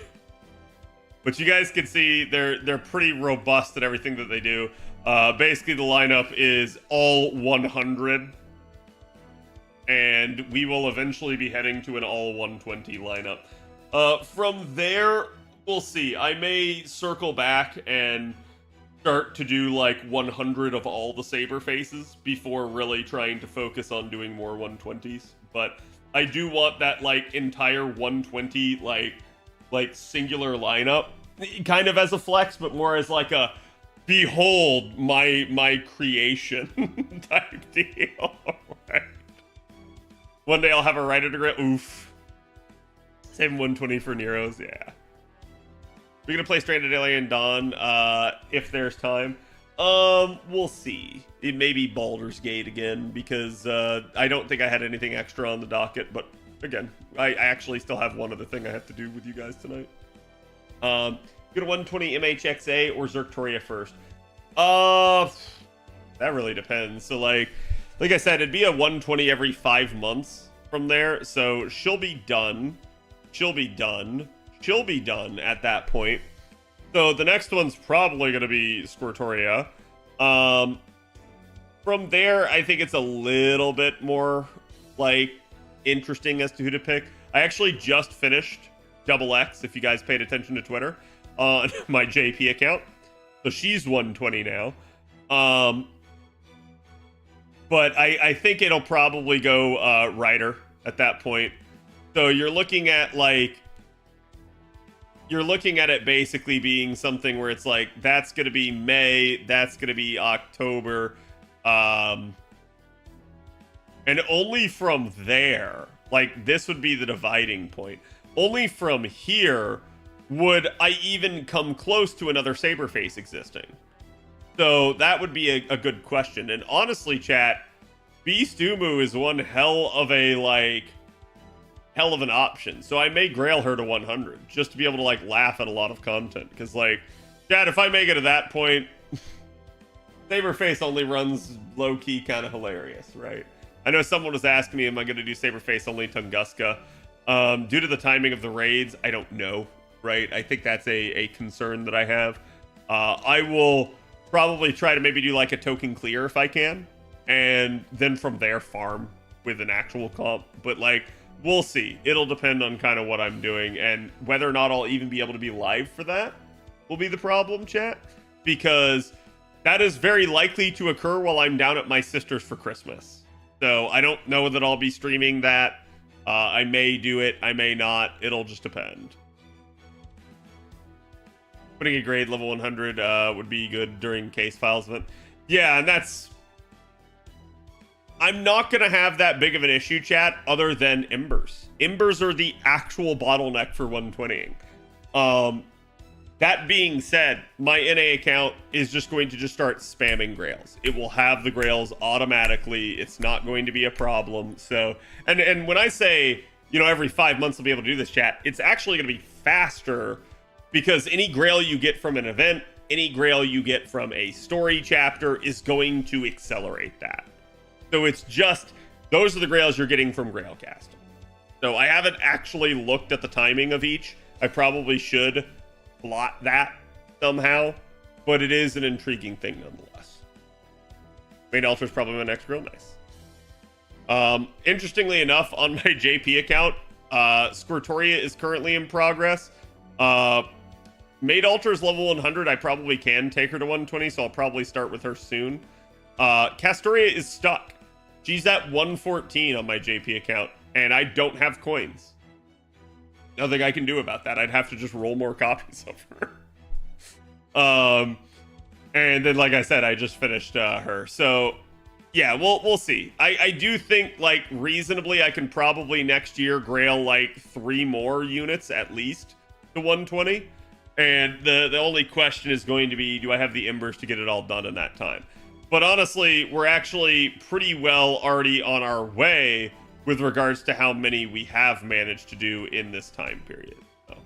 [SPEAKER 5] But you guys can see they're pretty robust at everything that they do. Basically, the lineup is all 100. And we will eventually be heading to an all 120 lineup. From there, we'll see. I may circle back and start to do like 100 of all the Saberfaces before really trying to focus on doing more 120s. But I do want that like entire 120 like singular lineup, kind of as a flex, but more as like a behold my creation type deal. Right. One day I'll have a writer degree. Oof. Save 120 for Nero's, yeah. We're gonna play Stranded Alien Dawn if there's time. We'll see. It may be Baldur's Gate again because I don't think I had anything extra on the docket. But again, I actually still have one other thing I have to do with you guys tonight. Go to 120 MHXA or Zerktoria first. That really depends. So like I said, it'd be a 120 every 5 months from there. So she'll be done. She'll be done at that point. So the next one's probably going to be Squirtoria. From there, I think it's a little bit more like interesting as to who to pick. I actually just finished Double X, if you guys paid attention to Twitter. on my JP account. So she's 120 now. But I think it'll probably go Ryder at that point. So you're looking at it basically being something where it's like, that's going to be May, that's going to be October. And only from there, like, this would be the dividing point. Only from here would I even come close to another Saberface existing. So that would be a good question. And honestly, chat, Beast Umu is one hell of an option. So I may grail her to 100 just to be able to like laugh at a lot of content. Because like, chat, if I make it to that point, Saberface only runs low-key kind of hilarious, right? I know someone was asking me, am I going to do Saberface only Tunguska? Due to the timing of the raids, I don't know, right? I think that's a concern that I have. I will probably try to maybe do like a token clear if I can, and then from there farm with an actual comp. But like, we'll see. It'll depend on kind of what I'm doing, and whether or not I'll even be able to be live for that will be the problem, chat, because that is very likely to occur while I'm down at my sister's for Christmas. So I don't know that I'll be streaming that. I may do it, I may not. It'll just depend. Putting a grade level 100 would be good during case files event. Yeah, and that's... I'm not going to have that big of an issue, chat, other than Embers. Embers are the actual bottleneck for 120ing. That being said, my NA account is just going to just start spamming grails. It will have the grails automatically. It's not going to be a problem. So, and when I say, you know, every 5 months I'll be able to do this, chat, it's actually going to be faster, because any grail you get from an event, any grail you get from a story chapter is going to accelerate that. So it's just, those are the grails you're getting from Grailcast. So I haven't actually looked at the timing of each. I probably should plot that somehow, but it is an intriguing thing nonetheless. Main Altar is probably my next grill. Nice. Interestingly enough, on my JP account, Squirtoria is currently in progress. Maid Altar is level 100. I probably can take her to 120, so I'll probably start with her soon. Castoria is stuck. She's at 114 on my JP account, and I don't have coins. Nothing I can do about that. I'd have to just roll more copies of her. And then, like I said, I just finished her. So, yeah, we'll see. I do think, like, reasonably, I can probably next year grail, like, 3 more units at least to 120. And the only question is going to be, do I have the embers to get it all done in that time? But honestly, we're actually pretty well already on our way with regards to how many we have managed to do in this time period. So.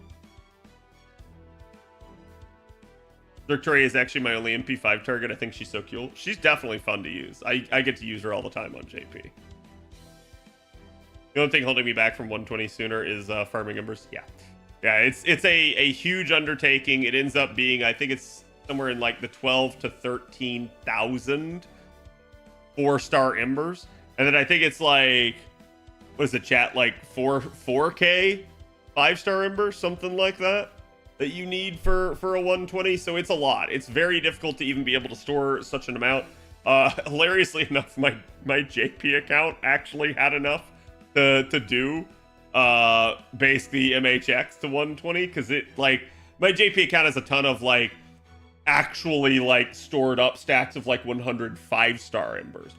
[SPEAKER 5] Victoria is actually my only NP5 target. I think she's so cool. She's definitely fun to use. I get to use her all the time on JP. The only thing holding me back from 120 sooner is farming embers. Yeah. Yeah, it's a huge undertaking. It ends up being, I think it's somewhere in like the 12 to 13,000 4-star embers. And then I think it's like, what is the chat, like 4K 5-star embers, something like that you need for a 120. So it's a lot. It's very difficult to even be able to store such an amount. Hilariously enough, my JP account actually had enough to do basically MHX to 120, because it, like, my JP account has a ton of like actually like stored up stacks of like 100 5-star embers.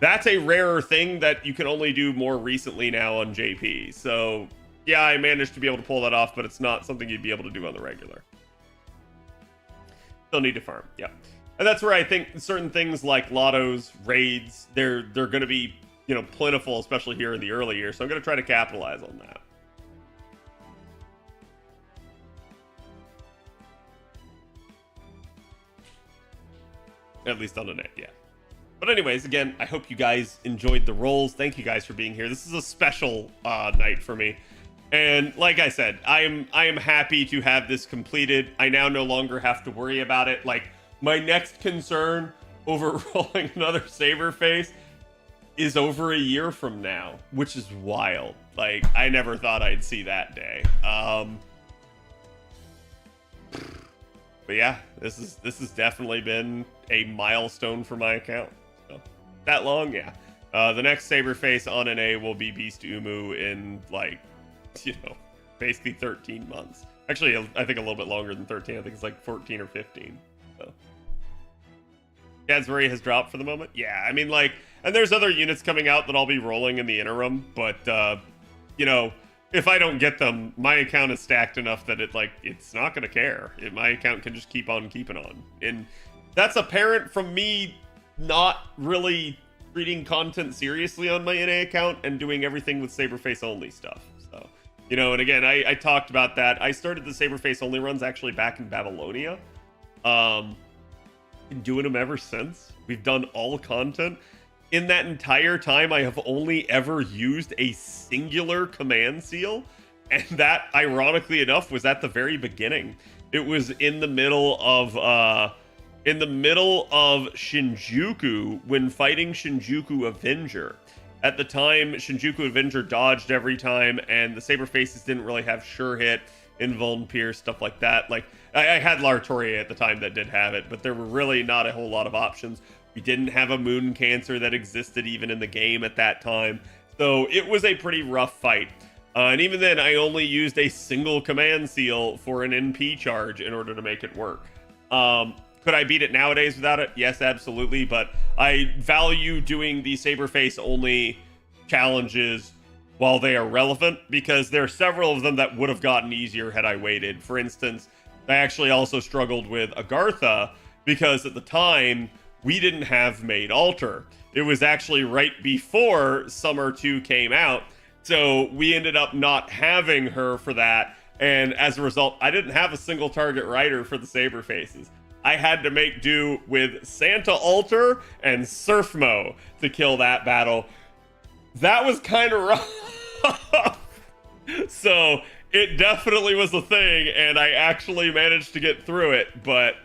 [SPEAKER 5] That's a rarer thing that you can only do more recently now on JP. So yeah, I managed to be able to pull that off, but it's not something you'd be able to do on the regular. Still need to farm. Yeah. And that's where I think certain things like lottos, raids, they're going to be, you know, plentiful, especially here in the early years. So I'm going to try to capitalize on that. At least on the net, yeah. But anyways, again, I hope you guys enjoyed the rolls. Thank you guys for being here. This is a special night for me. And like I said, I am happy to have this completed. I now no longer have to worry about it. Like, my next concern over rolling another Saberface is over a year from now, which is wild. Like, I never thought I'd see that day. But yeah, this has definitely been a milestone for my account. So that long, yeah. The next Saberface on NA will be Beast Umu in like, basically 13 months. Actually, I think a little bit longer than 13. I think it's like 14 or 15. So Gadsbury has dropped for the moment. Yeah, I mean, like, and there's other units coming out that I'll be rolling in the interim, but if I don't get them, my account is stacked enough that it's not gonna care. My account can just keep on keeping on, and that's apparent from me not really treating content seriously on my NA account and doing everything with Saberface only stuff. So, and again, I talked about that. I started the Saberface only runs actually back in Babylonia. Been doing them ever since. We've done all content. In that entire time, I have only ever used a singular command seal, and that, ironically enough, was at the very beginning. It was in the middle of Shinjuku when fighting Shinjuku Avenger. At the time, Shinjuku Avenger dodged every time, and the Saberfaces didn't really have sure hit, invuln pierce, stuff like that. Like, I had Lartoria at the time that did have it, but there were really not a whole lot of options. We didn't have a moon cancer that existed even in the game at that time. So it was a pretty rough fight. And even then, I only used a single command seal for an NP charge in order to make it work. Could I beat it nowadays without it? Yes, absolutely. But I value doing the Saberface only challenges while they are relevant, because there are several of them that would have gotten easier had I waited. For instance, I actually also struggled with Agartha because at the time, we didn't have Made Alter. It was actually right before Summer 2 came out, so we ended up not having her for that, and as a result, I didn't have a single target rider for the Saberfaces. I had to make do with Santa Alter and Surfmo to kill that battle. That was kind of rough. So it definitely was a thing, and I actually managed to get through it, but,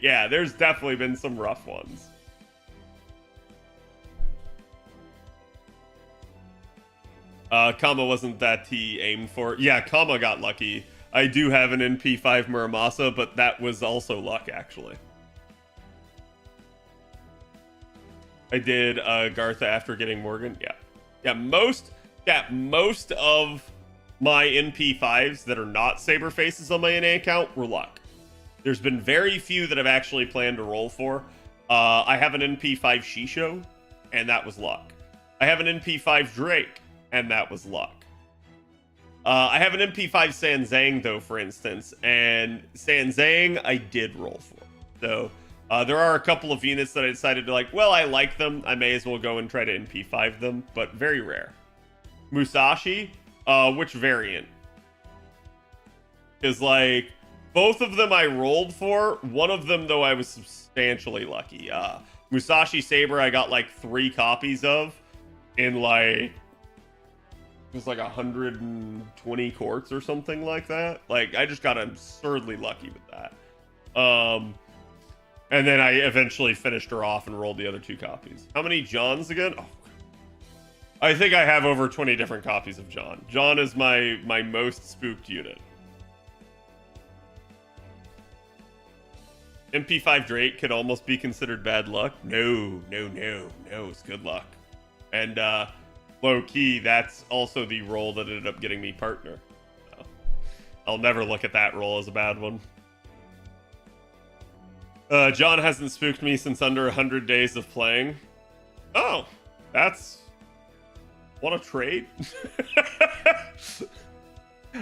[SPEAKER 5] yeah, there's definitely been some rough ones. Kama wasn't that he aimed for. Yeah, Kama got lucky. I do have an NP5 Muramasa, but that was also luck, actually. I did Gartha after getting Morgan. Yeah, most of my NP5s that are not Saberfaces on my NA account were luck. There's been very few that I've actually planned to roll for. I have an NP5 Shisho, and that was luck. I have an NP5 Drake, and that was luck. I have an NP5 Sanzang, though, for instance, and Sanzang I did roll for. So there are a couple of units that I decided to I like them. I may as well go and try to NP5 them, but very rare. Musashi, which variant? Because, both of them I rolled for. One of them, though, I was substantially lucky. Musashi Saber I got, 3 copies of in, it was 120 quartz or something like that. I just got absurdly lucky with that. And then I eventually finished her off and rolled the other 2 copies. How many Johns again? Oh, I think I have over 20 different copies of John. John is my most spooked unit. MP5 Drake could almost be considered bad luck. No, it's good luck. And low-key, that's also the role that ended up getting me partner. So, I'll never look at that role as a bad one. John hasn't spooked me since under 100 days of playing. Oh, that's... Want to trade?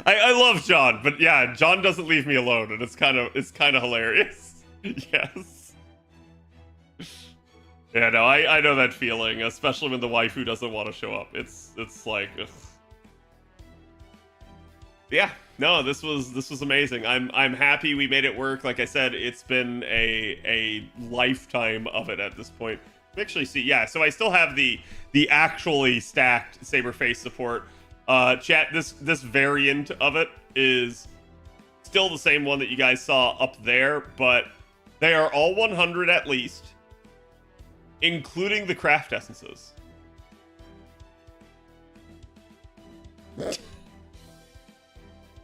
[SPEAKER 5] I love John, but yeah, John doesn't leave me alone, and it's kind of hilarious. Yes. Yeah, no, I know that feeling, especially when the waifu doesn't want to show up. It's like, ugh. Yeah, no, this was amazing. I'm happy we made it work. Like I said, it's been a lifetime of it at this point. Actually, see, yeah. So I still have the actually stacked Saberface support. Chat, this variant of it is still the same one that you guys saw up there, but they are all 100 at least, including the craft essences.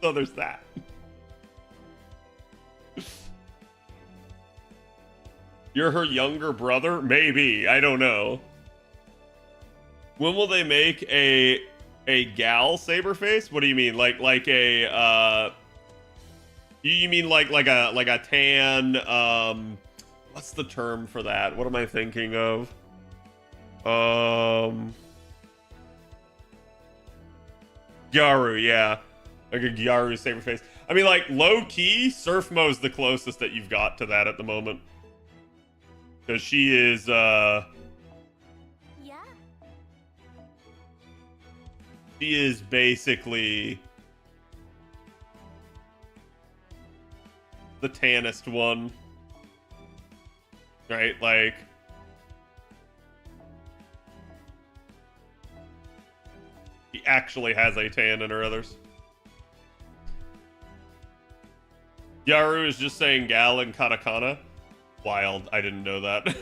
[SPEAKER 5] So there's that. You're her younger brother? Maybe. I don't know. When will they make a gal Saberface? What do you mean? Like a you mean like a tan what's the term for that? What am I thinking of? Gyaru, yeah. Like a Gyaru Saberface. I mean, like, low-key, Surfmo is the closest that you've got to that at the moment. Because she is, she is basically the tannest one. Right? Like, he actually has a tan in her others. Yaru is just saying gal in katakana. Wild. I didn't know that.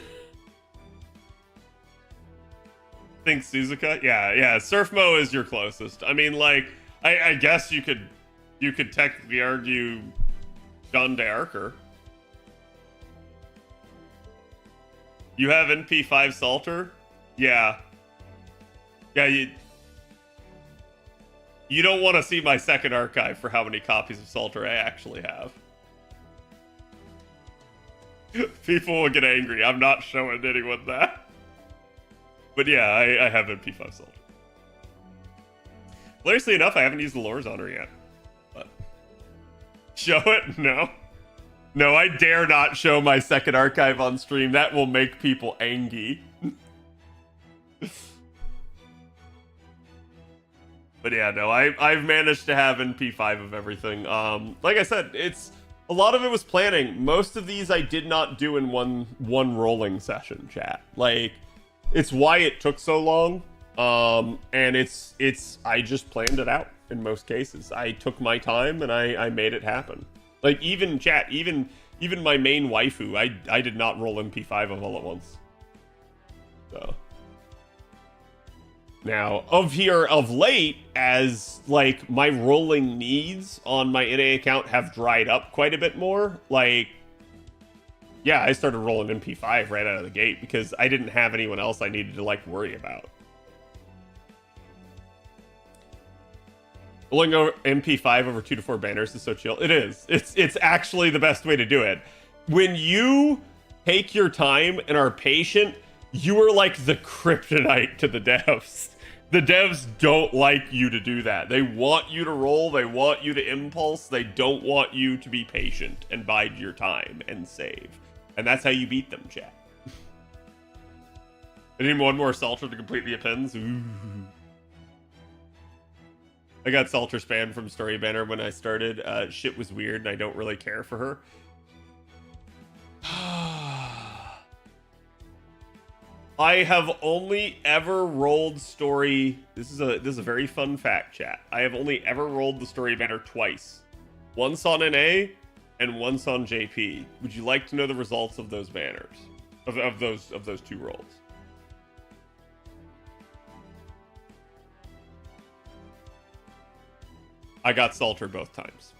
[SPEAKER 5] Think Suzuka? Yeah. Surfmo is your closest. I mean, like, I guess you could technically argue John D'Arker. You have NP5 Salter? Yeah. Yeah, you don't want to see my second archive for how many copies of Salter I actually have. People will get angry. I'm not showing anyone that. But yeah, I have NP5 Salter. Hilariously enough, I haven't used the lures on her yet. But show it? No. No, I dare not show my second archive on stream. That will make people angry. But yeah, no, I've managed to have NP5 of everything. Like I said, a lot of it was planning. Most of these I did not do in one rolling session, chat. Like, it's why it took so long. And I just planned it out in most cases. I took my time and I made it happen. Like, even chat, even my main waifu, I did not roll NP5 of all at once. So now, of late, as, like, my rolling needs on my NA account have dried up quite a bit more, like, yeah, I started rolling NP5 right out of the gate because I didn't have anyone else I needed to, like, worry about. Rolling over NP5 over 2 to 4 banners is so chill. It is. It's actually the best way to do it. When you take your time and are patient, you are like the kryptonite to the devs. The devs don't like you to do that. They want you to roll. They want you to impulse. They don't want you to be patient and bide your time and save. And that's how you beat them, chat. I need one more Salter to complete the appends. Ooh. I got Salter spam from Story Banner when I started. Shit was weird and I don't really care for her. I have only ever rolled Story. This is a very fun fact, chat. I have only ever rolled the Story Banner twice. Once on NA and once on JP. Would you like to know the results of those banners? Of those two rolls? I got Salter both times.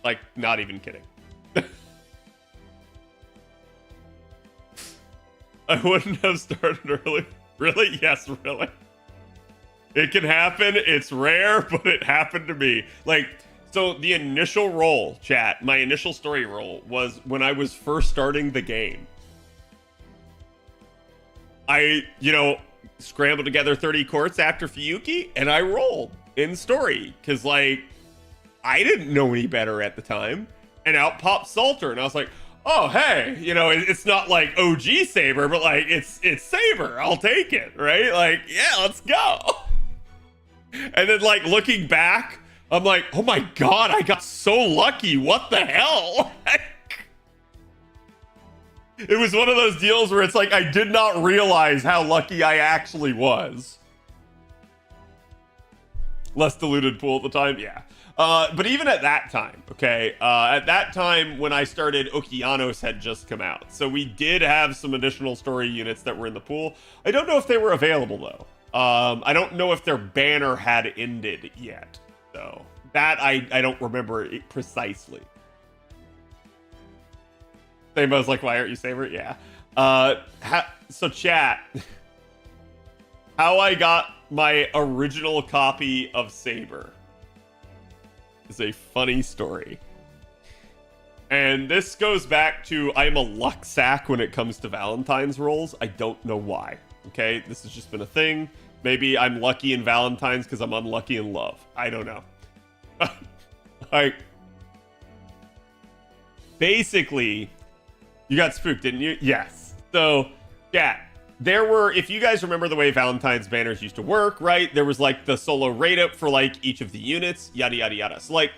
[SPEAKER 5] Like, not even kidding. I wouldn't have started early. Really? Yes, really. It can happen. It's rare, but it happened to me. Like, so the initial roll, chat, my initial story roll was when I was first starting the game. I, scrambled together 30 courts after Fuyuki, and I rolled in story. Because, like, I didn't know any better at the time. And out popped Salter, and I was like, oh, hey, it's not like OG Saber, but, like, it's Saber. I'll take it, right? Like, yeah, let's go. And then, like, looking back, I'm like, oh my god, I got so lucky. What the hell? It was one of those deals where it's like, I did not realize how lucky I actually was. Less diluted pool at the time, yeah. But even at that time, okay, at that time when I started, Okeanos had just come out. So we did have some additional story units that were in the pool. I don't know if they were available, though. I don't know if their banner had ended yet, though. That I don't remember it precisely. Sabo's like, why aren't you Saber? Yeah. So chat. How I got my original copy of Saber is a funny story. And this goes back to I'm a luck sack when it comes to Valentine's rolls. I don't know why. Okay, this has just been a thing. Maybe I'm lucky in Valentine's because I'm unlucky in love. I don't know. Like, basically, you got spooked, didn't you? Yes. So, yeah, there were, if you guys remember the way Valentine's banners used to work, right? There was like the solo rate up for like each of the units, yada, yada, yada. So, like,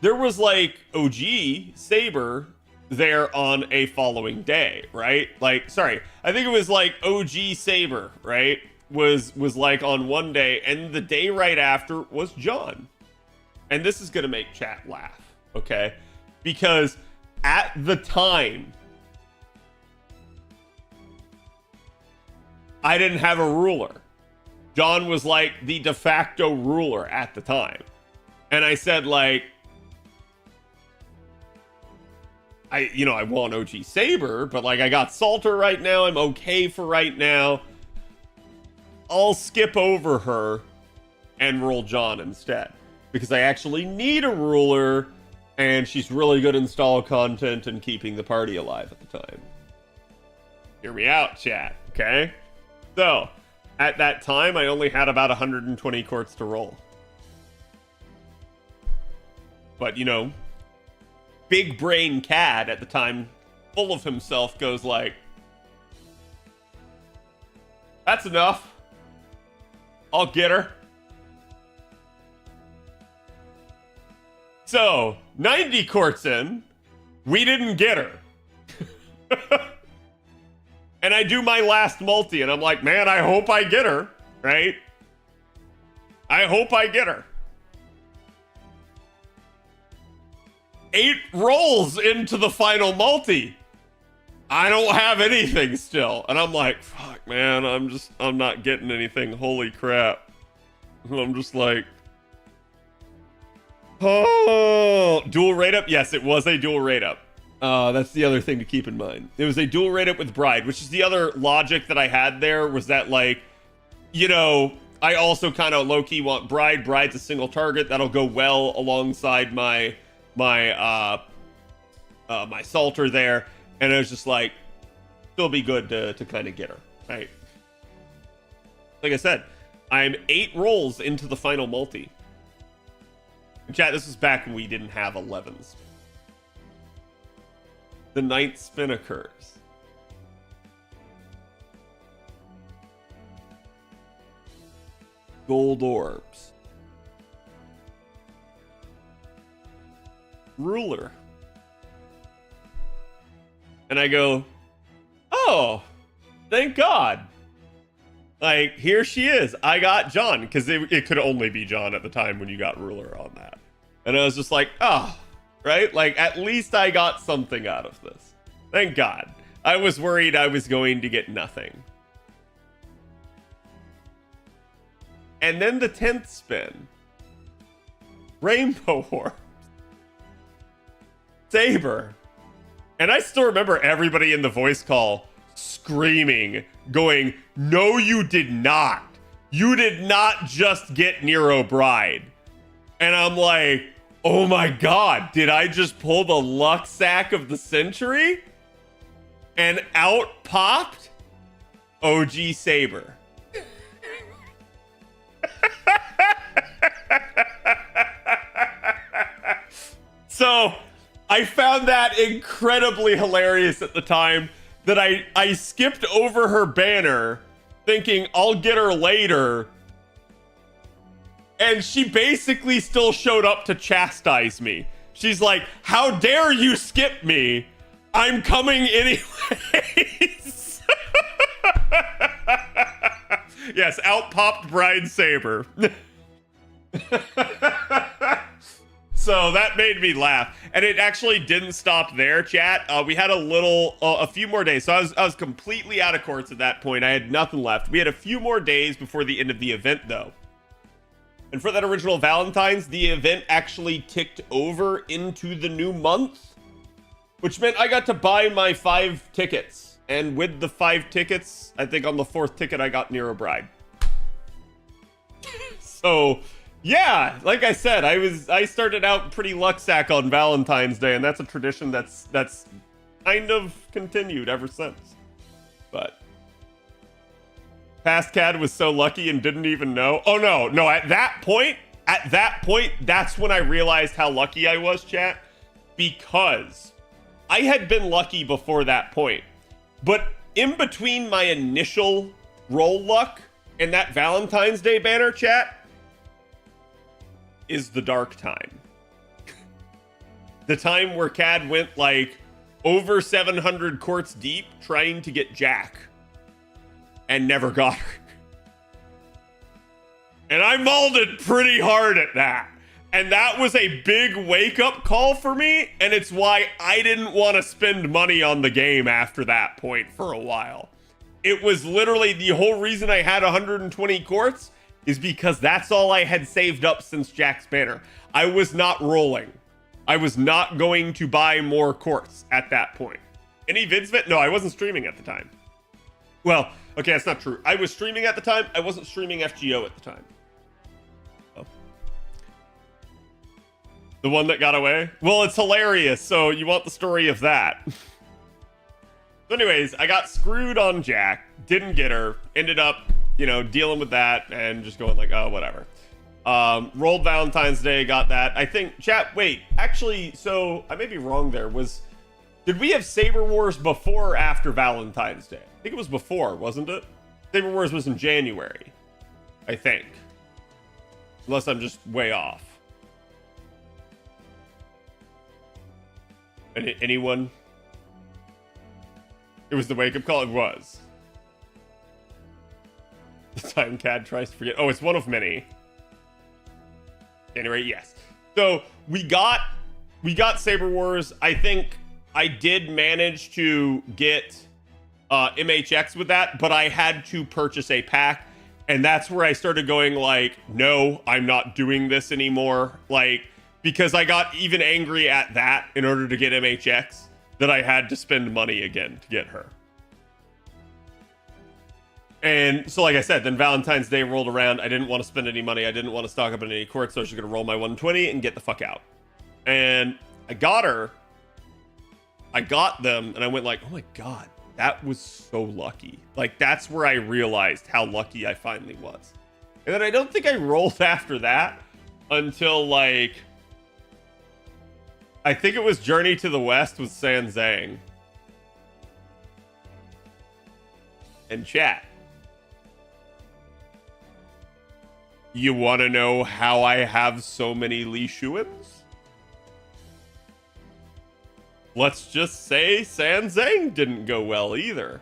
[SPEAKER 5] there was like OG Saber there on a following day, right? Like, sorry, I think it was like OG Saber, right? Was like on one day, and the day right after was John. And this is gonna make chat laugh, okay? Because at the time, I didn't have a ruler. John was like the de facto ruler at the time. And I said, like, I want OG Saber, but like I got Salter right now. I'm okay for right now. I'll skip over her and roll John instead. Because I actually need a ruler, and she's really good in stall content and keeping the party alive at the time. Hear me out, chat, okay? So, at that time, I only had about 120 courts to roll. But, you know, big brain Cad at the time, full of himself, goes like, that's enough. I'll get her. So, 90 courts in, we didn't get her. And I do my last multi, and I'm like, man, I hope I get her, right? I hope I get her. 8 rolls into the final multi. I don't have anything still. And I'm like, fuck, man, I'm not getting anything. Holy crap. And I'm just like, oh, dual rate up? Yes, it was a dual rate up. That's the other thing to keep in mind. It was a dual rate up with Bride, which is the other logic that I had there, was that, like, you know, I also kind of low-key want Bride. Bride's a single target. That'll go well alongside my Salter there. And it was just like, still be good to kind of get her, right? Like I said, I'm 8 rolls into the final multi. Chat, this was back when we didn't have 11s. The 9th spin occurs. Gold orbs. Ruler. And I go, oh, thank God. Like, here she is. I got John, because it could only be John at the time when you got ruler on that. And I was just like, oh, right? Like, at least I got something out of this. Thank God. I was worried I was going to get nothing. And then the 10th spin. Rainbow Orbs. Saber. And I still remember everybody in the voice call screaming, going, no, you did not. You did not just get Nero Bride. And I'm like, oh my God, did I just pull the luck sack of the century? And out popped OG Saber. So I found that incredibly hilarious at the time, that I skipped over her banner thinking I'll get her later. And she basically still showed up to chastise me. She's like, how dare you skip me? I'm coming anyways. Yes, out popped Bride Saber. So that made me laugh. And it actually didn't stop there, chat. We had a few more days. So I was completely out of courts at that point. I had nothing left. We had a few more days before the end of the event, though. And for that original Valentine's, the event actually ticked over into the new month, which meant I got to buy my 5 tickets. And with the 5 tickets, I think on the 4th ticket, I got near a bride. So, yeah, like I said, I started out pretty lucksack on Valentine's Day, and that's a tradition that's kind of continued ever since. But Past Cad was so lucky and didn't even know. Oh no, at that point, that's when I realized how lucky I was, chat, because I had been lucky before that point. But in between my initial roll luck and that Valentine's Day banner, chat, is the dark time. The time where Cad went like over 700 courts deep trying to get Jack and never got her. And I molded pretty hard at that. And that was a big wake-up call for me, and it's why I didn't want to spend money on the game after that point for a while. It was literally the whole reason I had 120 courts is because that's all I had saved up since Jack's banner. I was not rolling. I was not going to buy more courts at that point. Any vids fit? No, I wasn't streaming at the time. Well, okay, that's not true. I was streaming at the time. I wasn't streaming FGO at the time. Oh. The one that got away? Well, it's hilarious, so you want the story of that. So anyways, I got screwed on Jack. Didn't get her. Ended up, dealing with that and just going like, oh, whatever. Rolled Valentine's Day, got that. I think, chat, wait, actually, so I may be wrong there. Did we have Saber Wars before or after Valentine's Day? I think it was before, wasn't it? Saber Wars was in January, I think. Unless I'm just way off. Anyone? It was the wake-up call? It was. The time Cad tries to forget. Oh, it's one of many. Anyway, yes. So we got Saber Wars. I think I did manage to get MHX with that, but I had to purchase a pack, and that's where I started going like, no, I'm not doing this anymore. Like, because I got even angry at that in order to get MHX that I had to spend money again to get her. And so, like I said, then Valentine's Day rolled around. I didn't want to spend any money. I didn't want to stock up on any courts, so I was just going to roll my 120 and get the fuck out. And I got her. I got them, and I went like, oh my god, that was so lucky. Like, that's where I realized how lucky I finally was. And then I don't think I rolled after that until, like, I think it was Journey to the West with San Zhang. And chat. You want to know how I have so many Li Shuans? Let's just say San Zhang didn't go well either.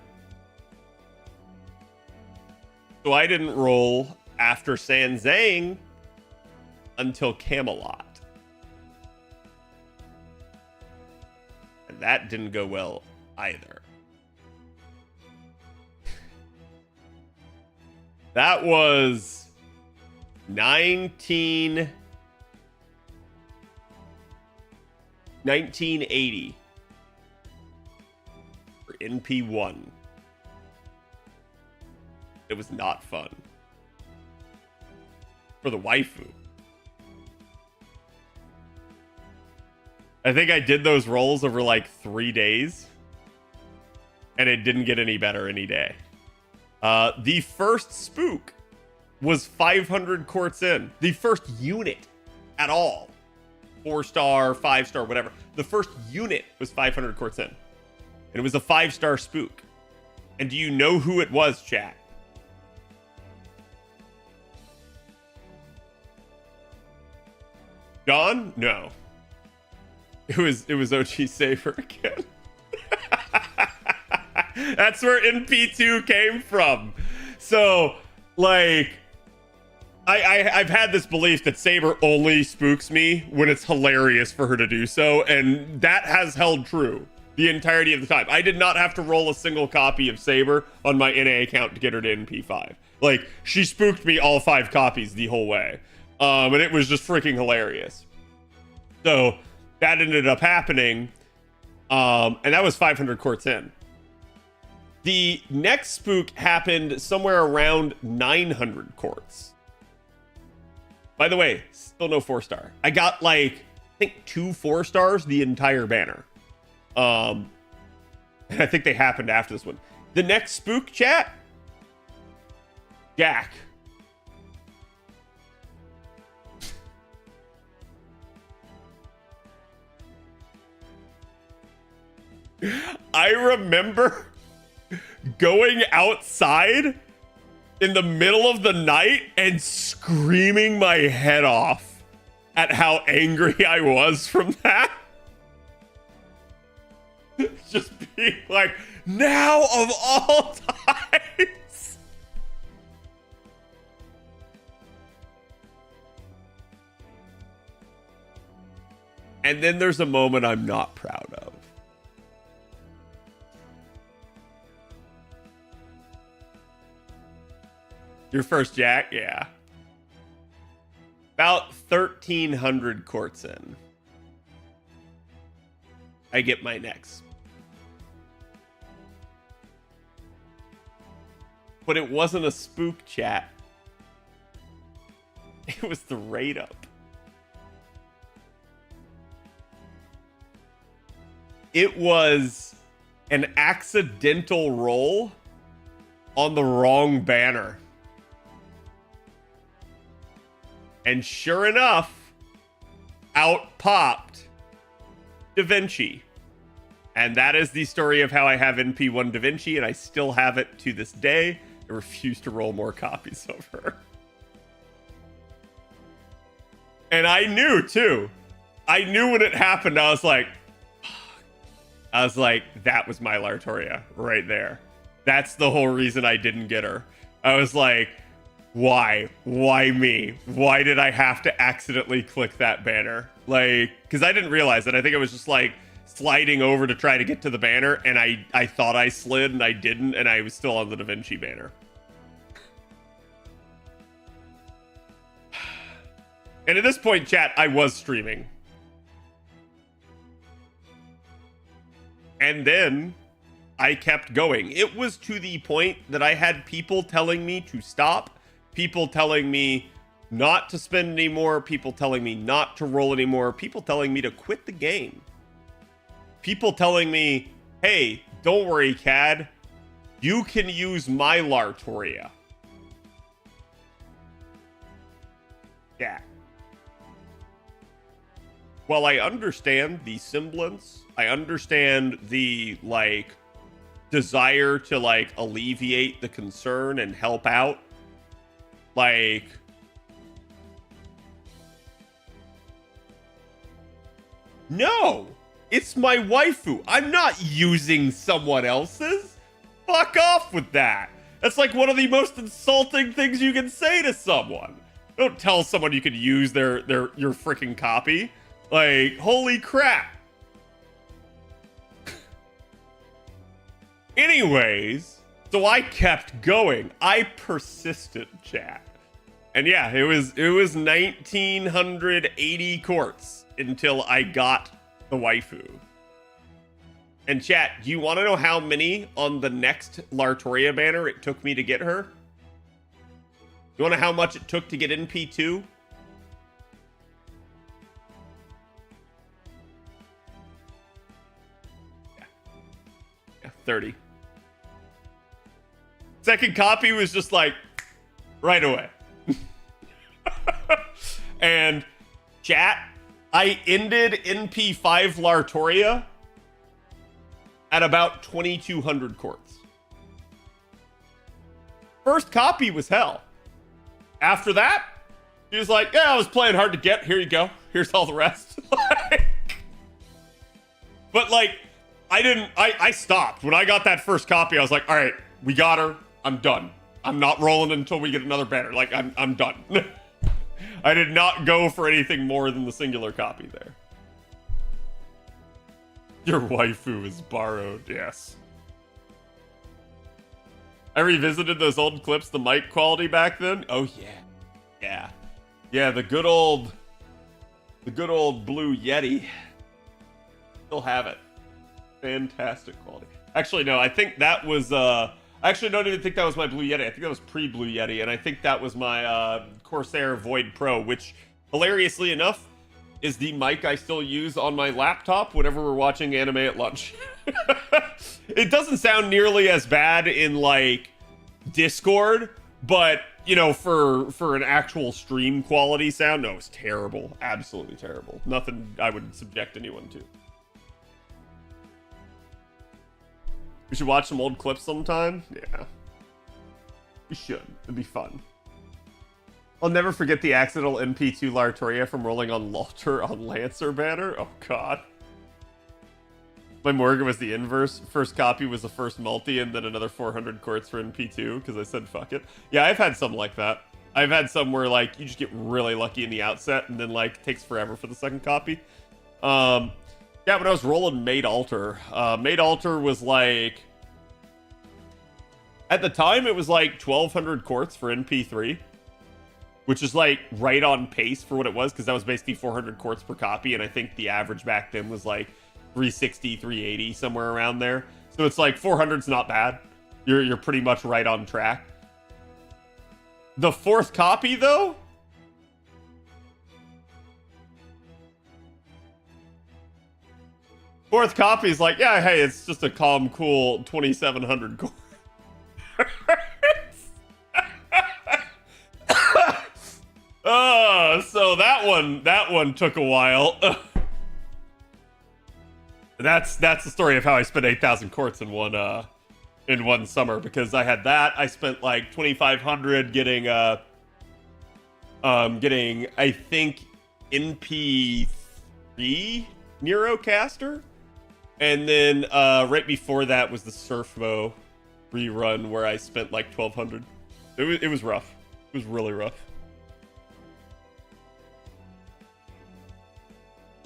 [SPEAKER 5] So I didn't roll after San Zhang until Camelot. And that didn't go well either. That was 1980 for NP1. It was not fun. For the waifu. I think I did those rolls over like 3 days. And it didn't get any better any day. The first spook was 500 courts in. The first unit at all. 4-star, 5-star, whatever. The first unit was 500 courts in. And it was a 5-star spook. And do you know who it was, chat? John? No. It was OG Saber again. That's where NP2 came from. So, like, I've had this belief that Saber only spooks me when it's hilarious for her to do so, and that has held true the entirety of the time. I did not have to roll a single copy of Saber on my NA account to get her to NP5. Like, she spooked me all 5 copies the whole way. And it was just freaking hilarious. So that ended up happening. And that was 500 courts in. The next spook happened somewhere around 900 courts. By the way, still no 4-star. I got like, I think 2 4-stars the entire banner. And I think they happened after this one. The next spook, chat, Jack. I remember going outside in the middle of the night and screaming my head off at how angry I was from that. Just being like, now of all times. And then there's a moment I'm not proud of. Your first Jack? Yeah. About 1,300 courts in. I get my next. But it wasn't a spook, chat. It was the raid up. It was an accidental roll on the wrong banner. And sure enough, out popped Da Vinci. And that is the story of how I have NP1 Da Vinci, and I still have it to this day. I refuse to roll more copies of her. And I knew, too. I knew when it happened, I was like, that was my Lartoria right there. That's the whole reason I didn't get her. I was like, why? Why me? Why did I have to accidentally click that banner? Like, because I didn't realize it. I think it was just like sliding over to try to get to the banner, and I thought I slid and I didn't, and I was still on the Da Vinci banner. And at this point, chat, I was streaming. And then I kept going. It was to the point that I had people telling me to stop, people telling me not to spend anymore, people telling me not to roll anymore, people telling me to quit the game. People telling me, hey, don't worry, Cad. You can use my Lartoria. Yeah. While I understand the semblance, I understand the, like, desire to, like, alleviate the concern and help out, like, no, it's my waifu. I'm not using someone else's. Fuck off with that. That's like one of the most insulting things you can say to someone. Don't tell someone you can use your freaking copy. Like, holy crap. Anyways, so I kept going. I persisted, chat. And yeah, it was 1980 courts until I got the waifu. And chat, do you want to know how many on the next Lartoria banner it took me to get her? You want to know how much it took to get NP2? Yeah, 30. Second copy was just like, right away. And chat, I ended NP5 Lartoria at about 2,200 courts. First copy was hell. After that, he was like, yeah, I was playing hard to get. Here you go. Here's all the rest. But like, I stopped. When I got that first copy, I was like, all right, we got her. I'm done. I'm not rolling until we get another banner. Like, I'm done. I did not go for anything more than the singular copy there. Your waifu is borrowed, yes. I revisited those old clips, the mic quality back then. Oh, yeah. Yeah. Yeah, the good old Blue Yeti. Still have it. Fantastic quality. Actually, no, I think that was I actually don't even think that was my Blue Yeti. I think that was pre-Blue Yeti, and I think that was my Corsair Void Pro, which, hilariously enough, is the mic I still use on my laptop whenever we're watching anime at lunch. It doesn't sound nearly as bad in, like, Discord, but, you know, for an actual stream quality sound, no, it's terrible. Absolutely terrible. Nothing I would subject anyone to. We should watch some old clips sometime. Yeah. We should. It'd be fun. I'll never forget the accidental NP2 Lartoria from rolling on Lauter on Lancer banner. Oh, God. My Morgan was the inverse. First copy was the first multi, and then another 400 quartz for NP2, because I said fuck it. Yeah, I've had some like that. I've had some where, like, you just get really lucky in the outset, and then, like, it takes forever for the second copy. Yeah, when I was rolling Made Alter, Made Alter was like, at the time it was like 1200 quartz for NP3, which is like right on pace for what it was, because that was basically 400 quartz per copy, and I think the average back then was like 360, 380, somewhere around there. So it's like 400's not bad. You're pretty much right on track. The fourth copy though, fourth copy is like, yeah, hey, it's just a calm, cool 2700 quartz. So that one took a while. That's the story of how I spent 8,000 quartz in one summer, because I had that. I spent like 2,500 getting I think NP3 Neurocaster, and then right before that was the Surfmo rerun where I spent like 1,200. It was rough. It was really rough.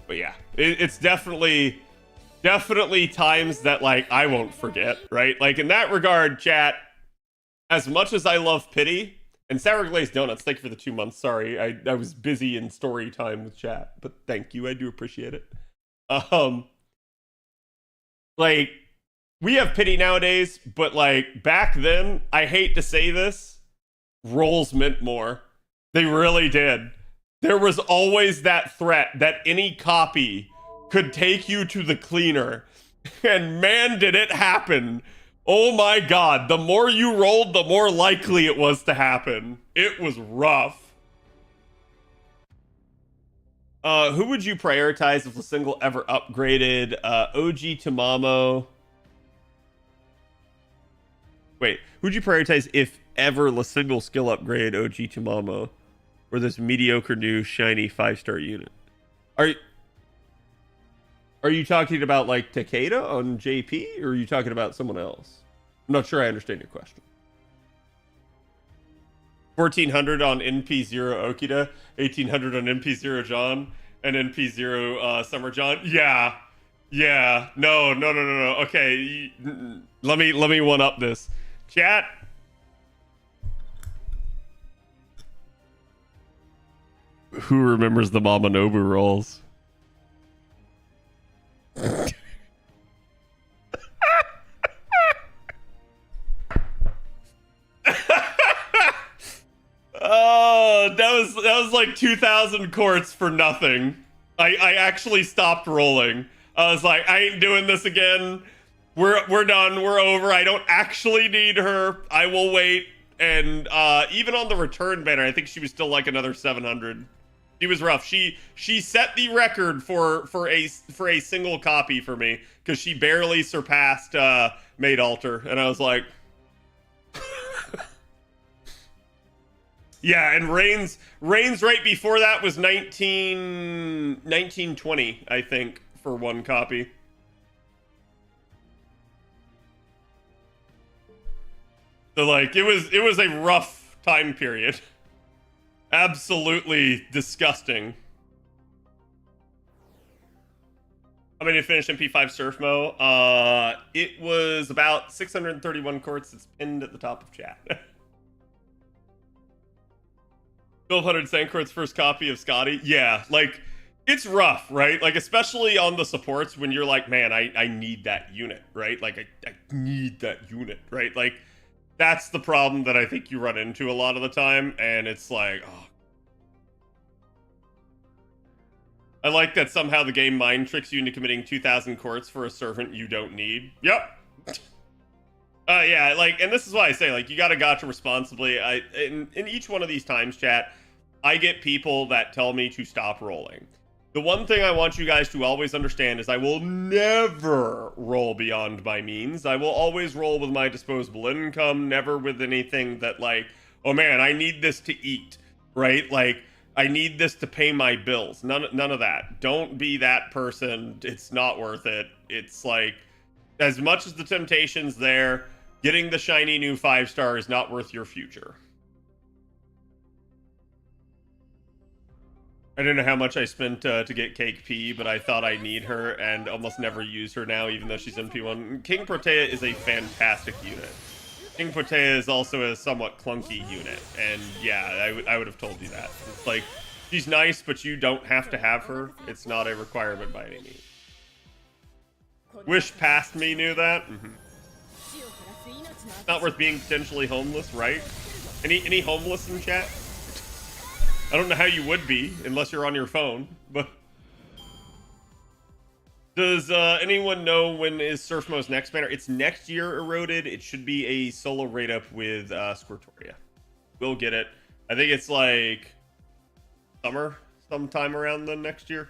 [SPEAKER 5] But yeah, it's definitely times that, like, I won't forget, right? Like, in that regard, chat, as much as I love Pity, and Sour Glazed Donuts, thank you for the 2 months. Sorry, I was busy in story time with chat, but thank you. I do appreciate it. Like, we have Pity nowadays, but, like, back then, I hate to say this, rolls meant more. They really did. There was always that threat that any copy could take you to the cleaner. And man, did it happen. Oh my God. The more you rolled, the more likely it was to happen. It was rough. Who would you prioritize if a single ever upgraded? OG Tamamo. Wait, who'd you prioritize if ever the single skill upgrade OG Tamamo? Or this mediocre new shiny 5-star unit? Are you talking about like Takeda on JP, or are you talking about someone else? I'm not sure I understand your question. 1400 on NP0 Okida, 1800 on NP0 John, and NP0 Summer John. Yeah. No. Okay, let me one up this. Chat. Who remembers the Mamanobu rolls? Oh, that was like 2,000 quartz for nothing. I actually stopped rolling. I was like, I ain't doing this again. We're done. We're over. I don't actually need her. I will wait. And even on the return banner, I think she was still like another 700. She was rough. She set the record for a single copy for me, because she barely surpassed Made Alter, and I was like, yeah. And Reigns right before that was 1920, I think, for one copy. So like it was a rough time period. Absolutely disgusting. How many finished NP5 Surfmo? It was about 631 quartz. It's pinned at the top of chat. 1200 Sankort's first copy of Scotty. Yeah, like, it's rough, right? Like, especially on the supports when you're like, man, I need that unit, right? Like, I need that unit, right? Like, that's the problem that I think you run into a lot of the time, and it's like, oh. I like that somehow the game mind tricks you into committing 2,000 courts for a servant you don't need. Yep. Yeah, like, and this is why I say, like, you gotta gacha responsibly. In each one of these times, chat, I get people that tell me to stop rolling. The one thing I want you guys to always understand is I will never roll beyond my means. I will always roll with my disposable income, never with anything that, like, oh man, I need this to eat, right? Like, I need this to pay my bills. None of that. Don't be that person. It's not worth it. It's like, as much as the temptation's there, getting the shiny new 5-star is not worth your future. I don't know how much I spent to get Cake P, but I thought I need her and almost never use her now, even though she's NP1. King Protea is a fantastic unit. King Protea is also a somewhat clunky unit, and yeah, I would have told you that. It's like, she's nice, but you don't have to have her. It's not a requirement by any means. Wish past me knew that. Not worth being potentially homeless, right? Any homeless in chat? I don't know how you would be unless you're on your phone, but does anyone know when is Surfmo's next banner? It's next year, Eroded. It should be a solo raid up with Squirtoria. We'll get it. I think it's like summer, sometime around the next year.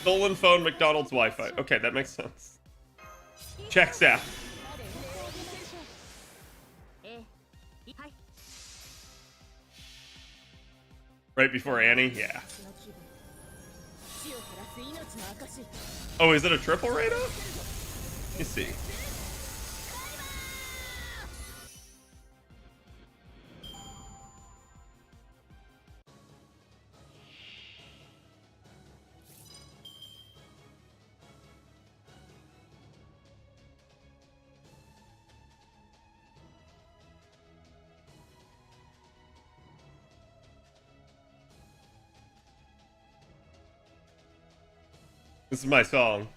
[SPEAKER 5] Stolen phone, McDonald's Wi-Fi. Okay, that makes sense. Checks out. Right before Annie? Yeah. Oh, is it a triple raid up? Let me see. This is my song.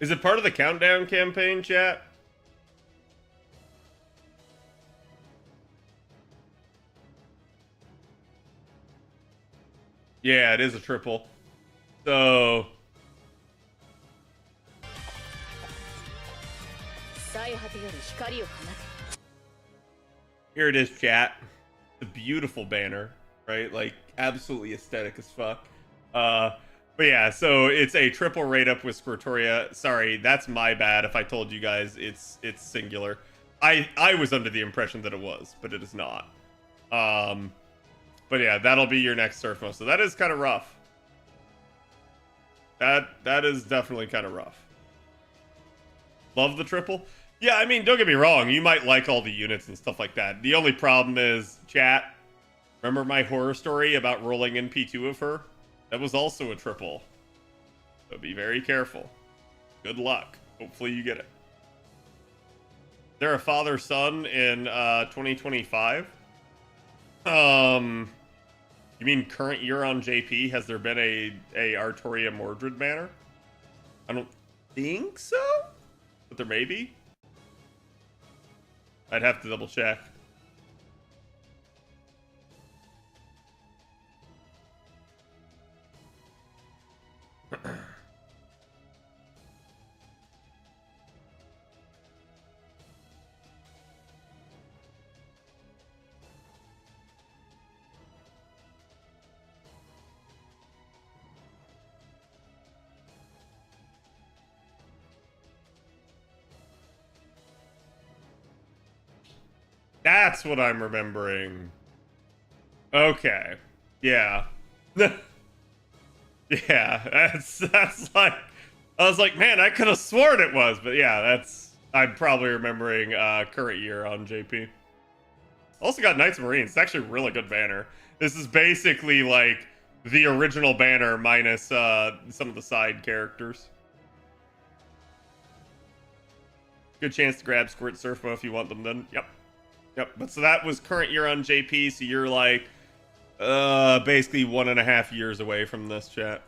[SPEAKER 5] Is it part of the countdown campaign, chat? Yeah, it is a triple. So... here it is, chat. The beautiful banner, right? Like, absolutely aesthetic as fuck. But yeah, so it's a triple raid up with Squirtoria. Sorry, that's my bad if I told you guys it's singular. I was under the impression that it was, but it is not. But yeah, that'll be your next Surfmo. So that is kind of rough. That is definitely kind of rough. Love the triple. Yeah, I mean, don't get me wrong. You might like all the units and stuff like that. The only problem is, chat, remember my horror story about rolling NP2 of her? That was also a triple. So be very careful. Good luck. Hopefully you get it. Is there a father-son in 2025? You mean current year on JP? Has there been a Artoria Mordred banner? I don't think so, but there may be. I'd have to double check. That's what I'm remembering. Okay. Yeah. Yeah, that's like, I was like, man, I could have sworn it was, but yeah, I'm probably remembering current year on JP. Also got Knights Marines. It's actually a really good banner. This is basically like the original banner minus some of the side characters. Good chance to grab Squirt Surfmo if you want them then. Yep. Yep. But so that was current year on JP, so you're like basically 1.5 years away from this, chat.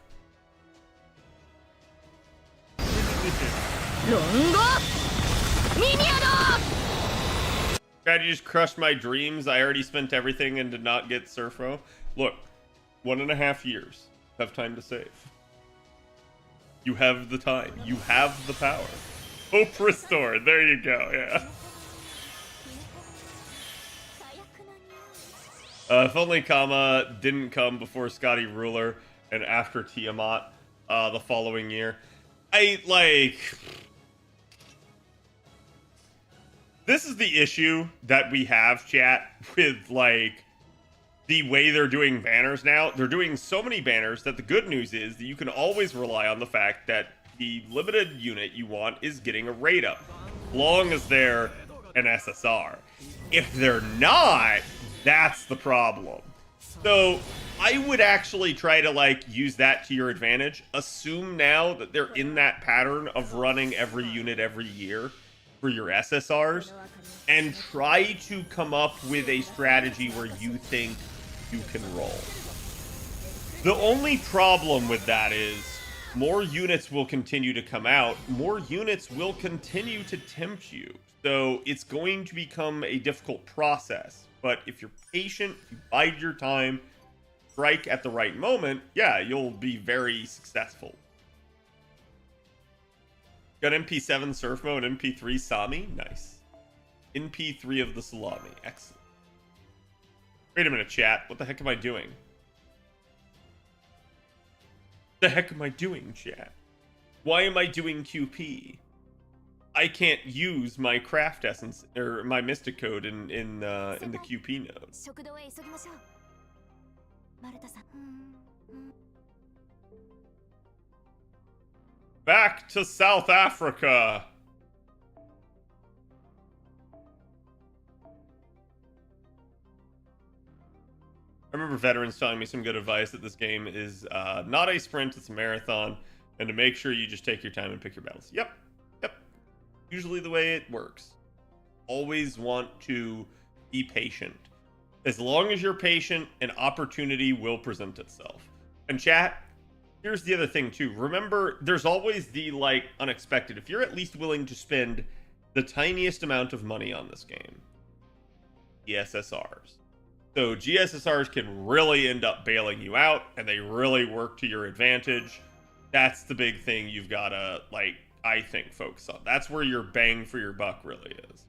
[SPEAKER 5] Chad, you just crushed my dreams. I already spent everything and did not get Surfmo. Look, 1.5 years. Have time to save. You have the time. You have the power. Hope restored. There you go. Yeah. If only Kama didn't come before Scotty Ruler and after Tiamat the following year. This is the issue that we have, chat, with like the way they're doing banners now. They're doing so many banners that the good news is that you can always rely on the fact that the limited unit you want is getting a rate up, as long as they're an SSR. If they're not, that's the problem. So I would actually try to like use that to your advantage. Assume now that they're in that pattern of running every unit every year for your SSRs, and try to come up with a strategy where you think you can roll. The only problem with that is more units will continue to come out, more units will continue to tempt you. So it's going to become a difficult process. But if you're patient, if you bide your time, strike at the right moment, yeah, you'll be very successful. Got NP7 Surfmo and NP3 Sami. Nice. NP3 of the Salami. Excellent. Wait a minute, chat. What the heck am I doing? What the heck am I doing, chat? Why am I doing QP? I can't use my craft essence or my mystic code in the QP node. Back to South Africa. I remember veterans telling me some good advice that this game is not a sprint, it's a marathon, and to make sure you just take your time and pick your battles. Yep. Usually the way it works. Always want to be patient. As long as you're patient, an opportunity will present itself. And chat, here's the other thing too. Remember, there's always the like unexpected. If you're at least willing to spend the tiniest amount of money on this game, GSSRs. So GSSRs can really end up bailing you out, and they really work to your advantage. That's the big thing you've got to, like, I think, focus on. That's where your bang for your buck really is.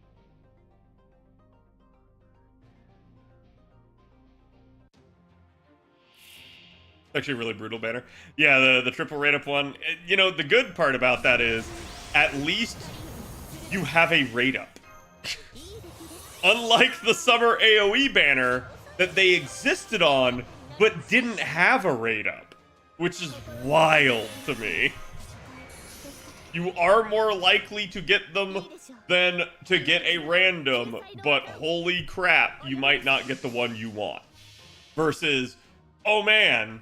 [SPEAKER 5] Actually a really brutal banner. Yeah, the triple rate up one. You know, the good part about that is at least you have a rate up. Unlike the summer AoE banner that they existed on but didn't have a rate up, which is wild to me. You are more likely to get them than to get a random, but holy crap, you might not get the one you want. Versus, oh man,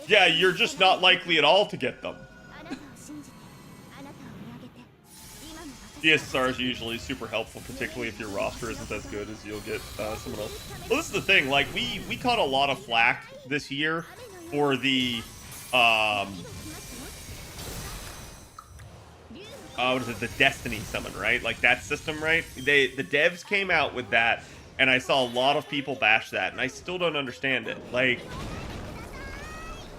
[SPEAKER 5] yeah, you're just not likely at all to get them. DSSR is usually super helpful, particularly if your roster isn't as good as you'll get someone else. Well, this is the thing, like, we caught a lot of flack this year for the, what is it, the Destiny summon, right? Like, that system, right? The devs came out with that, and I saw a lot of people bash that, and I still don't understand it. Like,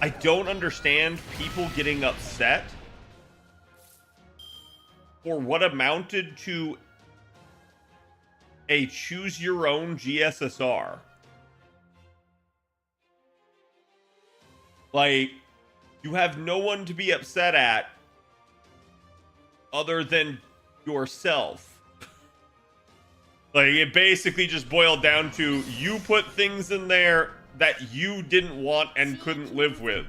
[SPEAKER 5] I don't understand people getting upset for what amounted to a choose-your-own GSSR. Like, you have no one to be upset at other than yourself. Like, it basically just boiled down to you put things in there that you didn't want and couldn't live with.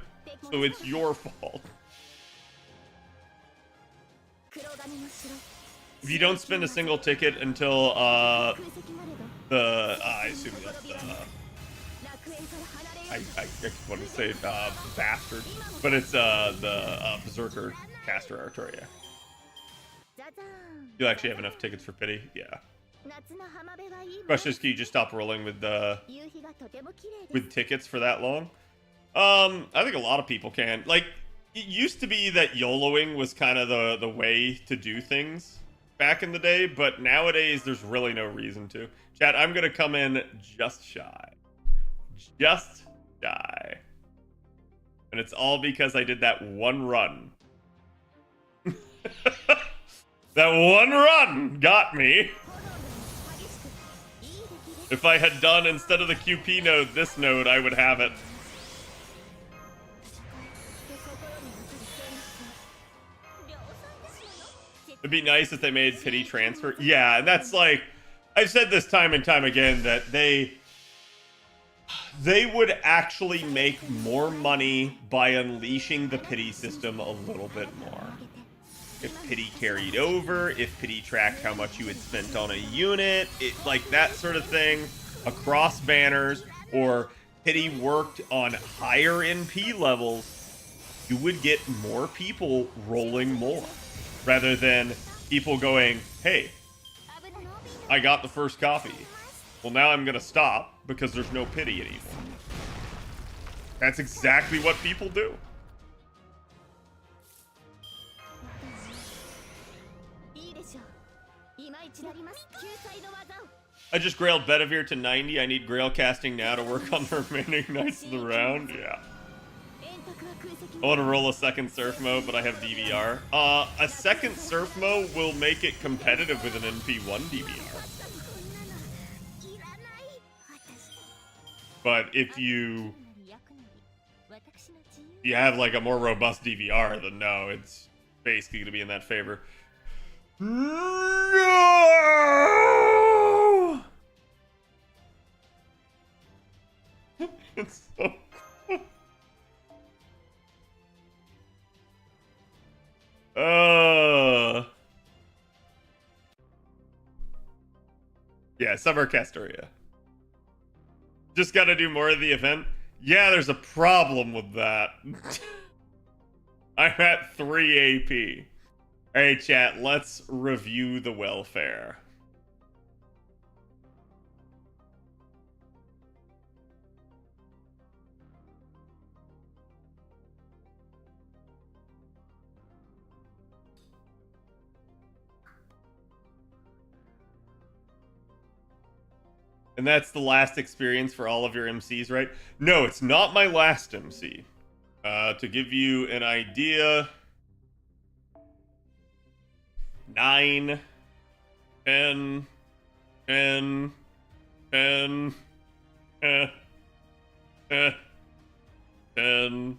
[SPEAKER 5] So it's your fault. If you don't spend a single ticket until I assume that's I want to say bastard, but it's the Berserker caster Arturia. You'll actually have enough tickets for pity, yeah. Question is, can you just stop rolling with tickets for that long? I think a lot of people can. Like, it used to be that YOLOing was kind of the way to do things back in the day, but nowadays there's really no reason to. Chat, I'm gonna come in just shy. Just shy. And it's all because I did that one run. That one run got me. If I had done, instead of the QP node, this node, I would have it. It'd be nice if they made pity transfer. Yeah, and that's like, I've said this time and time again, that they would actually make more money by unleashing the pity system a little bit more. If pity carried over, if pity tracked how much you had spent on a unit, like that sort of thing, across banners, or pity worked on higher NP levels, you would get more people rolling more. Rather than people going, hey, I got the first copy. Well, now I'm going to stop because there's no pity anymore. That's exactly what people do. I just grailed Bedivere to 90. I need grail casting now to work on the remaining nights of the round. Yeah. I want to roll a second Surfmo, but I have DVR. A second Surfmo will make it competitive with an NP1 DVR. But if you have like a more robust DVR, then no, it's basically going to be in that favor. No! It's so cool. Yeah, Summer Castoria. Just gotta do more of the event. Yeah, there's a problem with that. I'm at 3 AP. Alright, chat, let's review the welfare. And that's the last experience for all of your MCs, right? No, it's not my last MC. To give you an idea, 9, 10, 10, 10, 10.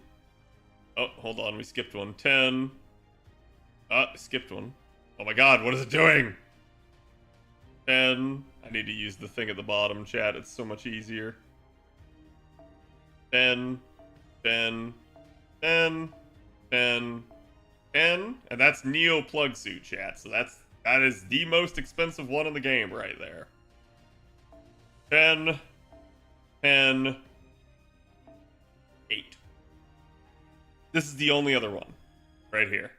[SPEAKER 5] Oh, hold on, we skipped one. 10. Skipped one. Oh my god, what is it doing? 10. I need to use the thing at the bottom, chat. It's so much easier. 10, 10, 10, 10, 10. And that's Neo Plug Suit, chat. So that is the most expensive one in the game right there. 10, 10, 8. This is the only other one right here.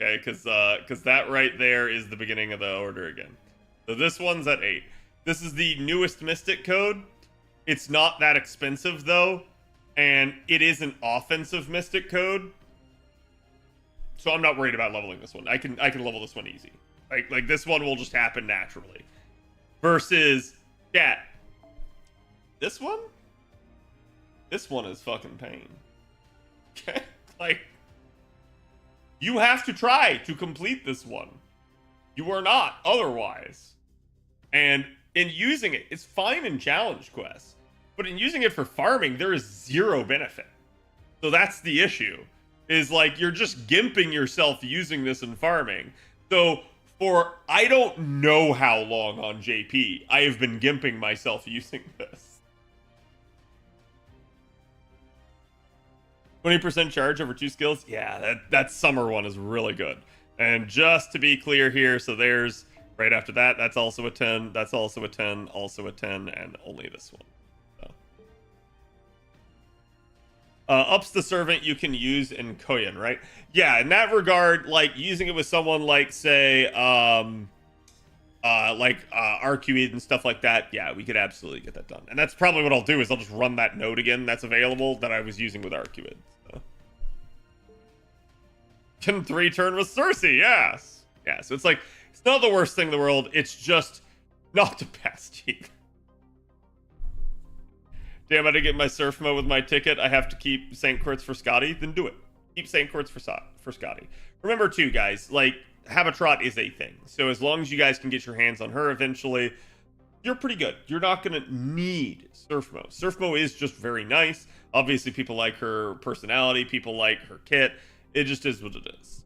[SPEAKER 5] Okay, because that right there is the beginning of the order again. So this one's at 8. This is the newest Mystic code. It's not that expensive though, and it is an offensive Mystic code. So I'm not worried about leveling this one. I can level this one easy. Like this one will just happen naturally. Versus this one is fucking pain. Okay? Like, you have to try to complete this one. You are not otherwise. And in using it, it's fine in challenge quests, but in using it for farming, there is zero benefit. So that's the issue, is like you're just gimping yourself using this in farming. So for I don't know how long on JP, I have been gimping myself using this. 20% charge over 2 skills? Yeah, that summer one is really good. And just to be clear here, so there's right after that, that's also a 10, that's also a 10, also a 10, and only this one. So. Ups the servant you can use in Koyan, right? Yeah, in that regard, like using it with someone like, say, RQE and stuff like that, yeah, we could absolutely get that done. And that's probably what I'll do is I'll just run that node again that's available that I was using with RQE. So. Can 3 turn with Cersei, yes. Yeah, so it's like, it's not the worst thing in the world, it's just not the best either. Damn, I didn't get my Surfmo with my ticket. I have to keep St. Kurtz for Scotty. Then do it. Keep St. Kurtz for Scotty. Remember, too, guys, like, Habitrot is a thing. So as long as you guys can get your hands on her eventually, you're pretty good. You're not going to need Surfmo. Surfmo is just very nice. Obviously, people like her personality. People like her kit. It just is what it is.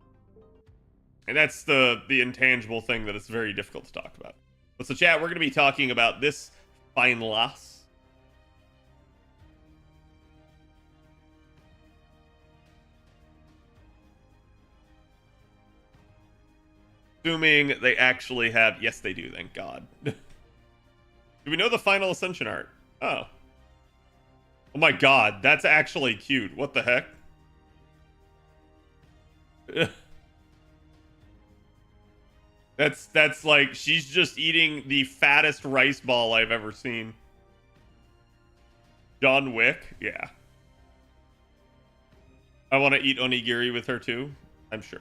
[SPEAKER 5] And that's the intangible thing that it's very difficult to talk about. But so, chat, we're going to be talking about this fine lass. Assuming they actually have... Yes, they do, thank God. Do we know the final Ascension art? Oh. Oh my God, that's actually cute. What the heck? That's like, she's just eating the fattest rice ball I've ever seen. John Wick? Yeah. I want to eat onigiri with her too, I'm sure.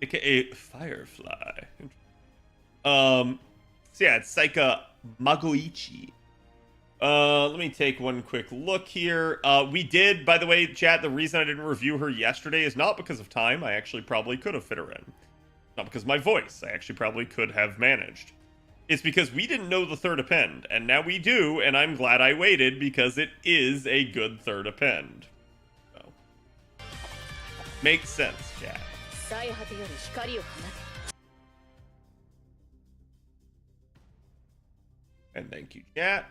[SPEAKER 5] AKA Firefly. So yeah, it's Saika Magoichi. Let me take one quick look here. We did, by the way, chat, the reason I didn't review her yesterday is not because of time. I actually probably could have fit her in. Not because of my voice. I actually probably could have managed. It's because we didn't know the third append, and now we do, and I'm glad I waited because it is a good third append. So. Makes sense, chat. And thank you, chat.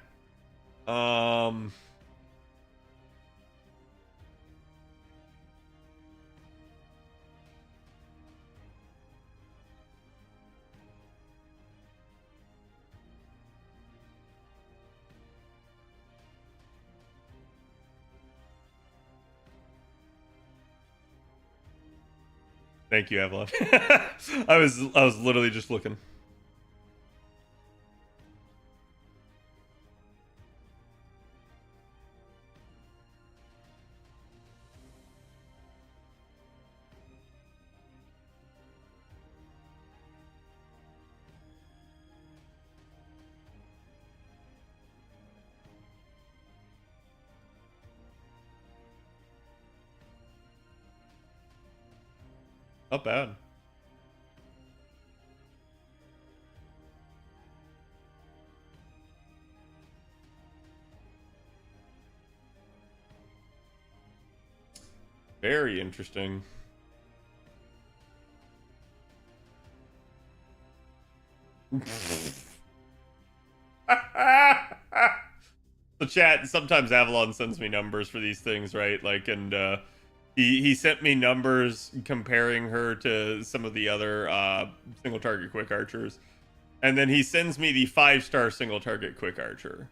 [SPEAKER 5] Thank you, Avalon. I was literally just looking. Not bad. Very interesting. So chat, sometimes Avalon sends me numbers for these things, right? Like, and he sent me numbers comparing her to some of the other single target quick archers. And then he sends me the 5-star single target quick archer.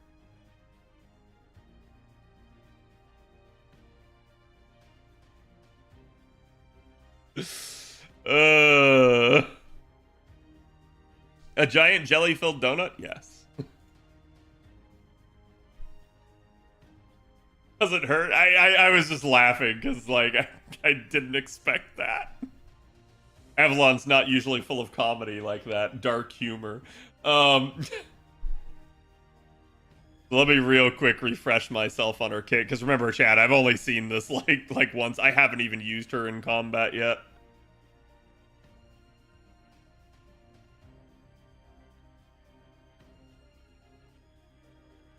[SPEAKER 5] A giant jelly-filled donut? Yes. Does it hurt? I was just laughing because, like, I didn't expect that. Avalon's not usually full of comedy like that. Dark humor. Let me real quick refresh myself on her kit. Because remember, chat, I've only seen this, like once. I haven't even used her in combat yet.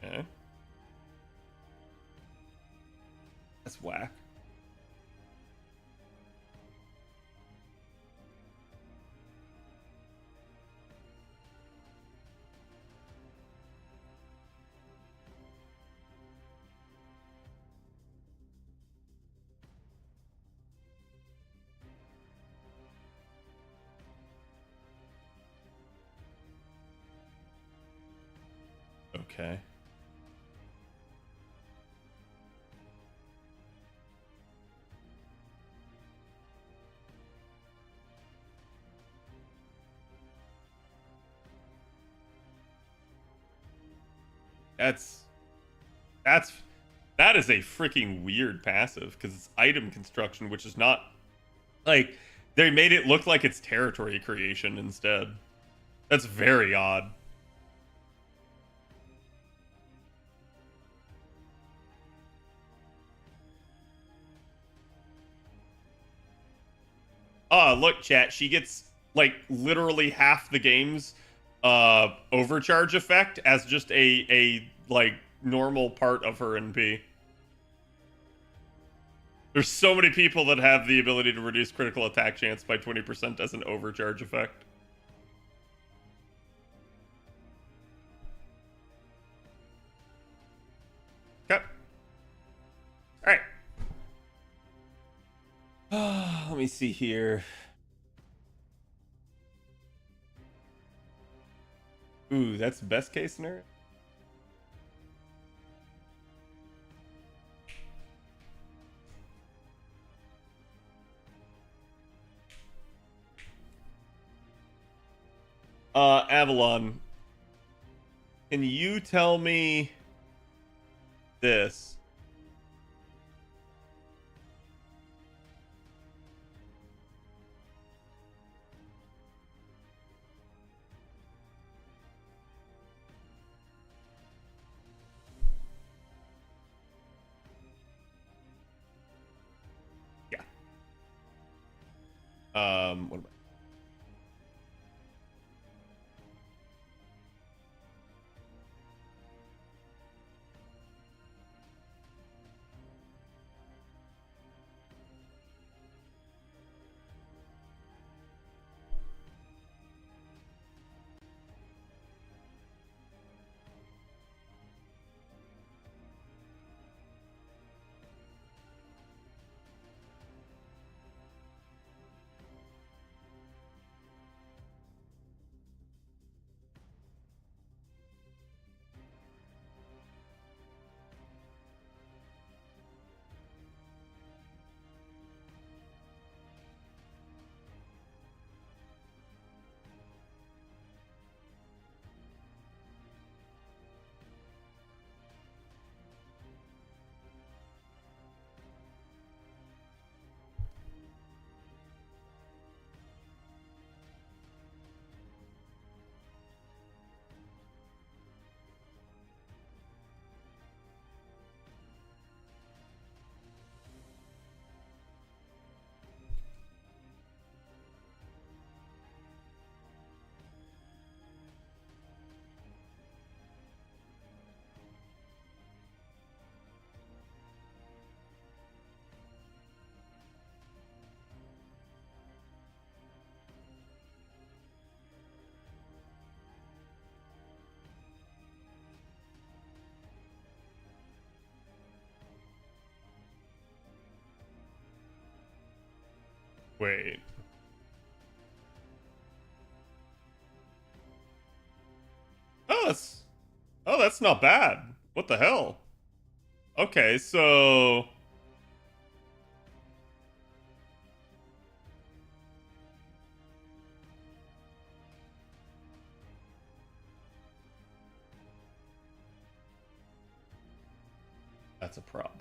[SPEAKER 5] Okay. That's whack. Okay. That's that is a freaking weird passive because it's item construction, which is not like they made it look like it's territory creation instead. That's very odd. Look, chat, she gets like literally half the game's overcharge effect as just a like normal part of her NP. There's so many people that have the ability to reduce critical attack chance by 20% as an overcharge effect. Okay. Alright. Let me see here. Ooh, that's the best case scenario. Avalon, can you tell me this? Yeah. What about? Wait. That's not bad. What the hell? Okay, so that's a problem.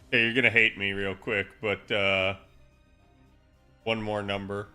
[SPEAKER 5] Okay, you're gonna hate me real quick, but one more number.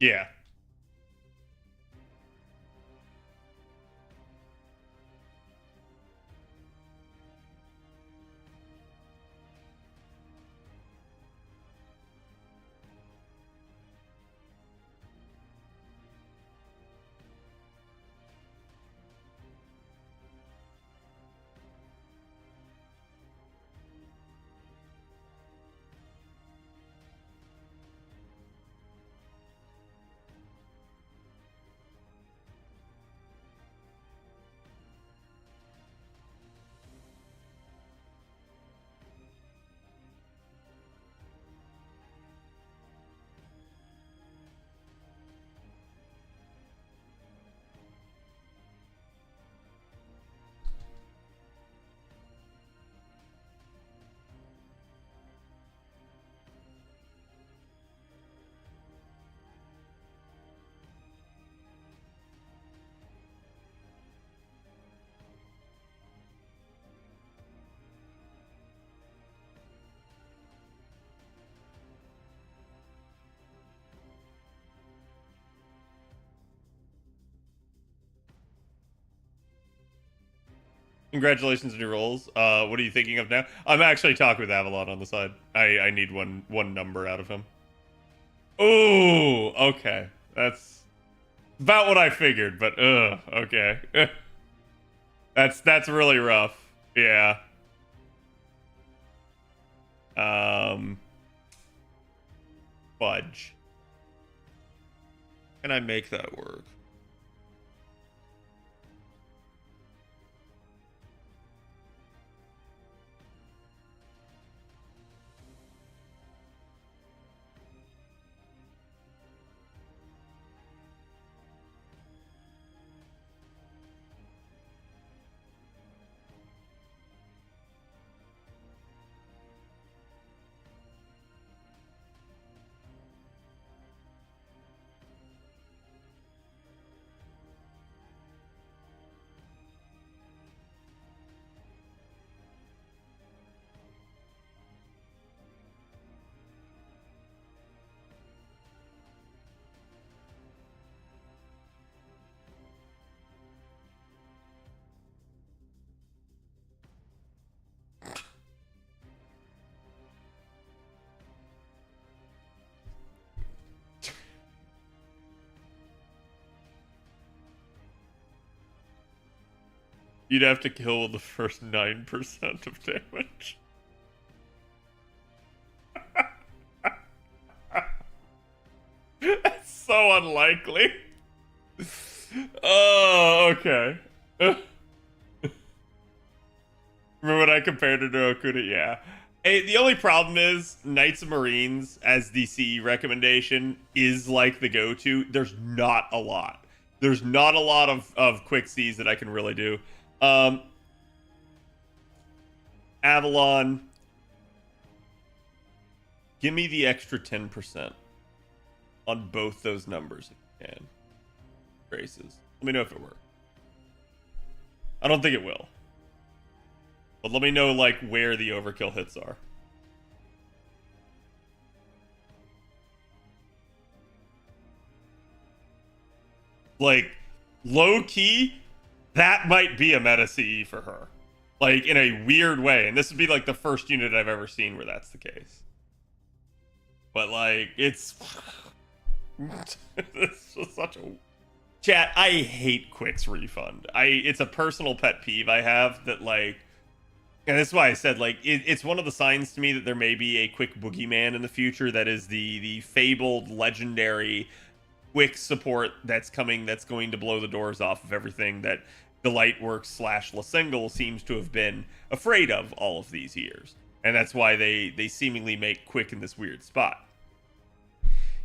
[SPEAKER 5] Yeah. Congratulations on your rolls. What are you thinking of now? I'm actually talking with Avalon on the side. I need one number out of him. Oh, okay. That's about what I figured, but okay. That's really rough. Yeah. Fudge. Can I make that work? You'd have to kill the first 9% of damage. That's so unlikely. Oh, okay. Remember when I compared it to Okuda? Yeah. Hey, the only problem is Knights of Marines as the CE recommendation is like the go-to. There's not a lot. There's not a lot of quick Cs that I can really do. Avalon, give me the extra 10% on both those numbers if you can. Graces. Let me know if it works. I don't think it will. But let me know, like, where the overkill hits are. Like, low-key, that might be a meta CE for her. Like, in a weird way. And this would be, like, the first unit I've ever seen where that's the case. But, like, it's... it's just such a... Chat, I hate Quick's refund. It's a personal pet peeve I have that, like... And that's why I said, like, it's one of the signs to me that there may be a Quick boogeyman in the future that is the fabled, legendary Quick support that's coming, that's going to blow the doors off of everything that the Lightworks / La Single seems to have been afraid of all of these years. And that's why they seemingly make Quick in this weird spot.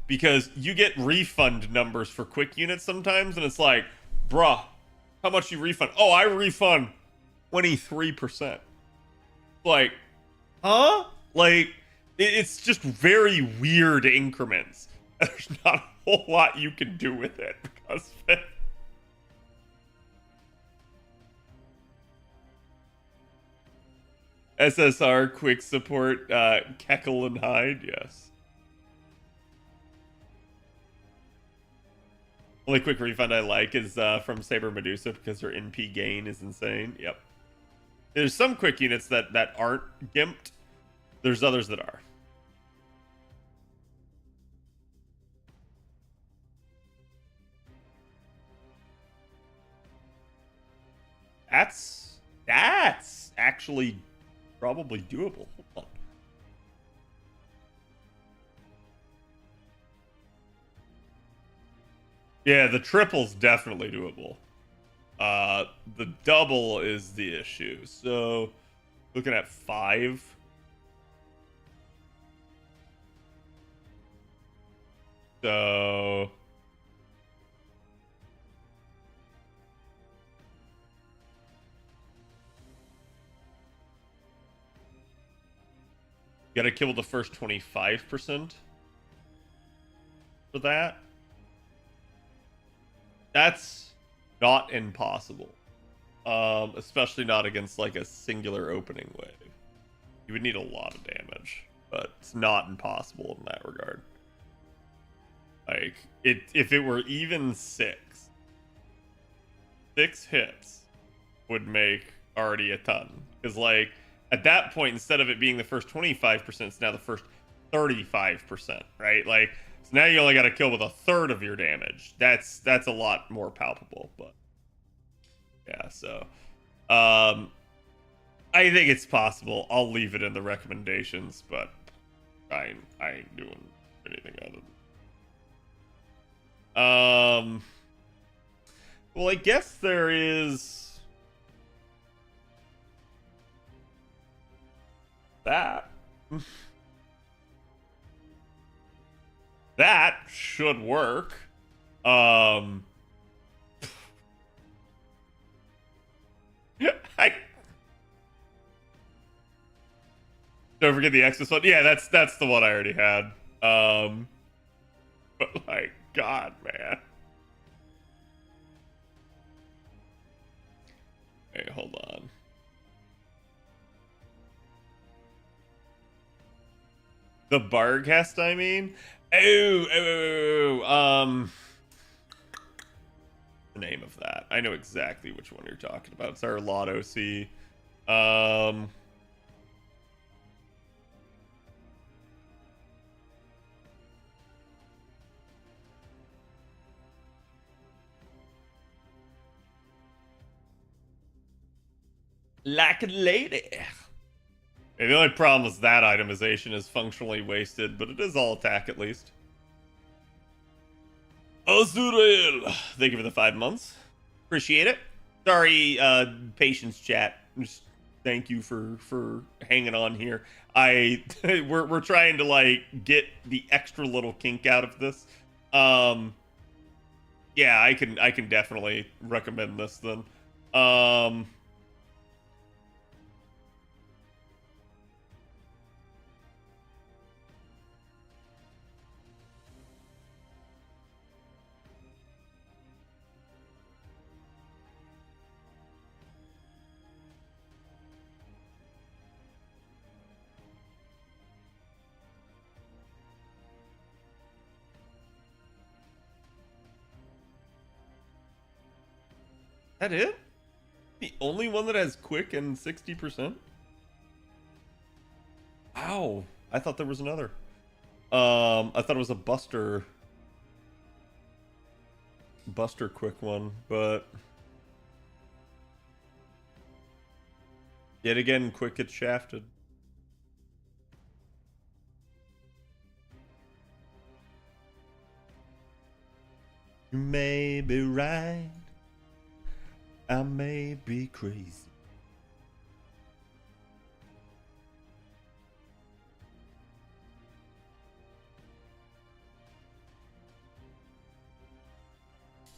[SPEAKER 5] Because you get refund numbers for Quick units sometimes, and it's like, bruh, how much you refund? Oh, I refund 23%. Like, huh? Like, it's just very weird increments. There's not a whole lot you can do with it because of it. SSR quick support, Keckle and Hyde, yes. Only quick refund I like is from Saber Medusa because her NP gain is insane. Yep. There's some quick units that aren't gimped. There's others that are. That's actually probably doable. Hold on. Yeah, the triple's definitely doable. The double is the issue. So, looking at 5. So... Gotta kill the first 25% for that. That's not impossible. Especially not against like a singular opening wave. You would need a lot of damage, but it's not impossible in that regard. Like, if it were even 6 hits would make already a ton. Because, like, at that point, instead of it being the first 25%, it's now the first 35%, right? Like, so now you only got to kill with a third of your damage. That's a lot more palpable, but yeah, so I think it's possible. I'll leave it in the recommendations, but I ain't doing anything other than well, I guess there is that. That should work. I don't forget the Exodus one. Yeah, that's the one I already had. But like, God, man. Hey, hold on. The Barghest, I mean? The name of that. I know exactly which one you're talking about. It's our Lotto C. Like a lady. The only problem is that itemization is functionally wasted, but it is all attack at least. Azurael, thank you for the 5 months. Appreciate it. Sorry, patience chat. Just thank you for hanging on here. We're trying to like get the extra little kink out of this. Yeah, I can definitely recommend this then. That it? The only one that has quick and 60%? Ow. I thought there was another. I thought it was a Buster quick one, but yet again, quick gets shafted. You may be right. I may be crazy.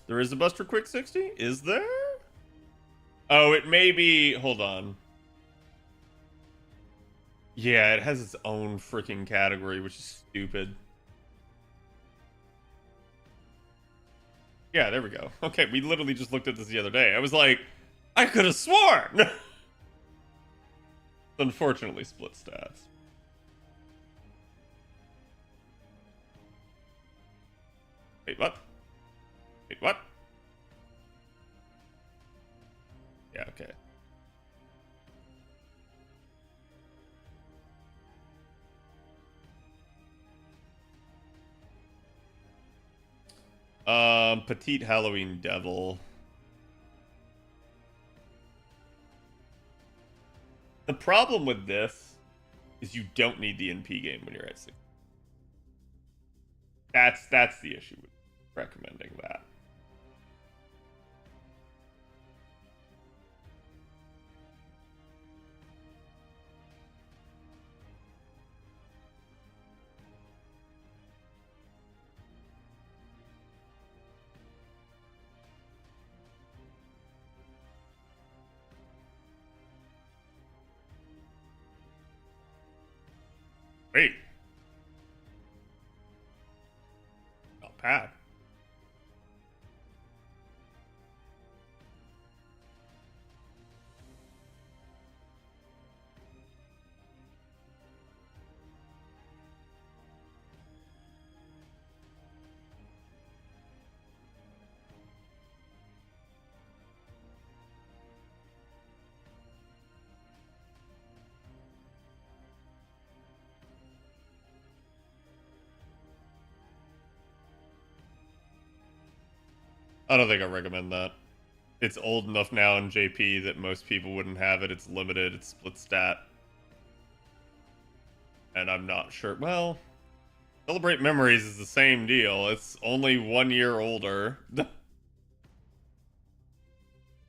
[SPEAKER 5] There is a Buster Quick 60? Is there? Oh, it may be... Hold on. Yeah, it has its own freaking category, which is stupid. Yeah, there we go. Okay, we literally just looked at this the other day. I was like, I could have sworn! Unfortunately, split stats. Wait, what? Wait, what? Yeah, okay. Petite Halloween Devil. The problem with this is you don't need the NP game when you're at 6. That's the issue with recommending that. Wait. Not bad. I don't think I recommend that. It's old enough now in JP that most people wouldn't have it. It's limited. It's split stat. And I'm not sure. Well, Celebrate Memories is the same deal. It's only 1 year older.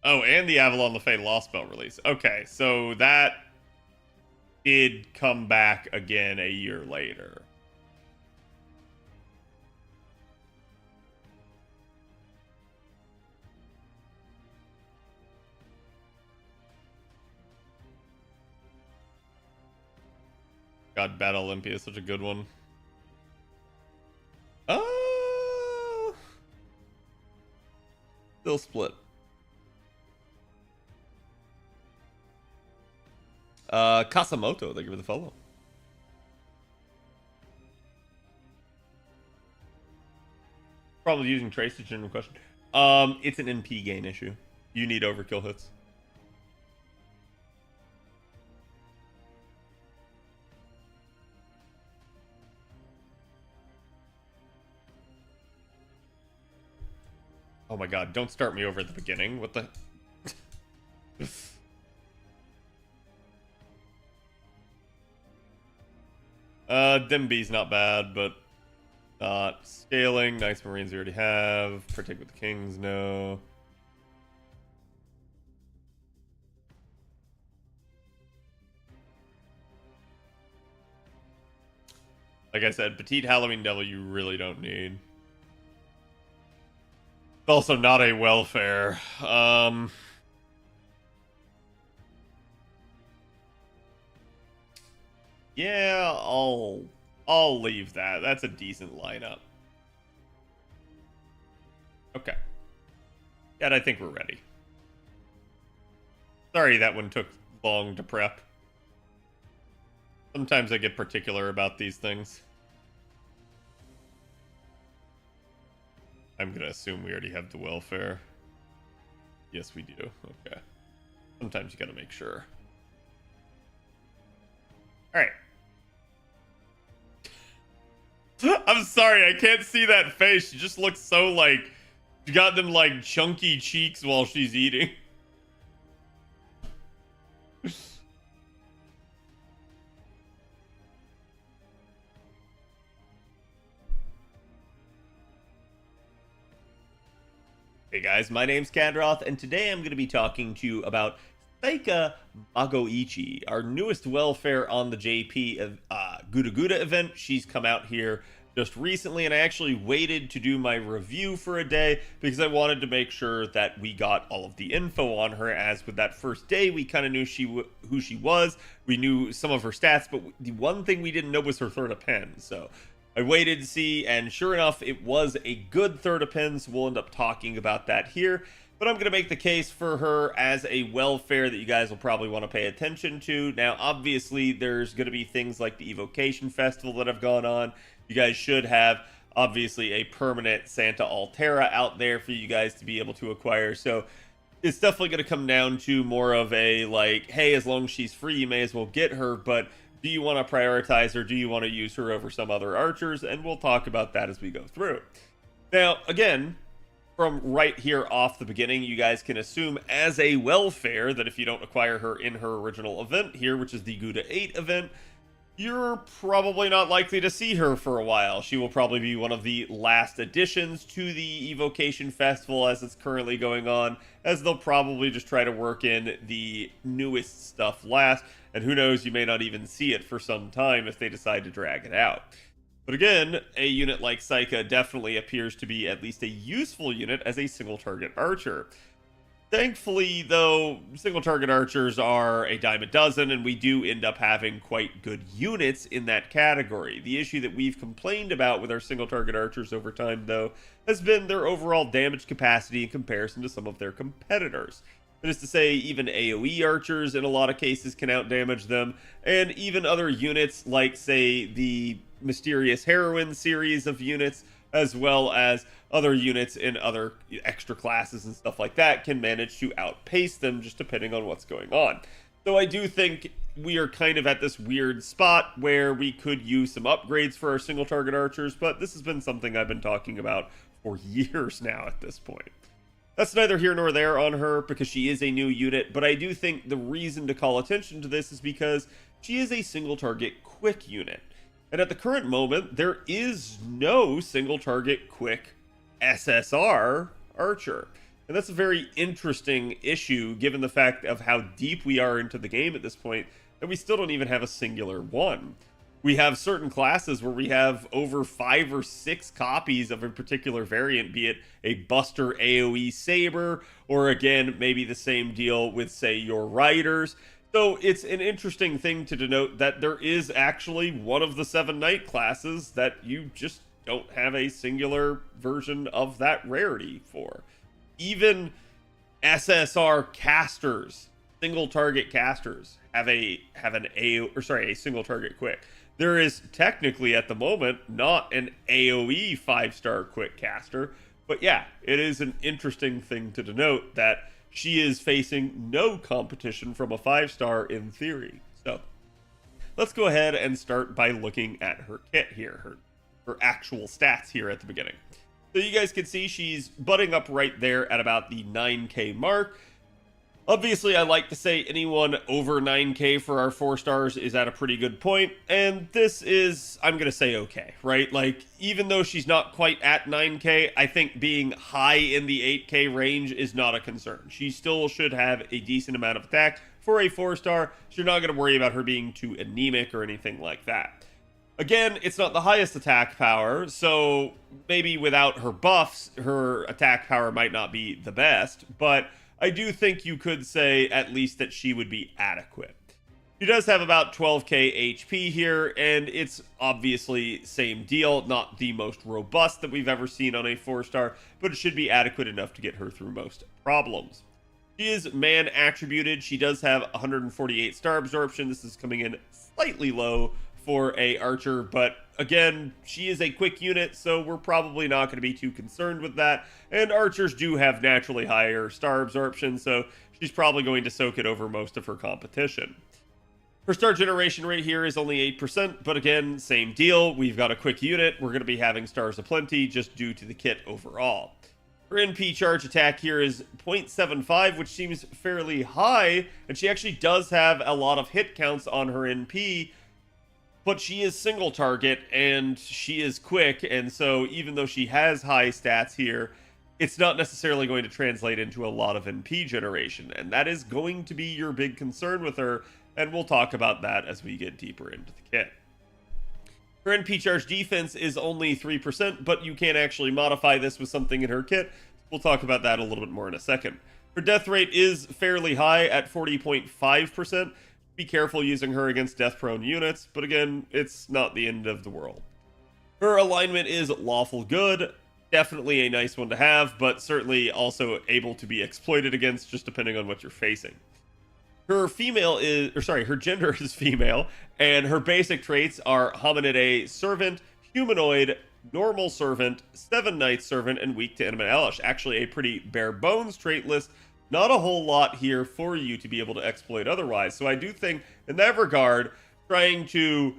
[SPEAKER 5] Oh, and the Avalon the Fatal Lost Spell release. Okay, so that did come back again a year later. God, Bad Olympia is such a good one. Still split. Kasamoto, thank you for the follow. Probably using Trace to general question. It's an NP gain issue. You need overkill hits. Oh my god, don't start me over at the beginning. What the... Demby's not bad, but not scaling. Knights Marines we already have. Protect with the Kings, no. Like I said, Petite Halloween Devil you really don't need. It's also not a welfare. Yeah, I'll leave that. That's a decent lineup. Okay. Yeah, I think we're ready. Sorry that one took long to prep. Sometimes I get particular about these things. I'm gonna assume we already have the welfare. Yes, we do. Okay. Sometimes you gotta make sure. Alright. I'm sorry, I can't see that face. She just looks so like... She got them like chunky cheeks while she's eating. Hey guys, my name's Khadroth, and today I'm going to be talking to you about Saika Magoichi, our newest welfare on the JP Guda event. She's come out here just recently, and I actually waited to do my review for a day because I wanted to make sure that we got all of the info on her, as with that first day we kind of knew who she was. We knew some of her stats, but the one thing we didn't know was her third pen, so I waited to see, and sure enough, it was a good third pen, so we'll end up talking about that here. But I'm going to make the case for her as a welfare that you guys will probably want to pay attention to. Now, obviously, there's going to be things like the Evocation Festival that have gone on. You guys should have, obviously, a permanent Santa Altera out there for you guys to be able to acquire. So it's definitely going to come down to more of a, like, hey, as long as she's free, you may as well get her, but do you want to prioritize her? Do you want to use her over some other archers? And we'll talk about that as we go through. Now, again, from right here off the beginning, you guys can assume as a welfare that if you don't acquire her in her original event here, which is the Guda 8 event, you're probably not likely to see her for a while. She will probably be one of the last additions to the Evocation Festival as it's currently going on, as they'll probably just try to work in the newest stuff last, and who knows, you may not even see it for some time if they decide to drag it out. But again, a unit like Saika definitely appears to be at least a useful unit as a single-target archer. Thankfully, though, single-target archers are a dime a dozen, and we do end up having quite good units in that category. The issue that we've complained about with our single-target archers over time, though, has been their overall damage capacity in comparison to some of their competitors. That is to say, even AoE archers in a lot of cases can outdamage them, and even other units like, say, the Mysterious Heroine series of units, as well as other units in other extra classes and stuff like that, can manage to outpace them just depending on what's going on. So I do think we are kind of at this weird spot where we could use some upgrades for our single target archers, but this has been something I've been talking about for years now at this point. That's neither here nor there on her because she is a new unit, but I do think the reason to call attention to this is because she is a single target quick unit. And at the current moment, there is no single target quick SSR archer. And that's a very interesting issue given the fact of how deep we are into the game at this point, and we still don't even have a singular one. We have certain classes where we have over 5 or 6 copies of a particular variant, be it a Buster AoE Saber, or again, maybe the same deal with, say, your Riders. So it's an interesting thing to denote that there is actually one of the 7 Knight classes that you just don't have a singular version of that rarity for. Even SSR casters, single target casters, have a single target quick. There is technically at the moment not an AoE 5-star quick caster, but yeah, it is an interesting thing to denote that she is facing no competition from a 5-star in theory. So let's go ahead and start by looking at her kit here, her actual stats here at the beginning. So you guys can see she's butting up right there at about the 9k mark. Obviously, I like to say anyone over 9k for our 4 stars is at a pretty good point, and this is, I'm going to say okay, right? Like, even though she's not quite at 9k, I think being high in the 8k range is not a concern. She still should have a decent amount of attack for a 4 star, so you're not going to worry about her being too anemic or anything like that. Again, it's not the highest attack power, so maybe without her buffs, her attack power might not be the best, but I do think you could say at least that she would be adequate. She does have about 12k HP here, and it's obviously same deal, not the most robust that we've ever seen on a 4-star, but it should be adequate enough to get her through most problems. She is man attributed. She does have 148 star absorption. This is coming in slightly low for a archer, but again, she is a quick unit, so we're probably not going to be too concerned with that. And archers do have naturally higher star absorption, so she's probably going to soak it over most of her competition. Her star generation rate here is only 8%, but again, same deal. We've got a quick unit. We're going to be having stars aplenty just due to the kit overall. Her NP charge attack here is 0.75, which seems fairly high, and she actually does have a lot of hit counts on her NP, but she is single target and she is quick, and so even though she has high stats here, it's not necessarily going to translate into a lot of NP generation, and that is going to be your big concern with her, and we'll talk about that as we get deeper into the kit. Her NP charge defense is only 3%, but you can actually modify this with something in her kit. We'll talk about that a little bit more in a second. Her death rate is fairly high at 40.5%. Be careful using her against death-prone units, but again, it's not the end of the world. Her alignment is lawful good, definitely a nice one to have, but certainly also able to be exploited against just depending on what you're facing. Her gender is female, and her basic traits are Hominidae Servant, Humanoid, Normal Servant, 7 Knight Servant, and Weak to Enemy Elish. Actually a pretty bare bones trait list. Not a whole lot here for you to be able to exploit otherwise. So I do think in that regard, trying to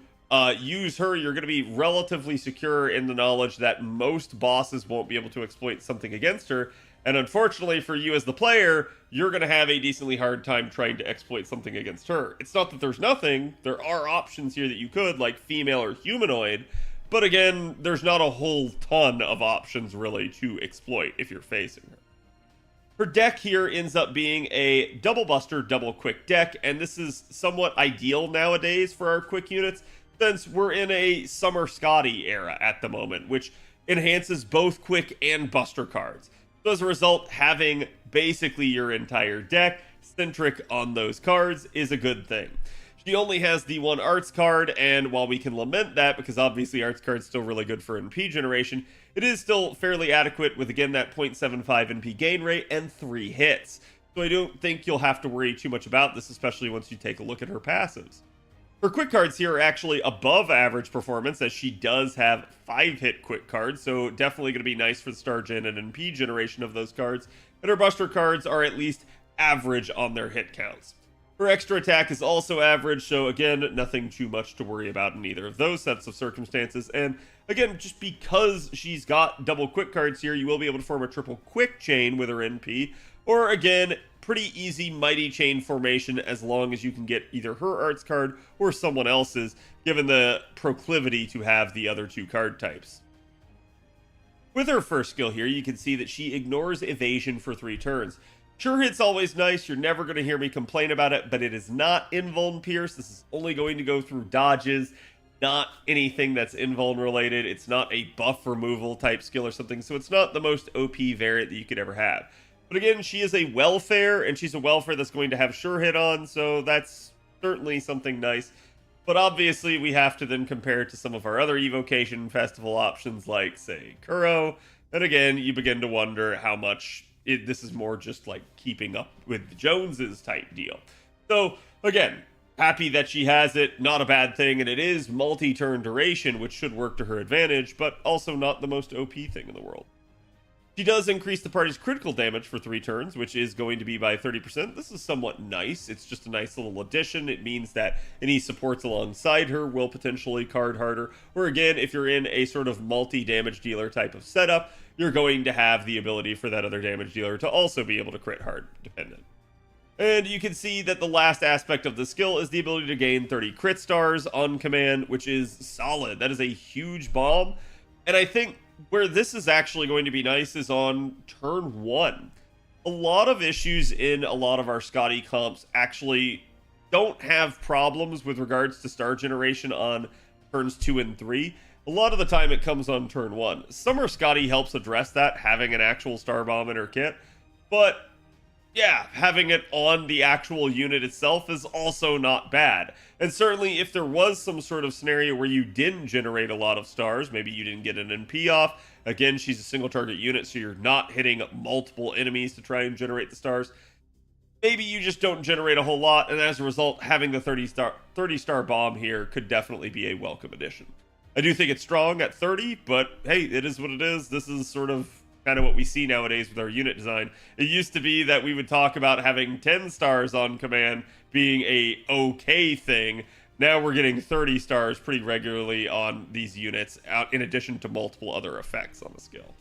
[SPEAKER 5] use her, you're going to be relatively secure in the knowledge that most bosses won't be able to exploit something against her. And unfortunately for you as the player, you're going to have a decently hard time trying to exploit something against her. It's not that there's nothing. There are options here that you could, like female or humanoid. But again, there's not a whole ton of options really to exploit if you're facing her. Her deck here ends up being a double buster, double quick deck, and this is somewhat ideal nowadays for our quick units since we're in a Summer Scotty era at the moment, which enhances both quick and buster cards. So as a result, having basically your entire deck centric on those cards is a good thing. She only has the 1 arts card, and while we can lament that because obviously arts card's still really good for NP generation, it is still fairly adequate with, again, that 0.75 NP gain rate and 3 hits. So I don't think you'll have to worry too much about this, especially once you take a look at her passives. Her quick cards here are actually above average performance, as she does have 5-hit quick cards, so definitely going to be nice for the star gen and NP generation of those cards. And her buster cards are at least average on their hit counts. Her extra attack is also average, so again, nothing too much to worry about in either of those sets of circumstances. And again, just because she's got double quick cards here, you will be able to form a triple quick chain with her NP, or again, pretty easy mighty chain formation as long as you can get either her arts card or someone else's, given the proclivity to have the other two card types. With her first skill here, you can see that she ignores evasion for 3 turns. Sure hit's always nice, you're never going to hear me complain about it, but it is not invuln pierce. This is only going to go through dodges, not anything that's invuln related. It's not a buff removal type skill or something, so it's not the most OP variant that you could ever have. But again, she is a welfare, and she's a welfare that's going to have sure hit on, so that's certainly something nice. But obviously, we have to then compare it to some of our other evocation festival options, like, say, Kuro. And again, you begin to wonder how much this is more just like keeping up with the Joneses type deal. So, again, happy that she has it, not a bad thing, and it is multi-turn duration, which should work to her advantage, but also not the most OP thing in the world. She does increase the party's critical damage for 3 turns, which is going to be by 30%. This is somewhat nice. It's just a nice little addition. It means that any supports alongside her will potentially card harder. Or again, if you're in a sort of multi-damage dealer type of setup, you're going to have the ability for that other damage dealer to also be able to crit hard dependent. And you can see that the last aspect of the skill is the ability to gain 30 crit stars on command, which is solid. That is a huge bomb. And I think where this is actually going to be nice is on turn 1. A lot of issues in a lot of our Scotty comps actually don't have problems with regards to star generation on turns 2 and 3. A lot of the time it comes on turn 1. Summer Scotty helps address that, having an actual star bomb in her kit. But yeah, having it on the actual unit itself is also not bad. And certainly if there was some sort of scenario where you didn't generate a lot of stars, maybe you didn't get an NP off, again, she's a single target unit, so you're not hitting multiple enemies to try and generate the stars. Maybe you just don't generate a whole lot, and as a result, having the 30 star bomb here could definitely be a welcome addition. I do think it's strong at 30, but hey, it is what it is. This is sort of kind of what we see nowadays with our unit design. It used to be that we would talk about having 10 stars on command being a okay thing. Now we're getting 30 stars pretty regularly on these units, out in addition to multiple other effects on the skill.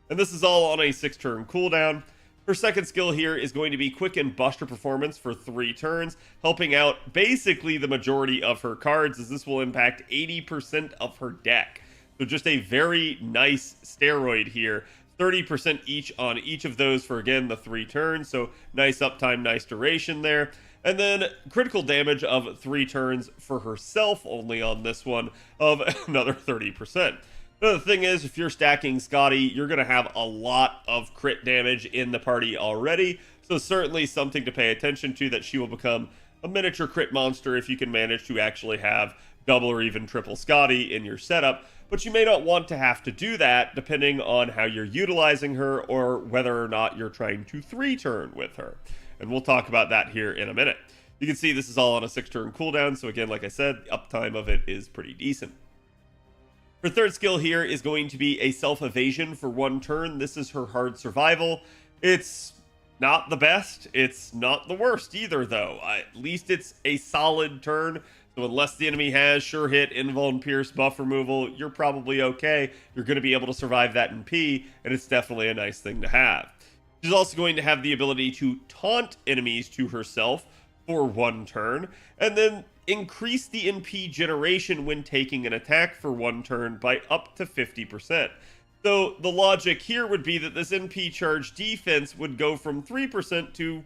[SPEAKER 5] And this is all on a 6-turn cooldown. Her second skill here is going to be Quicken Buster Performance for 3 turns, helping out basically the majority of her cards, as this will impact 80% of her deck. So just a very nice steroid here. 30% each on each of those for, again, the 3 turns. So nice uptime, nice duration there. And then critical damage of 3 turns for herself only on this one of another 30%. Now, the thing is, if you're stacking Scotty, you're going to have a lot of crit damage in the party already. So certainly something to pay attention to, that she will become a miniature crit monster if you can manage to actually have double or even triple Scotty in your setup. But you may not want to have to do that depending on how you're utilizing her or whether or not you're trying to 3-turn with her. And we'll talk about that here in a minute. You can see this is all on a 6-turn cooldown. So again, like I said, the uptime of it is pretty decent. Her third skill here is going to be a self-evasion for 1 turn. This is her hard survival. It's not the best. It's not the worst either, though. At least it's a solid turn. So unless the enemy has sure hit, invuln, pierce, buff removal, you're probably okay. You're going to be able to survive that in P, and it's definitely a nice thing to have. She's also going to have the ability to taunt enemies to herself for 1 turn, and then increase the NP generation when taking an attack for 1 turn by up to 50%. So the logic here would be that this NP charge defense would go from 3% to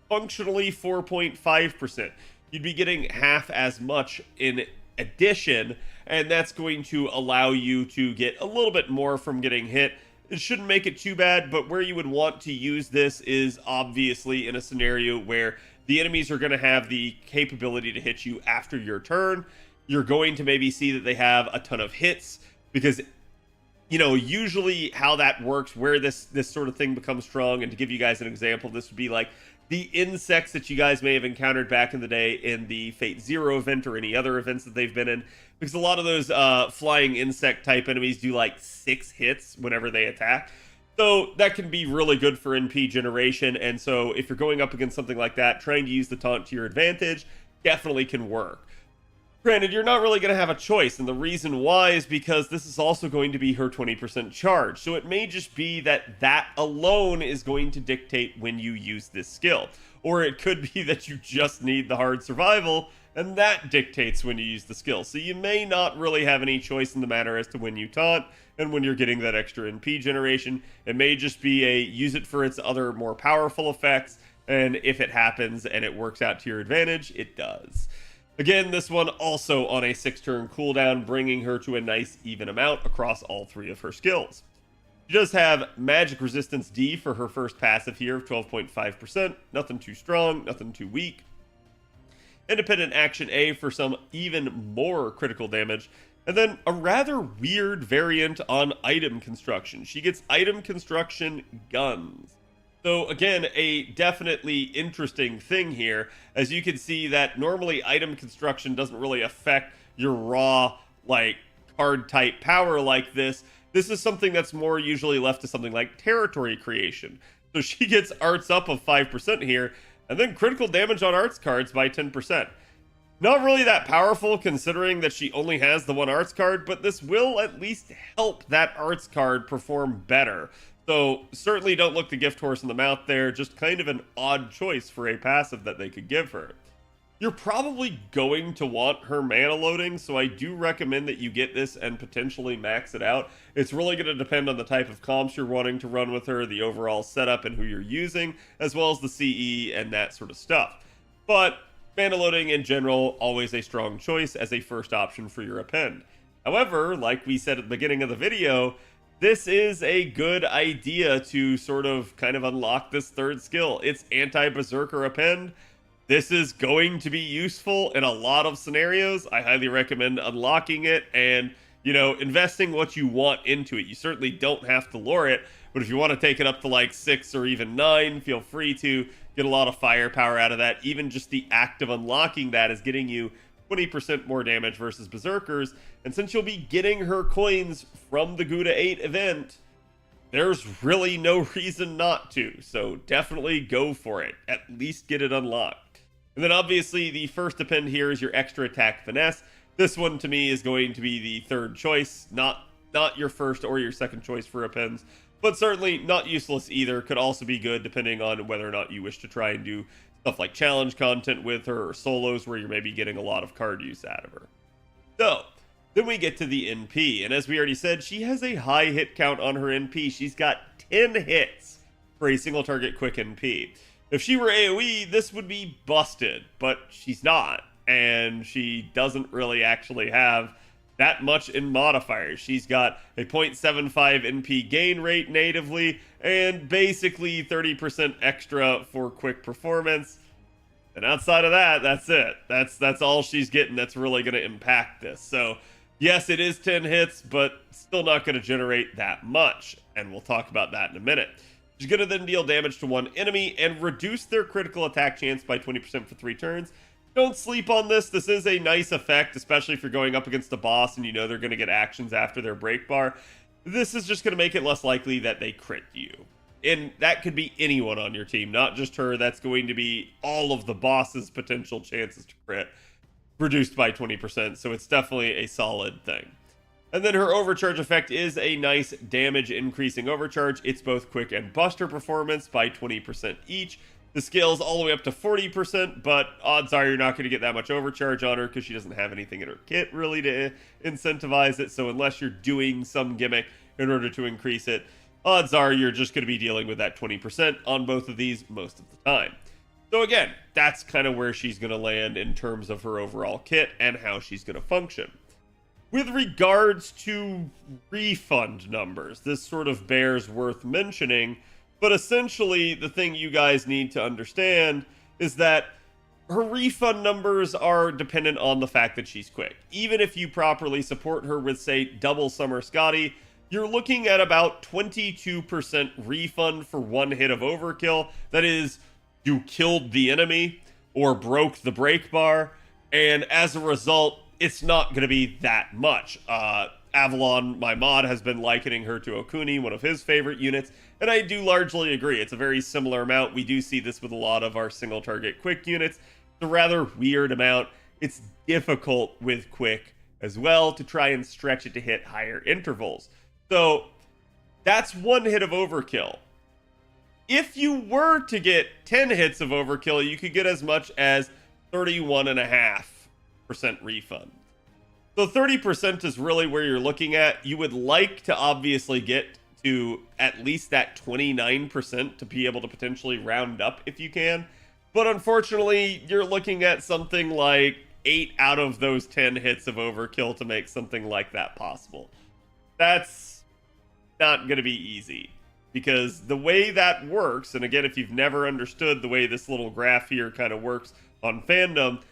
[SPEAKER 5] functionally 4.5%. You'd be getting half as much in addition, and that's going to allow you to get a little bit more from getting hit. It shouldn't make it too bad, but where you would want to use this is obviously in a scenario where the enemies are going to have the capability to hit you after your turn. You're going to maybe see that they have a ton of hits, because you know, usually how that works, where this sort of thing becomes strong, and to give you guys an example, this would be like the insects that you guys may have encountered back in the day in the Fate Zero event or any other events that they've been in, because a lot of those flying insect type enemies do like 6 hits whenever they attack. So that can be really good for NP generation, and so if you're going up against something like that, trying to use the taunt to your advantage definitely can work. Granted, you're not really going to have a choice, and the reason why is because this is also going to be her 20% charge. So it may just be that that alone is going to dictate when you use this skill. Or it could be that you just need the hard survival, and that dictates when you use the skill. So you may not really have any choice in the matter as to when you taunt, and when you're getting that extra NP generation. It may just be a use it for its other more powerful effects, and if it happens and it works out to your advantage, it does. Again, this one also on a 6-turn cooldown, bringing her to a nice even amount across all 3 of her skills. She does have Magic Resistance D for her first passive here of 12.5%. Nothing too strong, nothing too weak. Independent Action A for some even more critical damage. And then a rather weird variant on item construction. She gets item construction guns. So again, a definitely interesting thing here, as you can see that normally item construction doesn't really affect your raw, like, card type power like this. This is something that's more usually left to something like territory creation. So she gets arts up of 5% here, and then critical damage on arts cards by 10%. Not really that powerful considering that she only has the 1 arts card, but this will at least help that arts card perform better. So certainly don't look the gift horse in the mouth there, just kind of an odd choice for a passive that they could give her. You're probably going to want her mana loading, so I do recommend that you get this and potentially max it out. It's really going to depend on the type of comps you're wanting to run with her, the overall setup and who you're using, as well as the CE and that sort of stuff. But mana loading in general, always a strong choice as a first option for your append. However, like we said at the beginning of the video, this is a good idea to sort of kind of unlock this 3rd skill. It's anti-berserker append. This is going to be useful in a lot of scenarios. I highly recommend unlocking it and, you know, investing what you want into it. You certainly don't have to lure it, but if you want to take it up to like 6 or even 9, feel free to get a lot of firepower out of that. Even just the act of unlocking that is getting you 20% more damage versus berserkers, and since you'll be getting her coins from the Guda 8 event, there's really no reason not to, so definitely go for it. At least get it unlocked. And then obviously the first append here is your extra attack finesse. This one to me is going to be the 3rd choice, not your first or your second choice for appends, but certainly not useless either. Could also be good depending on whether or not you wish to try and do stuff like challenge content with her or solos where you're maybe getting a lot of card use out of her. So, then we get to the NP, and as we already said, she has a high hit count on her NP. She's got 10 hits for a single target quick NP. If she were AoE, this would be busted, but she's not, and she doesn't really actually have that much in modifiers. She's got a 0.75 NP gain rate natively, and basically 30% extra for quick performance. And outside of that, that's it. That's all she's getting that's really going to impact this. So, yes, it is 10 hits, but still not going to generate that much. And we'll talk about that in a minute. She's going to then deal damage to one enemy and reduce their critical attack chance by 20% for 3 turns. Don't sleep on this. This is a nice effect, especially if you're going up against a boss and you know they're going to get actions after their break bar. This is just going to make it less likely that they crit you. And that could be anyone on your team, not just her. That's going to be all of the boss's potential chances to crit, reduced by 20%. So it's definitely a solid thing. And then her overcharge effect is a nice damage increasing overcharge. It's both quick and buster performance by 20% each. The scale's all the way up to 40%, but odds are you're not going to get that much overcharge on her because she doesn't have anything in her kit really to incentivize it. So unless you're doing some gimmick in order to increase it, odds are you're just going to be dealing with that 20% on both of these most of the time. So again, that's kind of where she's going to land in terms of her overall kit and how she's going to function. With regards to refund numbers, this sort of bears worth mentioning. But essentially, the thing you guys need to understand is that her refund numbers are dependent on the fact that she's quick. Even if you properly support her with, say, double Summer Scotty, you're looking at about 22% refund for 1 hit of overkill. That is, you killed the enemy or broke the break bar, and as a result, it's not going to be that much. Avalon, my mod, has been likening her to Okuni, one of his favorite units, and I do largely agree. It's a very similar amount. We do see this with a lot of our single target quick units. It's a rather weird amount. It's difficult with quick as well to try and stretch it to hit higher intervals. So that's one hit of overkill. If you were to get 10 hits of overkill, you could get as much as 31.5% refund. So 30% is really where you're looking at. You would like to obviously get to at least that 29% to be able to potentially round up if you can. But unfortunately, you're looking at something like 8 out of those 10 hits of overkill to make something like that possible. That's not going to be easy. Because the way that works, and again, if you've never understood the way this little graph here kind of works on fandom,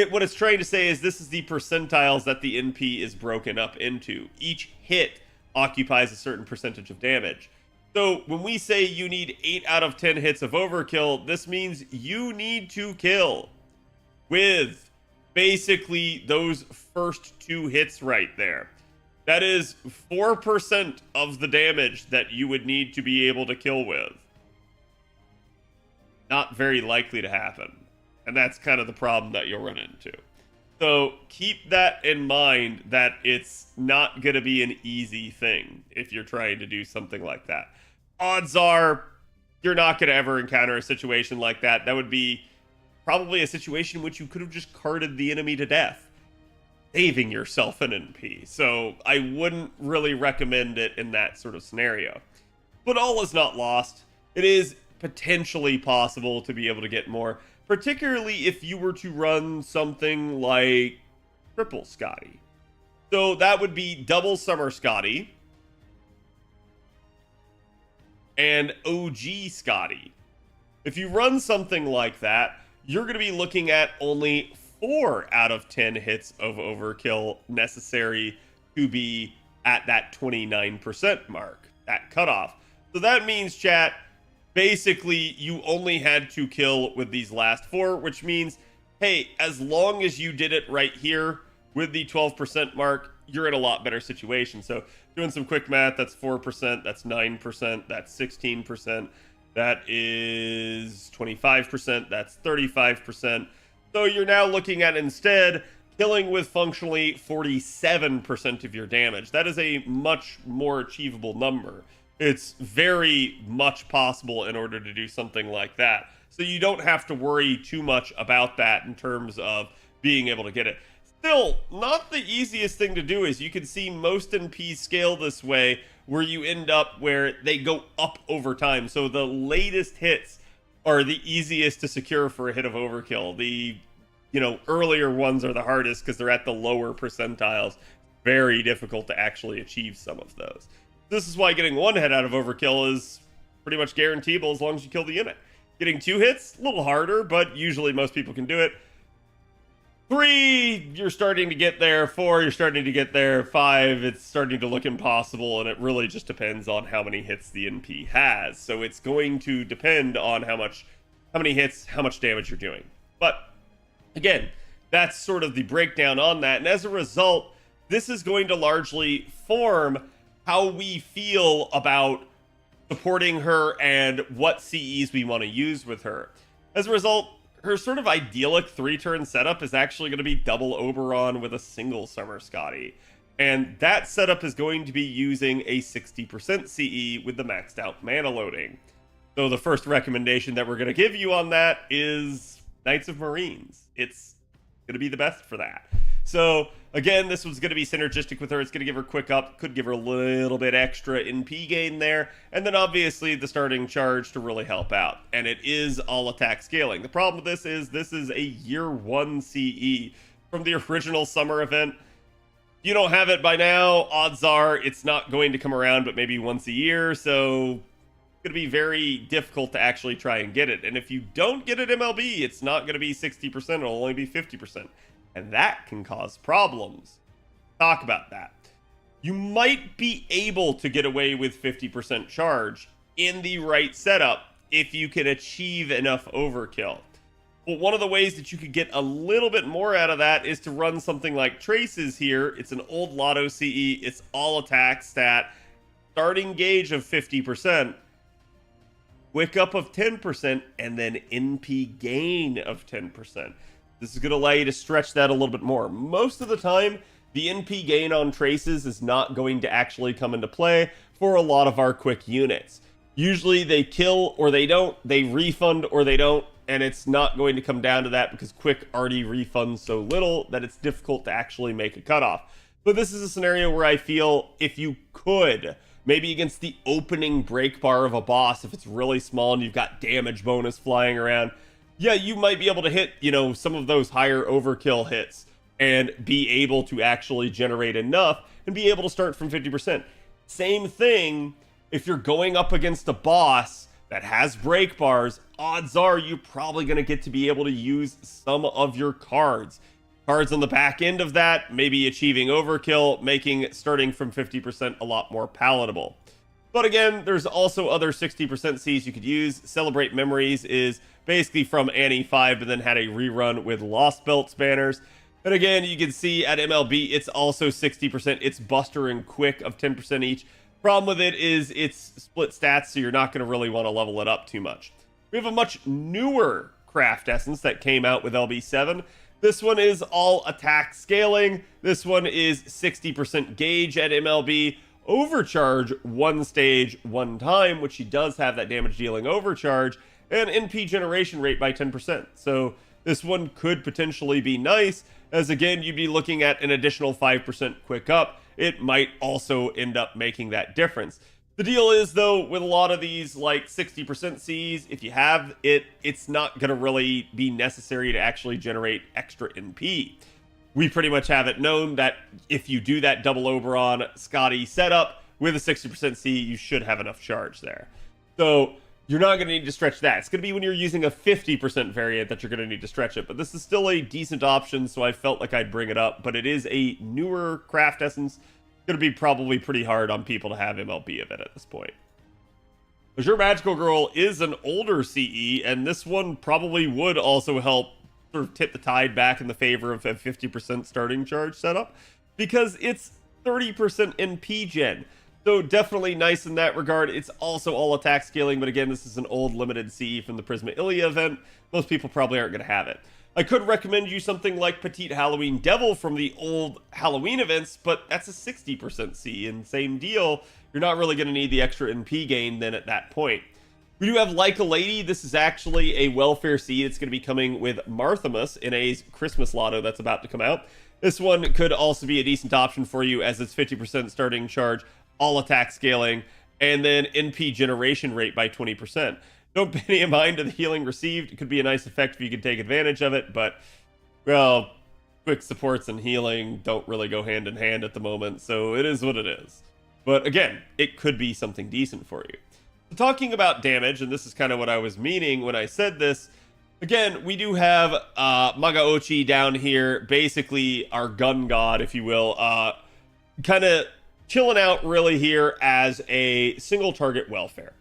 [SPEAKER 5] what it's trying to say is this is the percentiles that the NP is broken up into. Each hit occupies a certain percentage of damage. So when we say you need 8 out of 10 hits of overkill, this means you need to kill with basically those first 2 hits right there. That is 4% of the damage that you would need to be able to kill with. Not very likely to happen. And that's kind of the problem that you'll run into. So keep that in mind, that it's not going to be an easy thing if you're trying to do something like that. Odds are you're not going to ever encounter a situation like that. That would be probably a situation in which you could have just carted the enemy to death, saving yourself an NP. So I wouldn't really recommend it in that sort of scenario. But all is not lost. It is potentially possible to be able to get more, particularly if you were to run something like Triple Scotty. So that would be double Summer Scotty and OG Scotty. If you run something like that, you're going to be looking at only 4 out of 10 hits of overkill necessary to be at that 29% mark, that cutoff. So that means, chat, basically you only had to kill with these last 4, which means, hey, as long as you did it right here with the 12% mark, you're in a lot better situation. So doing some quick math, that's 4%, that's 9%, that's 16%, that is 25%, that's 35%. So you're now looking at instead killing with functionally 47% of your damage. That is a much more achievable number. It's very much possible in order to do something like that. So you don't have to worry too much about that in terms of being able to get it. Still, not the easiest thing to do. Is you can see most NPs scale this way, where you end up where they go up over time. So the latest hits are the easiest to secure for a hit of overkill. The earlier ones are the hardest because they're at the lower percentiles. Very difficult to actually achieve some of those. This is why getting 1 hit out of overkill is pretty much guaranteeable as long as you kill the unit. Getting 2 hits, a little harder, but usually most people can do it. 3, you're starting to get there. 4, you're starting to get there. 5, it's starting to look impossible, and it really just depends on how many hits the NP has. So it's going to depend on how many hits, how much damage you're doing. But again, that's sort of the breakdown on that. And as a result, this is going to largely form how we feel about supporting her and what CEs we want to use with her. As a result, her sort of idyllic 3-turn setup is actually going to be double Oberon with a single Summer Scotty. And that setup is going to be using a 60% CE with the maxed out mana loading. So the first recommendation that we're going to give you on that is Knights of Marines. It's going to be the best for that. So again, this was going to be synergistic with her. It's going to give her quick up, could give her a little bit extra NP gain there, and then obviously the starting charge to really help out. And it is all attack scaling. The problem with this is a year 1 CE from the original summer event. You don't have it by now, odds are it's not going to come around but maybe once a year, so it's going to be very difficult to actually try and get it. And if you don't get it MLB, it's not going to be 60%, it'll only be 50%. And that can cause problems. Talk about that. You might be able to get away with 50% charge in the right setup if you can achieve enough overkill. Well, one of the ways that you could get a little bit more out of that is to run something like Traces here. It's an old Lotto CE. It's all attack stat. Starting gauge of 50%. Quick up of 10%. And then NP gain of 10%. This is going to allow you to stretch that a little bit more. Most of the time, the NP gain on Traces is not going to actually come into play for a lot of our quick units. Usually they kill or they don't. They refund or they don't. And it's not going to come down to that because Quick already refunds so little that it's difficult to actually make a cutoff. But this is a scenario where I feel if you could, maybe against the opening break bar of a boss, if it's really small and you've got damage bonus flying around, yeah, you might be able to hit, you know, some of those higher overkill hits and be able to actually generate enough and be able to start from 50%. Same thing if you're going up against a boss that has break bars, odds are you're probably going to get to be able to use some of your cards. Cards on the back end of that, maybe achieving overkill, making starting from 50% a lot more palatable. But again, there's also other 60% Cs you could use. Celebrate Memories is basically from NP5, but then had a rerun with Lost Belts banners. And again, you can see at MLB, it's also 60%. It's Buster and Quick of 10% each. Problem with it is it's split stats, so you're not going to really want to level it up too much. We have a much newer craft essence that came out with LB7. This one is all attack scaling. This one is 60% gauge at MLB. Overcharge one stage, one time, which he does have that damage dealing overcharge, and NP generation rate by 10%. So this one could potentially be nice, as again, you'd be looking at an additional 5% quick up. It might also end up making that difference. The deal is, though, with a lot of these, like 60% Cs, if you have it, it's not going to really be necessary to actually generate extra NP. We pretty much have it known that if you do that double Oberon Scotty setup with a 60% C, you should have enough charge there. So you're not going to need to stretch that. It's going to be when you're using a 50% variant that you're going to need to stretch it. But this is still a decent option, so I felt like I'd bring it up. But it is a newer craft essence. It's going to be probably pretty hard on people to have MLB of it at this point. Azure Magical Girl is an older CE, and this one probably would also help sort of tip the tide back in the favor of a 50% starting charge setup, because it's 30% NP gen. So definitely nice in that regard. It's also all attack scaling, but again, this is an old limited CE from the Prisma Ilia event. Most people probably aren't going to have it. I could recommend you something like Petite Halloween Devil from the old Halloween events, but that's a 60% C, and same deal. You're not really going to need the extra NP gain then at that point. We do have Like a Lady. This is actually a welfare seed. It's going to be coming with Marthamus in a Christmas lotto that's about to come out. This one could also be a decent option for you, as it's 50% starting charge, all attack scaling, and then NP generation rate by 20%. Don't pay any mind to the healing received. It could be a nice effect if you can take advantage of it, but, well, quick supports and healing don't really go hand in hand at the moment, so it is what it is. But again, it could be something decent for you. So talking about damage, and this is kind of what I was meaning when I said this, again, we do have Magaochi down here, basically our gun god, if you will, kind of chilling out really here as a single target welfare.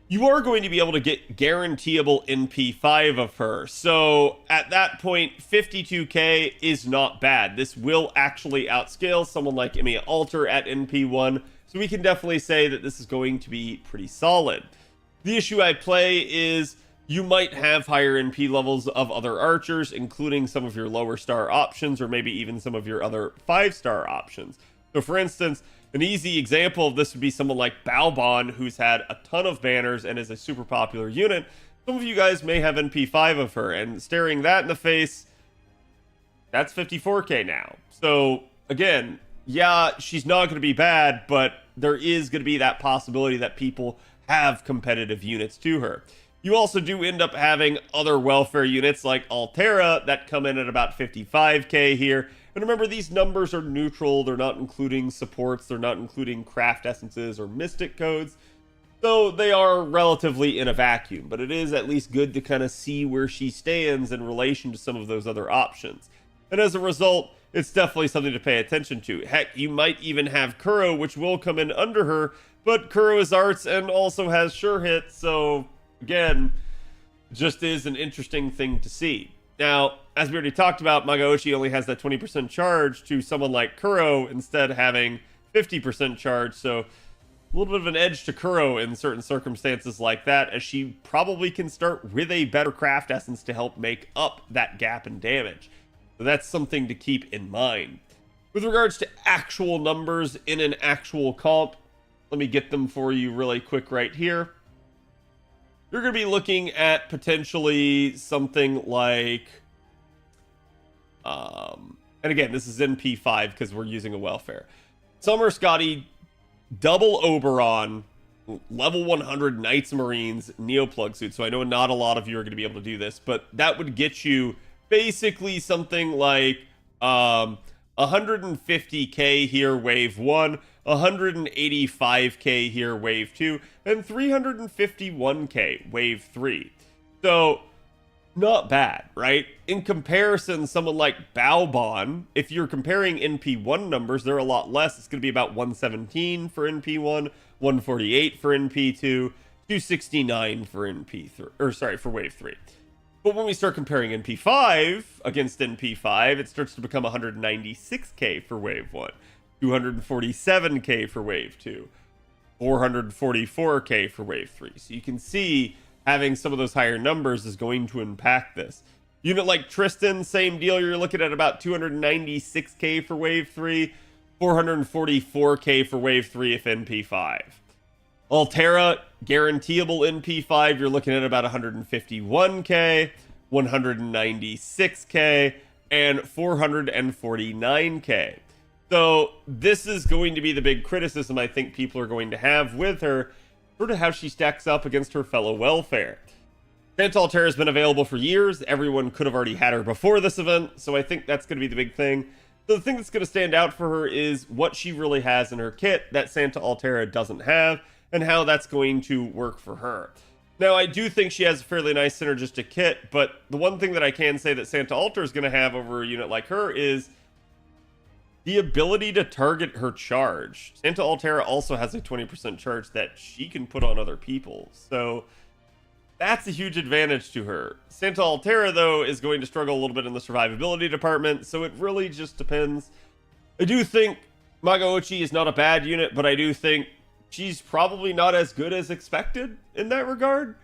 [SPEAKER 5] You are going to be able to get guaranteeable NP5 of her. So at that point, 52k is not bad. This will actually outscale someone like Emiya Alter at NP1. So we can definitely say that this is going to be pretty solid. The issue I play is you might have higher NP levels of other archers, including some of your lower star options, or maybe even some of your other 5-star options. So for instance, an easy example of this would be someone like Balbon, who's had a ton of banners and is a super popular unit. Some of you guys may have NP5 of her, and staring that in the face, that's 54k now. So again, yeah, she's not going to be bad, but there is going to be that possibility that people have competitive units to her. You also do end up having other welfare units like Altera that come in at about 55k here. And remember, these numbers are neutral. They're not including supports. They're not including craft essences or mystic codes. So they are relatively in a vacuum, but it is at least good to kind of see where she stands in relation to some of those other options. And as a result, it's definitely something to pay attention to. Heck, you might even have Kuro, which will come in under her, but Kuro is arts and also has sure hit. So again, just is an interesting thing to see. Now, as we already talked about, Mago only has that 20% charge to someone like Kuro instead having 50% charge, so a little bit of an edge to Kuro in certain circumstances like that, as she probably can start with a better craft essence to help make up that gap in damage. So that's something to keep in mind. With regards to actual numbers in an actual comp, let me get them for you really quick right here. You're going to be looking at potentially something like, and again, this is NP5 because we're using a welfare. Summer Scotty, double Oberon, level 100 Knights Marines, Neoplug suit. So I know not a lot of you are going to be able to do this, but that would get you basically something like 150k here, wave 1, 185k here, wave 2, and 351k, wave 3. So, not bad, right? In comparison, someone like Baobon, if you're comparing NP1 numbers, they're a lot less. It's going to be about 117 for NP1, 148 for NP2, 269 for NP3, or sorry, for wave 3. But when we start comparing NP5 against NP5, it starts to become 196k for wave 1, 247k for wave 2, 444k for wave 3. So you can see having some of those higher numbers is going to impact this. Unit like Tristan, same deal. You're looking at about 296k for wave 3, 444k for wave 3 if NP5. Altera, guaranteeable NP5, you're looking at about 151k, 196k, and 449k. So this is going to be the big criticism I think people are going to have with her, sort of how she stacks up against her fellow welfare. Santa Altera has been available for years. Everyone could have already had her before this event, so I think that's going to be the big thing. So the thing that's going to stand out for her is what she really has in her kit that Santa Altera doesn't have, and how that's going to work for her. Now, I do think she has a fairly nice synergistic kit, but the one thing that I can say that Santa Altera is going to have over a unit like her is the ability to target her charge. Santa Altera also has a 20% charge that she can put on other people, so that's a huge advantage to her. Santa Altera, though, is going to struggle a little bit in the survivability department, so it really just depends. I do think Mago is not a bad unit, but I do think she's probably not as good as expected in that regard.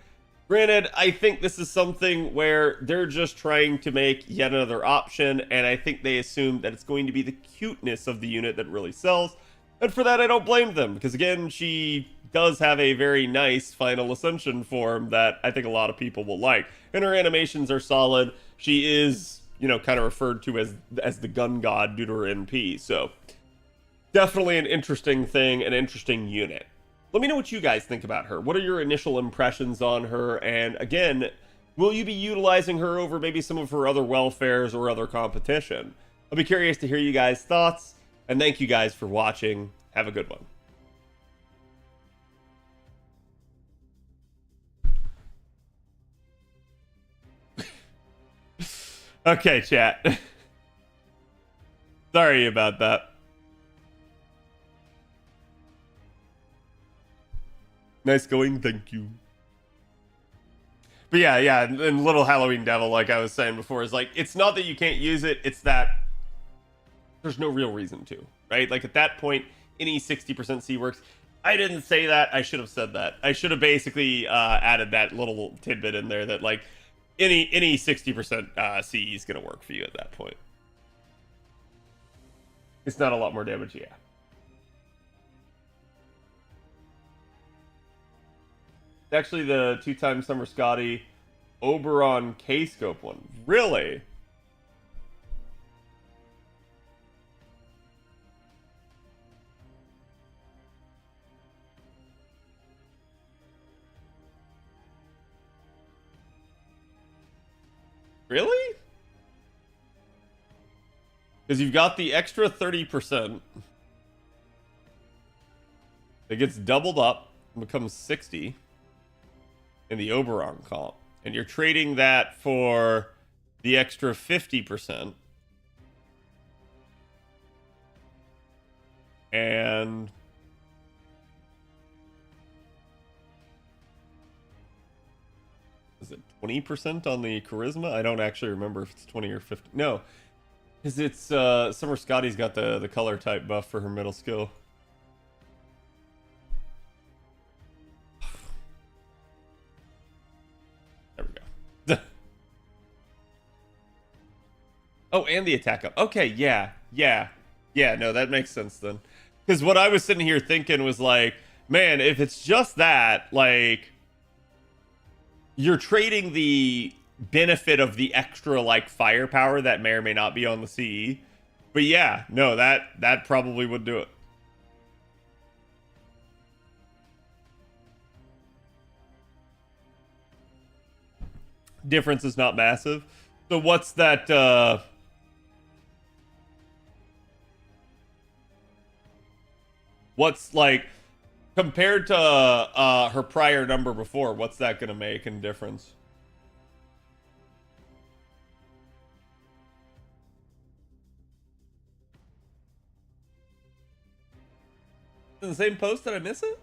[SPEAKER 5] Granted, I think this is something where they're just trying to make yet another option, and I think they assume that it's going to be the cuteness of the unit that really sells. And for that, I don't blame them, because again, she does have a very nice Final Ascension form that I think a lot of people will like. And her animations are solid. She is, kind of referred to as the gun god due to her NP, so definitely an interesting thing, an interesting unit. Let me know what you guys think about her. What are your initial impressions on her? And again, will you be utilizing her over maybe some of her other welfares or other competition? I'll be curious to hear you guys' thoughts. And thank you guys for watching. Have a good one. Okay, chat. Sorry about that. Nice going, thank you. But yeah, and Little Halloween Devil, like I was saying before, is like, it's not that you can't use it, it's that there's no real reason to, right? Like at that point, any 60% C works. I didn't say that, I should have said that. I should have basically added that little tidbit in there that like, any 60% C is gonna work for you at that point. It's not a lot more damage, yeah. Actually, the 2-time Summer Scotty Oberon K-Scope one. Really? Really? Because you've got the extra 30%. It gets doubled up and becomes 60. In the Oberon comp, and you're trading that for the extra 50%, and is it 20% on the charisma? I don't actually remember if it's 20 or 50. No, because it's Summer Scotty's got the color type buff for her middle skill. There we go. Oh, and the attack up. Okay, yeah. No, that makes sense then. Because what I was sitting here thinking was like, man, if it's just that, like, you're trading the benefit of the extra, like, firepower that may or may not be on the CE. But yeah, no, that probably would do it. Difference is not massive. So what's that, what's, like, compared to her prior number before, what's that gonna make in difference? In the same post, did I miss it?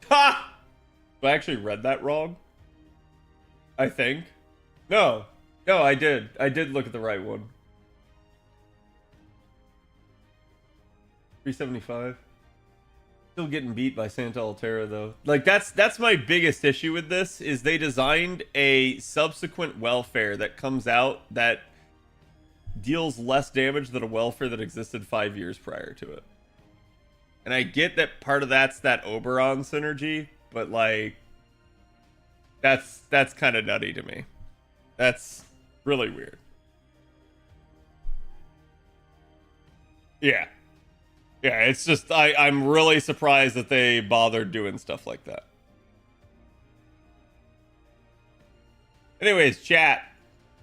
[SPEAKER 5] Ha! I actually read that wrong. I think. No, I did. I did look at the right one. 375. Still getting beat by Santa Altera though. Like that's my biggest issue with this is they designed a subsequent welfare that comes out that deals less damage than a welfare that existed 5 years prior to it. And I get that part of that's that Oberon synergy, but like that's kind of nutty to me. That's really weird. Yeah. Yeah, it's just I'm really surprised that they bothered doing stuff like that. Anyways, chat.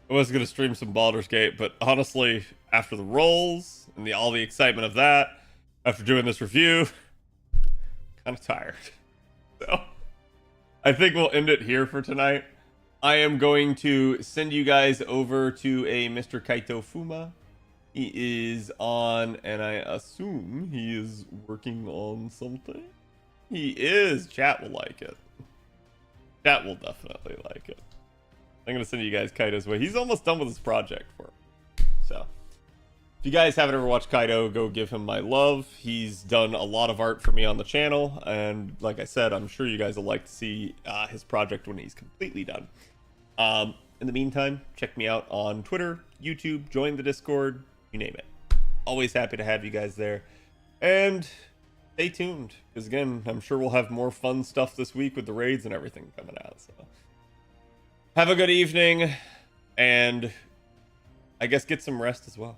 [SPEAKER 5] I was gonna stream some Baldur's Gate, but honestly, after the rolls and all the excitement of that, after doing this review, kind of tired. So I think we'll end it here for tonight. I am going to send you guys over to a Mr. Kaito Fuma. He is on, and I assume he is working on something. He is. Chat will like it. Chat will definitely like it. I'm going to send you guys Kaito's way. He's almost done with his project for him. So, if you guys haven't ever watched Kaito, go give him my love. He's done a lot of art for me on the channel, and like I said, I'm sure you guys will like to see his project when he's completely done. In the meantime, check me out on Twitter, YouTube, join the Discord, you name it. Always happy to have you guys there. And stay tuned, because again, I'm sure we'll have more fun stuff this week with the raids and everything coming out. So have a good evening, and I guess get some rest as well.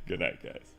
[SPEAKER 5] Good night, guys.